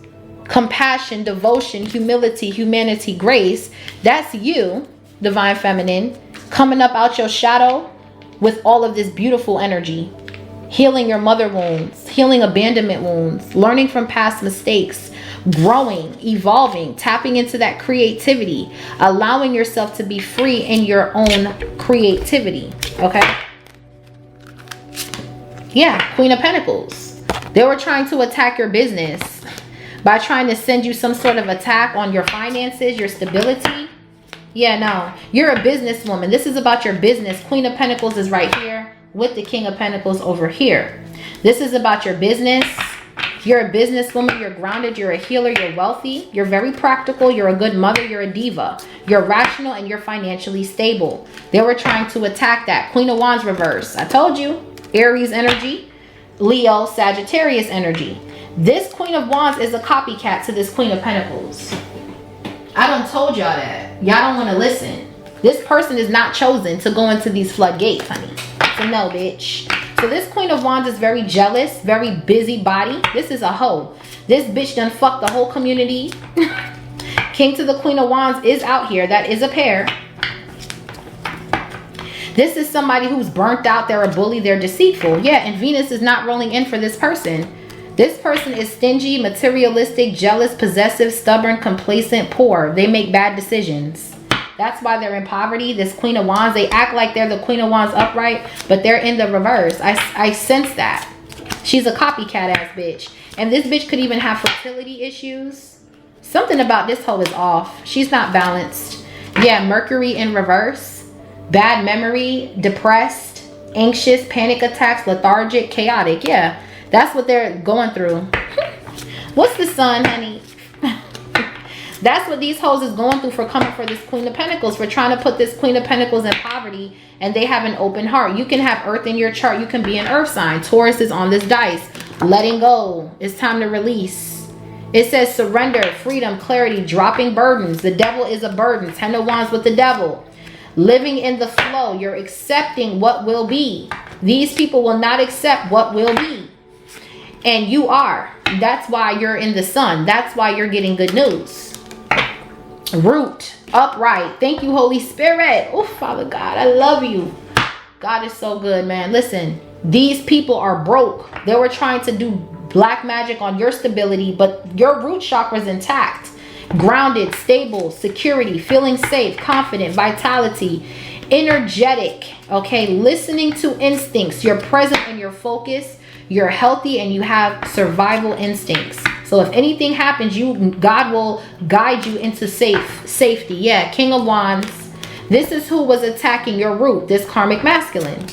compassion, devotion, humility, humanity, grace. That's you, divine feminine, coming up out your shadow with all of this beautiful energy. Healing your mother wounds, healing abandonment wounds, learning from past mistakes, growing, evolving, tapping into that creativity, allowing yourself to be free in your own creativity. Okay? Yeah, Queen of Pentacles. They were trying to attack your business by trying to send you some sort of attack on your finances, your stability. Yeah, no. You're a businesswoman. This is about your business. Queen of Pentacles is right here with the King of Pentacles over here. This is about your business. You're a businesswoman. You're grounded. You're a healer. You're wealthy. You're very practical. You're a good mother. You're a diva. You're rational and you're financially stable. They were trying to attack that. Queen of Wands reverse. I told you. Aries energy. Leo, Sagittarius energy. This Queen of Wands is a copycat to this Queen of Pentacles. I done told y'all that. Y'all don't want to listen. This person is not chosen to go into these floodgates, honey. So no, bitch. So this Queen of Wands is very jealous, very busybody. This is a hoe. This bitch done fucked the whole community. King to the Queen of Wands is out here. That is a pair. This is somebody who's burnt out. They're a bully. They're deceitful. Yeah, and Venus is not rolling in for this person. This person is stingy, materialistic, jealous, possessive, stubborn, complacent, poor. They make bad decisions. That's why they're in poverty. This Queen of Wands, they act like they're the Queen of Wands upright, but they're in the reverse. I sense that. She's a copycat ass bitch. And this bitch could even have fertility issues. Something about this hoe is off. She's not balanced. Yeah, Mercury in reverse. Bad memory, depressed, anxious, panic attacks, lethargic, chaotic. Yeah, that's what they're going through. What's the sun, honey? That's what these hoes is going through for coming for this Queen of Pentacles, for trying to put this Queen of Pentacles in poverty, and they have an open heart. You can have earth in your chart. You can be an earth sign. Taurus is on this dice. Letting go. It's time to release. It says surrender, freedom, clarity, dropping burdens. The devil is a burden. 10 of Wands with the devil. Living in the flow. You're accepting what will be. These people will not accept what will be. And you are. That's why you're in the sun. That's why you're getting good news. Root, upright. Thank you, Holy Spirit. Oh, Father God, I love you. God is so good, man. Listen, these people are broke. They were trying to do black magic on your stability, but your root chakra is intact. Grounded, stable, security, feeling safe, confident, vitality, energetic. Okay, listening to instincts. You're present and you're focused. You're healthy and you have survival instincts. So if anything happens, God will guide you into safety. Yeah, King of Wands. This is who was attacking your root, this karmic masculine.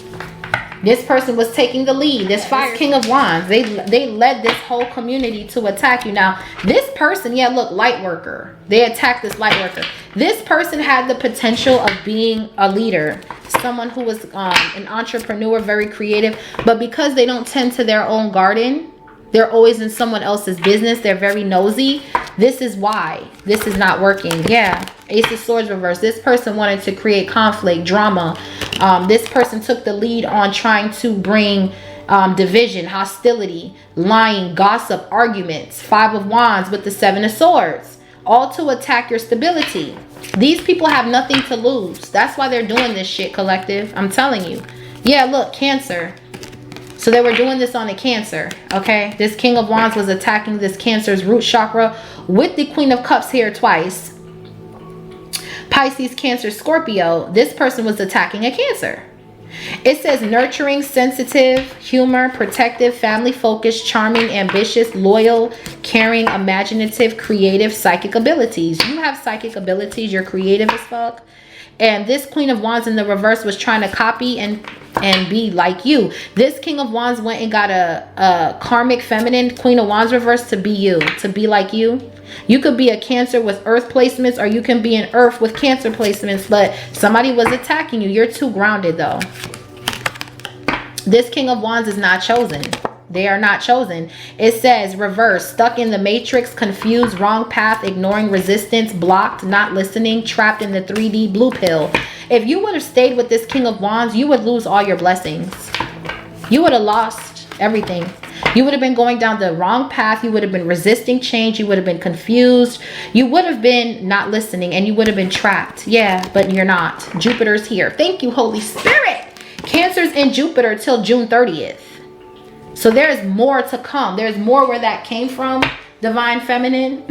This person was taking the lead. This fire King of Wands. They led this whole community to attack you. Now, this person, yeah, look, light worker. They attacked this light worker. This person had the potential of being a leader. Someone who was an entrepreneur, very creative. But because they don't tend to their own garden, they're always in someone else's business. They're very nosy. This is why this is not working. Yeah. Ace of Swords reverse. This person wanted to create conflict, drama. This person took the lead on trying to bring division, hostility, lying, gossip, arguments. 5 of Wands with the 7 of Swords. All to attack your stability. These people have nothing to lose. That's why they're doing this shit, collective. I'm telling you. Yeah, look, Cancer. So they were doing this on a Cancer, okay? This King of Wands was attacking this Cancer's root chakra with the Queen of Cups here twice. Pisces, Cancer, Scorpio. This person was attacking a Cancer. It says nurturing, sensitive, humor, protective, family-focused, charming, ambitious, loyal, caring, imaginative, creative, psychic abilities. You have psychic abilities. You're creative as fuck. And this Queen of Wands in the reverse was trying to copy and be like you. This King of Wands went and got a karmic feminine Queen of Wands reverse to be you, to be like you. You could be a Cancer with earth placements, or you can be an earth with Cancer placements, but somebody was attacking you. You're too grounded though. This King of Wands is not chosen. They are not chosen. It says reverse, stuck in the matrix, confused, wrong path, ignoring resistance, blocked, not listening, trapped in the 3D blue pill. If you would have stayed with this King of Wands, you would lose all your blessings. You would have lost everything. You would have been going down the wrong path. You would have been resisting change. You would have been confused. You would have been not listening, and you would have been trapped. Yeah, but you're not. Jupiter's here. Thank you, Holy Spirit. Cancer's in Jupiter till June 30th. So there's more to come. There's more where that came from, Divine Feminine.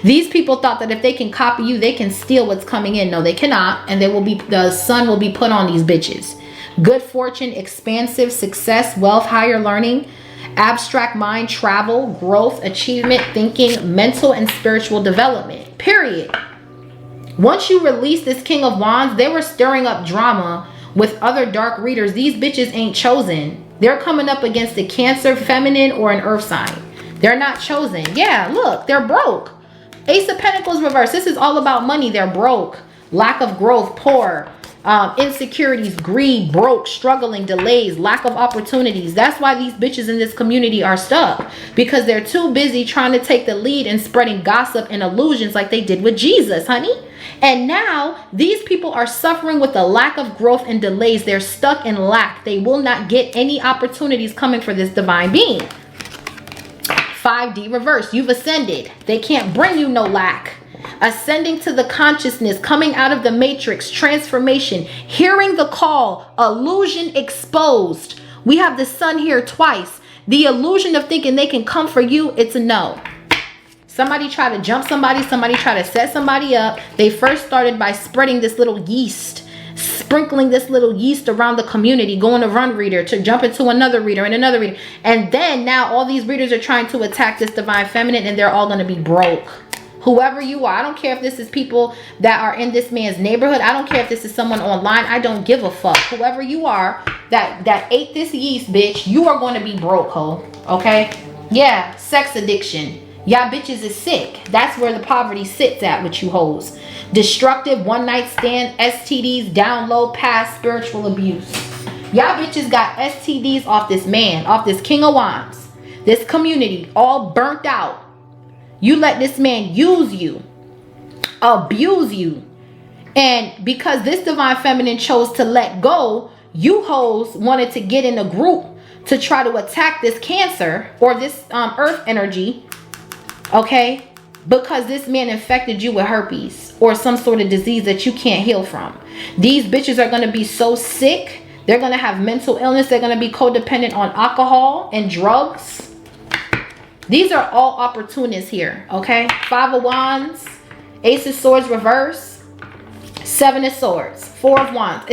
These people thought that if they can copy you, they can steal what's coming in. No, they cannot. And the sun will be put on these bitches. Good fortune, expansive, success, wealth, higher learning, abstract mind, travel, growth, achievement, thinking, mental and spiritual development. Period. Once you release this King of Wands, they were stirring up drama with other dark readers. These bitches ain't chosen. They're coming up against a Cancer, feminine, or an earth sign. They're not chosen. Yeah, look, they're broke. Ace of Pentacles reverse. This is all about money. They're broke. Lack of growth, poor, insecurities, greed, broke, struggling, delays, lack of opportunities. That's why these bitches in this community are stuck, because they're too busy trying to take the lead and spreading gossip and illusions like they did with Jesus, honey. And now these people are suffering with a lack of growth and delays. They're stuck in lack. They will not get any opportunities coming for this divine being. 5D reverse. You've ascended. They can't bring you no lack. ascending to the consciousness, coming out of the matrix, transformation, hearing the call, illusion exposed. We have the sun here twice. The illusion of thinking they can come for you, it's a no. Somebody try to jump somebody try to set somebody up. They first started by spreading this little yeast, sprinkling this little yeast around the community, going to one reader to jump into another reader and another reader. And then now all these readers are trying to attack this divine feminine, and they're all going to be broke. Whoever you are, I don't care if this is people that are in this man's neighborhood. I don't care if this is someone online. I don't give a fuck. Whoever you are that ate this yeast, bitch, you are going to be broke, ho. Okay? Yeah, sex addiction. Y'all bitches is sick. That's where the poverty sits at with you hoes. Destructive, one night stand, STDs, down low, past spiritual abuse. Y'all bitches got STDs off this man, off this King of Wands. This community, all burnt out. You let this man use you, abuse you. And because this divine feminine chose to let go, you hoes wanted to get in a group to try to attack this Cancer or this earth energy. Okay? Because this man infected you with herpes or some sort of disease that you can't heal from. These bitches are going to be so sick. They're going to have mental illness. They're going to be codependent on alcohol and drugs. These are all opportunists here. Okay? 5 of Wands, Ace of Swords reverse, 7 of Swords, 4 of Wands.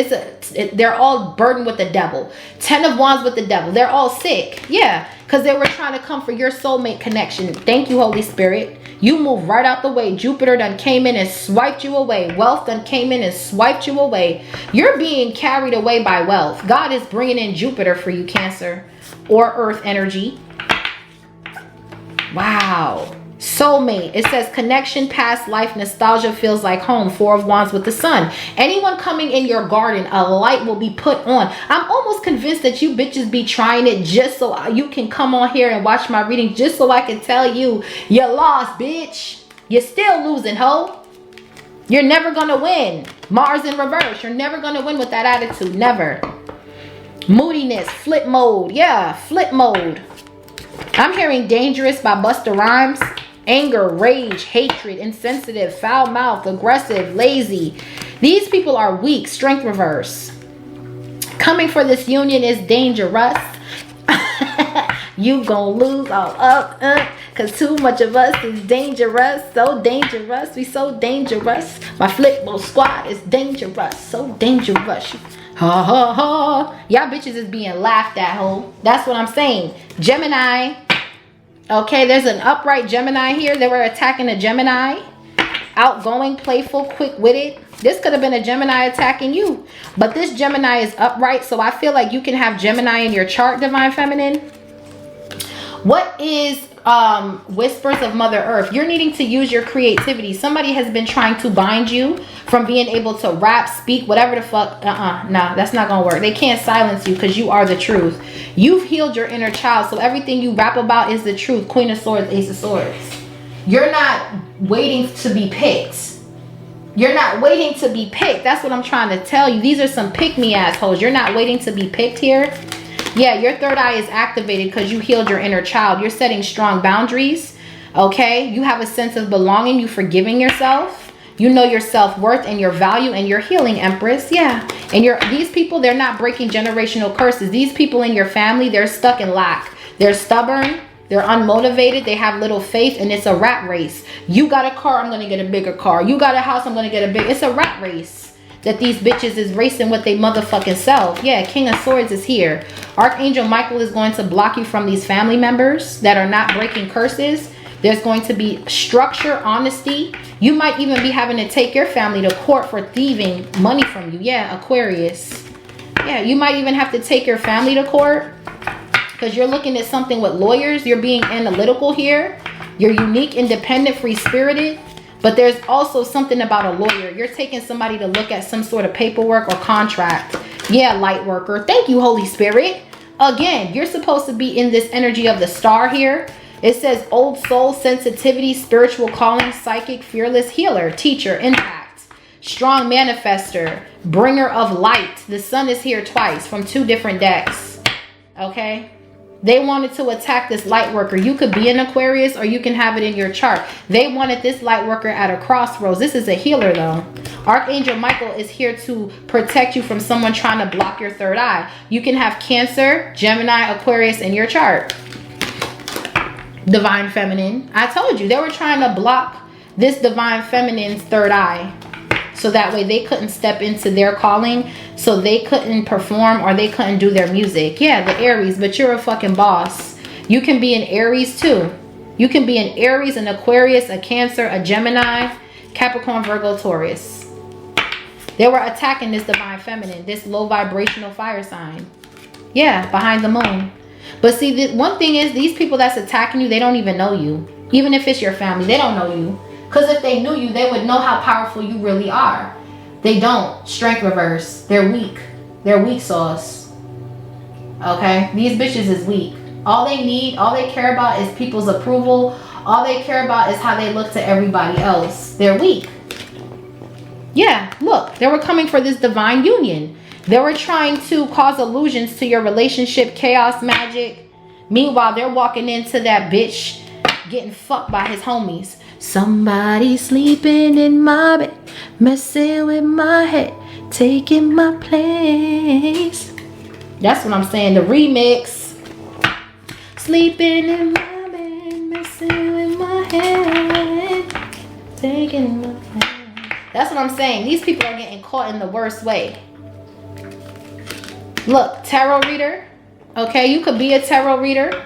They're all burdened with the devil. 10 of Wands with the devil. They're all sick. Yeah. Because they were trying to come for your soulmate connection. Thank you, Holy Spirit. You move right out the way. Jupiter done came in and swiped you away. Wealth done came in and swiped you away. You're being carried away by wealth. God is bringing in Jupiter for you, Cancer, or earth energy. Wow. Soulmate. It says connection, past life, nostalgia feels like home. 4 of Wands with the sun. Anyone coming in your garden, a light will be put on. I'm almost convinced that you bitches be trying it just so you can come on here and watch my reading, just so I can tell you you lost, bitch. You're still losing, ho. You're never gonna win. Mars in reverse. You're never gonna win with that attitude. Never. Moodiness, flip mode. Yeah, flip mode. I'm hearing dangerous by Busta Rhymes. Anger, rage, hatred, insensitive, foul mouth, aggressive, lazy. These people are weak. Strength reverse. Coming for this union is dangerous. You gonna lose all up. Cause too much of us is dangerous. So dangerous. We so dangerous. My flip mode squad is dangerous. So dangerous. Ha ha ha. Y'all bitches is being laughed at, ho. That's what I'm saying. Gemini. Okay, there's an upright Gemini here. They were attacking a Gemini. Outgoing, playful, quick-witted. This could have been a Gemini attacking you. But this Gemini is upright, so I feel like you can have Gemini in your chart, Divine Feminine. What is whispers of Mother Earth? You're needing to use your creativity. Somebody has been trying to bind you from being able to rap, speak, whatever the fuck. No, that's not gonna work. They can't silence you because you are the truth. You've healed your inner child, so everything you rap about is the truth. Queen of Swords, Ace of Swords. You're not waiting to be picked. You're not waiting to be picked. That's what I'm trying to tell you. These are some pick-me assholes. You're not waiting to be picked here. Yeah, your third eye is activated because you healed your inner child. You're setting strong boundaries. Okay? You have a sense of belonging. You forgiving yourself. You know your self-worth and your value, and you're healing, Empress. Yeah. And these people, they're not breaking generational curses. These people in your family, they're stuck in lack. They're stubborn. They're unmotivated. They have little faith, and it's a rat race. You got a car, I'm going to get a bigger car. You got a house, I'm going to get a big. It's a rat race that these bitches is racing with their motherfucking self. Yeah, King of Swords is here. Archangel Michael is going to block you from these family members that are not breaking curses. There's going to be structure, honesty. You might even be having to take your family to court for thieving money from you. Yeah, Aquarius. Yeah, you might even have to take your family to court because you're looking at something with lawyers. You're being analytical here. You're unique, independent, free-spirited. But there's also something about a lawyer. You're taking somebody to look at some sort of paperwork or contract. Yeah, light worker. Thank you, Holy Spirit. Again, you're supposed to be in this energy of the star here. It says old soul, sensitivity, spiritual calling, psychic, fearless, healer, teacher, impact, strong manifester, bringer of light. The sun is here twice from 2 different decks. Okay? They wanted to attack this light worker. You could be an Aquarius or you can have it in your chart. They wanted this light worker at a crossroads. This is a healer though. Archangel Michael is here to protect you from someone trying to block your third eye. You can have Cancer, Gemini, Aquarius in your chart. Divine Feminine. I told you, they were trying to block this Divine Feminine's third eye. So that way they couldn't step into their calling. So they couldn't perform or they couldn't do their music. Yeah, the Aries, but you're a fucking boss. You can be an Aries too. You can be an Aries, an Aquarius, a Cancer, a Gemini, Capricorn, Virgo, Taurus. They were attacking this Divine Feminine, this low vibrational fire sign. Yeah, behind the moon. But see, the one thing is, these people that's attacking you, they don't even know you. Even if it's your family, they don't know you. Because if they knew you, they would know how powerful you really are. They don't. Strength reverse. They're weak. They're weak sauce. Okay? These bitches is weak. All they need, all they care about is people's approval. All they care about is how they look to everybody else. They're weak. Yeah, look. They were coming for this divine union. They were trying to cause illusions to your relationship, chaos, magic. Meanwhile, they're walking into that bitch getting fucked by his homies. Somebody sleeping in my bed, messing with my head, taking my place. That's what I'm saying. The remix. Sleeping in my bed, messing with my head, taking my place. That's what I'm saying. These people are getting caught in the worst way. Look, tarot reader. Okay, you could be a tarot reader.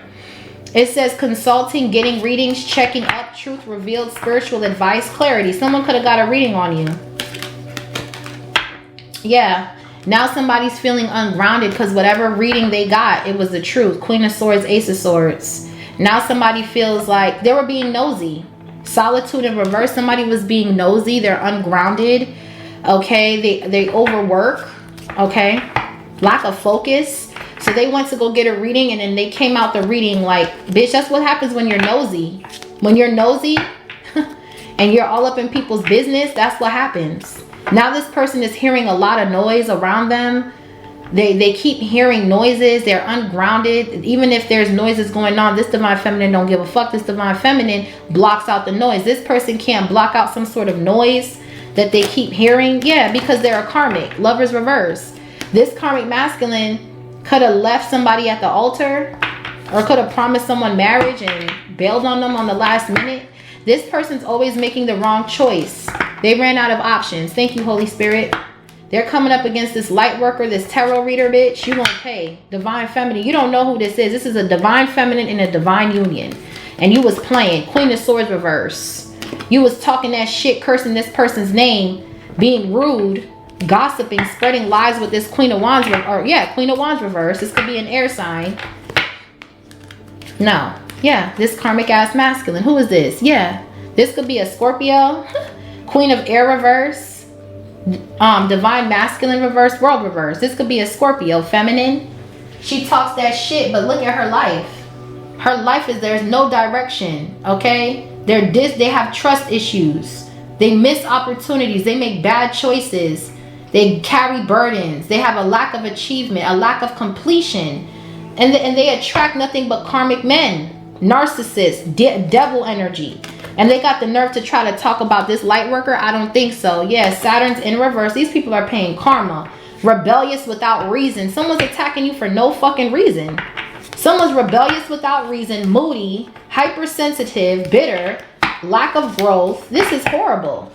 It says consulting, getting readings, checking up, truth revealed, spiritual advice, clarity. Someone could have got a reading on you. Yeah. Now somebody's feeling ungrounded because whatever reading they got, it was the truth. Queen of Swords, Ace of Swords. Now somebody feels like they were being nosy. Solitude in reverse. Somebody was being nosy. They're ungrounded. Okay. They overwork. Okay. Lack of focus. So they went to go get a reading and then they came out the reading like, bitch, that's what happens when you're nosy. When you're nosy and you're all up in people's business, that's what happens. Now this person is hearing a lot of noise around them. They keep hearing noises. They're ungrounded. Even if there's noises going on, this Divine Feminine don't give a fuck. This Divine Feminine blocks out the noise. This person can't block out some sort of noise that they keep hearing. Yeah, because they're a karmic. Lovers reverse. This karmic masculine could have left somebody at the altar or could have promised someone marriage and bailed on them on the last minute. This person's always making the wrong choice. They ran out of options. Thank you, Holy Spirit. They're coming up against this light worker, this tarot reader, bitch. You gonna pay. Divine Feminine. You don't know who this is. This is a Divine Feminine in a divine union. And you was playing. Queen of Swords reverse. You was talking that shit, cursing this person's name, being rude, gossiping, spreading lies with this Queen of Wands, or yeah, Queen of Wands reverse. This could be an air sign. No, yeah, this karmic ass masculine. Who is this? Yeah, this could be a Scorpio, Queen of Air reverse, Divine Masculine reverse, World reverse. This could be a Scorpio, feminine. She talks that shit, but look at her life. Her life is there's no direction. Okay, they have trust issues. They miss opportunities. They make bad choices. They carry burdens. They have a lack of achievement, a lack of completion. And they attract nothing but karmic men, narcissists, devil energy. And they got the nerve to try to talk about this light worker? I don't think so. Yeah, Saturn's in reverse. These people are paying karma. Rebellious without reason. Someone's attacking you for no fucking reason. Someone's rebellious without reason, moody, hypersensitive, bitter, lack of growth. This is horrible.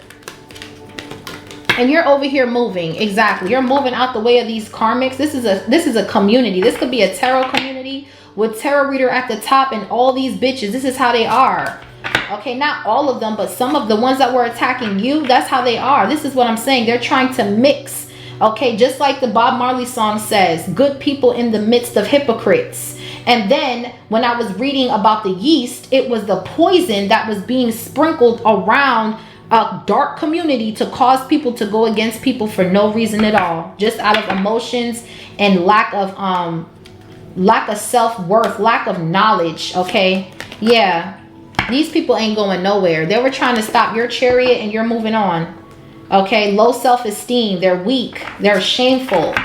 And you're over here moving. Exactly. You're moving out the way of these karmics. This is a community. This could be a tarot community with tarot reader at the top and all these bitches. This is how they are. Okay, not all of them, but some of the ones that were attacking you, that's how they are. This is what I'm saying. They're trying to mix. Okay, just like the Bob Marley song says, good people in the midst of hypocrites. And then when I was reading about the yeast, it was the poison that was being sprinkled around a dark community to cause people to go against people for no reason at all, just out of emotions and lack of self-worth, lack of knowledge. Okay, yeah, these people ain't going nowhere. They were trying to stop your chariot and you're moving on. Okay, low self-esteem. They're weak. They're shameful.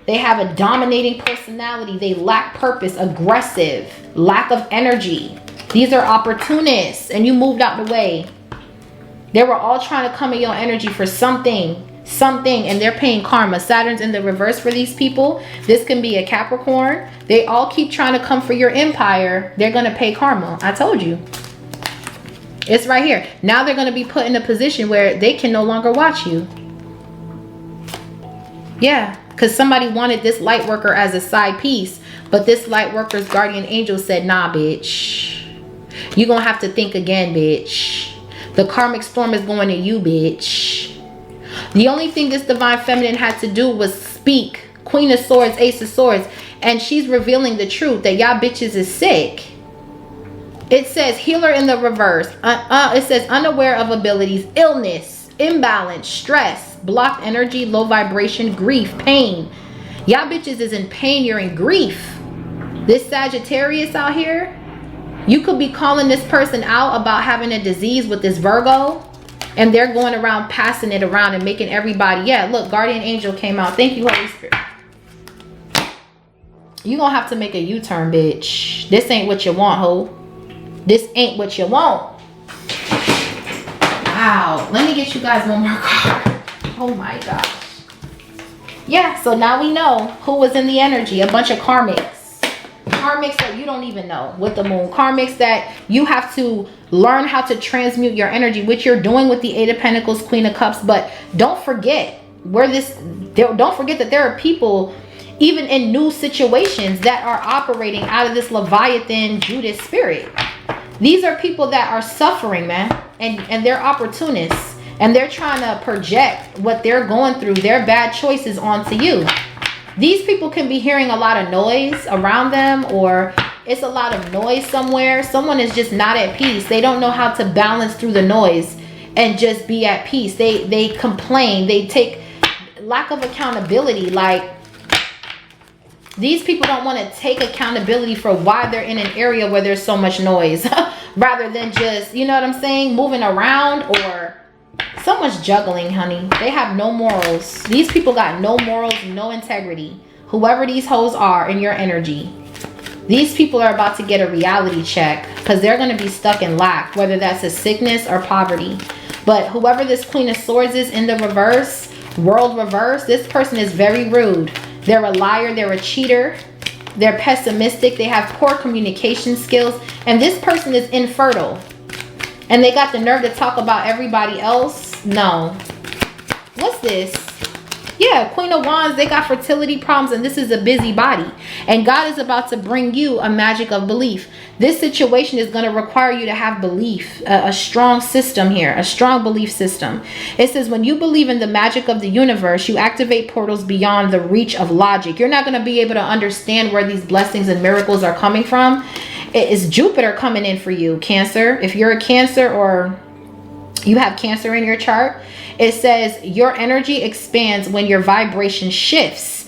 They have a dominating personality. They lack purpose, aggressive, lack of energy. These are opportunists, and you moved out the way. They were all trying to come in your energy for something, and they're paying karma. Saturn's in the reverse for these people. This can be a Capricorn. They all keep trying to come for your empire. They're going to pay karma. I told you. It's right here. Now they're going to be put in a position where they can no longer watch you. Yeah, because somebody wanted this light worker as a side piece, but this light worker's guardian angel said, nah, bitch. You're going to have to think again, bitch. The karmic storm is going to you, bitch. The only thing this divine feminine had to do was speak. Queen of Swords, Ace of Swords. And she's revealing the truth that y'all bitches is sick. It says healer in the reverse. It says unaware of abilities, illness, imbalance, stress, blocked energy, low vibration, grief, pain. Y'all bitches is in pain. You're in grief. This Sagittarius out here, you could be calling this person out about having a disease with this Virgo, and they're going around passing it around and making everybody, yeah, look, guardian angel came out. Thank you, Holy Spirit. You're going to have to make a U-turn, bitch. This ain't what you want, ho. This ain't what you want. Wow. Let me get you guys one more card. Oh, my gosh. Yeah, so now we know who was in the energy. A bunch of karmics. Karmics that you don't even know with the moon. Karmics that you have to learn how to transmute your energy, which you're doing with the Eight of Pentacles, Queen of Cups. But don't forget don't forget that there are people even in new situations that are operating out of this Leviathan Judas spirit. These are people that are suffering, man, and they're opportunists, and they're trying to project what they're going through, their bad choices onto you. These people can be hearing a lot of noise around them, or it's a lot of noise somewhere. Someone is just not at peace. They don't know how to balance through the noise and just be at peace. They complain. They take lack of accountability. Like, these people don't want to take accountability for why they're in an area where there's so much noise rather than just, you know what I'm saying, moving around. Or someone's juggling, honey. They have no morals. These people got no morals, no integrity. Whoever these hoes are in your energy, these people are about to get a reality check because they're going to be stuck in lack, whether that's a sickness or poverty. But whoever this Queen of Swords is in the reverse, world reverse, this person is very rude. They're a liar. They're a cheater. They're pessimistic. They have poor communication skills. And this person is infertile. And they got the nerve to talk about everybody else. No. What's this? Yeah, Queen of Wands, they got fertility problems, and this is a busybody. And God is about to bring you a magic of belief. This situation is going to require you to have belief, a strong system here, a strong belief system. It says when you believe in the magic of the universe, you activate portals beyond the reach of logic. You're not going to be able to understand where these blessings and miracles are coming from. It is Jupiter coming in for you, Cancer. If you're a Cancer or you have Cancer in your chart, it says your energy expands when your vibration shifts,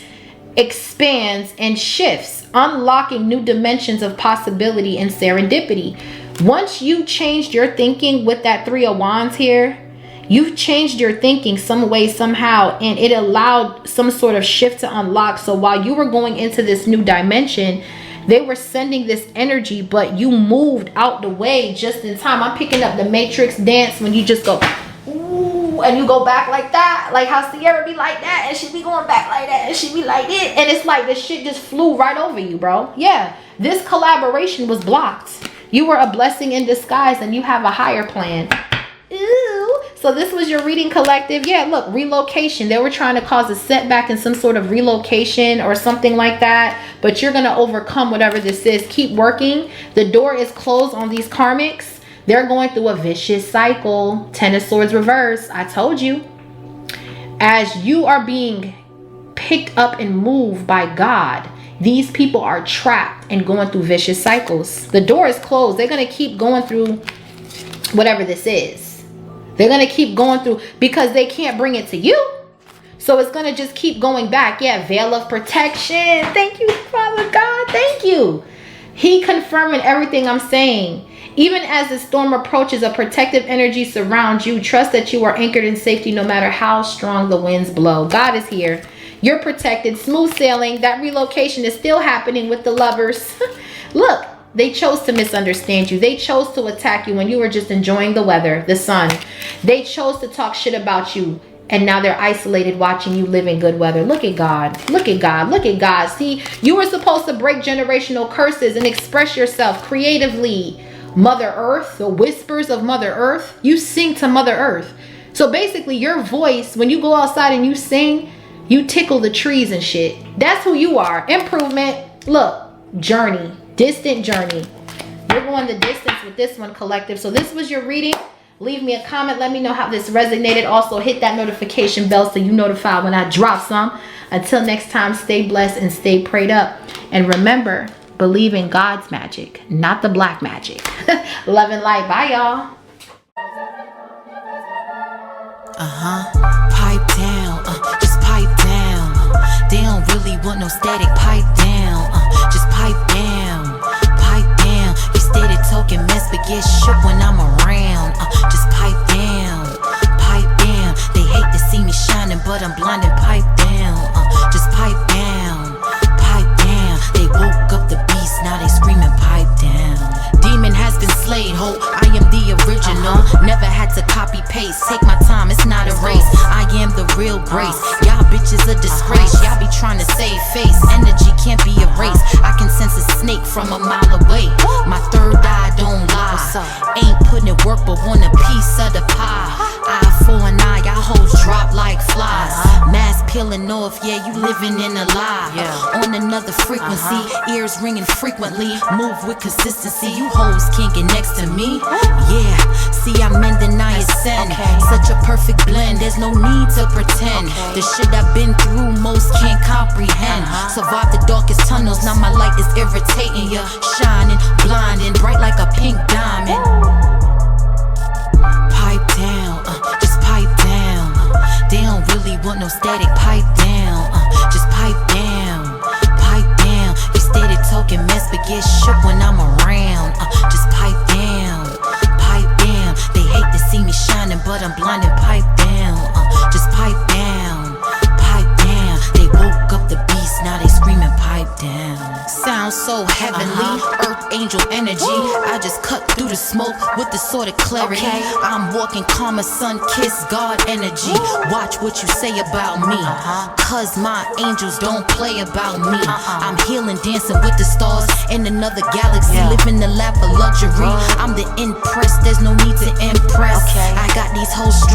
expands and shifts, unlocking new dimensions of possibility and serendipity. Once you changed your thinking with that Three of Wands here, you've changed your thinking some way, somehow, and it allowed some sort of shift to unlock. So while you were going into this new dimension, they were sending this energy, but you moved out the way just in time. I'm picking up the Matrix dance when you just go, ooh, and you go back like that. Like how Sierra be like that, and she be going back like that, and she be like it. And it's like the shit just flew right over you, bro. Yeah, this collaboration was blocked. You were a blessing in disguise, and you have a higher plan. Ooh. So this was your reading, collective. Yeah, look, relocation. They were trying to cause a setback in some sort of relocation or something like that. But you're going to overcome whatever this is. Keep working. The door is closed on these karmics. They're going through a vicious cycle. Ten of Swords reverse. I told you. As you are being picked up and moved by God, these people are trapped and going through vicious cycles. The door is closed. They're going to keep going through whatever this is. They're going to keep going through because they can't bring it to you. So it's going to just keep going back. Yeah, veil of protection. Thank you, Father God. Thank you. He confirming everything I'm saying. Even as the storm approaches, a protective energy surrounds you. Trust that you are anchored in safety no matter how strong the winds blow. God is here. You're protected. Smooth sailing. That relocation is still happening with the lovers. Look, they chose to misunderstand you. They chose to attack you when you were just enjoying the weather, the sun. They chose to talk shit about you. And now they're isolated watching you live in good weather. Look at God. Look at God. Look at God. See, you were supposed to break generational curses and express yourself creatively. Mother Earth, the whispers of Mother Earth. You sing to Mother Earth. So basically your voice, when you go outside and you sing, you tickle the trees and shit. That's who you are. Improvement. Look, journey. Distant journey. You're going the distance with this one, collective. So this was your reading. Leave me a comment. Let me know how this resonated. Also, hit that notification bell so you notified when I drop some. Until next time, stay blessed and stay prayed up. And remember, believe in God's magic, not the black magic. Love and light. Bye, y'all.
Pipe down, just pipe down. They don't really want no static. Pipe down, just pipe down. Pipe down. You steady talking mess, but get shook when I'm around. Just pipe down, pipe down. They hate to see me shining, but I'm blinded. Pipe down, just pipe down, pipe down. They woke up the beast, now they screaming pipe down. Demon has been slayed, ho, I am the original. Never had to copy paste, take my time, it's not a race. I am the real grace, y'all bitches a disgrace. Y'all be trying to save face, energy can't be erased. I can sense a snake from a mile away. My third eye don't lie. Ain't putting in work but want a piece of the pie. Eye for an eye, y'all hoes drop like flies. Mask peeling off, yeah, you living in a lie. On another frequency, ears ringing frequently. Move with consistency, you hoes can't get next to me. Yeah, see I'm in the sin. Such a perfect blend, there's no need to pretend. The shit I've been through, most can't comprehend. Survive the darkest tunnels, now my light is irritating ya. Shining, blinding, bright like a pink diamond. Pipe down, just pipe down. They don't really want no static. Pipe down, just pipe down. Pipe down. You steady talking mess, but get shook when I'm around. Just pipe down, pipe down. They hate to see me shining, but I'm blinded. Pipe down, just pipe down, pipe down. They woke up the beast, now they screaming pipe down. Sounds so heavenly, earth angel energy. I just cut through the smoke with the sort of clarity. I'm walking karma, sun kiss God energy. Watch what you say about me, cause my angels don't play about me. I'm healing, dancing with the stars in another galaxy, living the lap of luxury. I'm the impressed, there's no need to impress. I got these hoes straight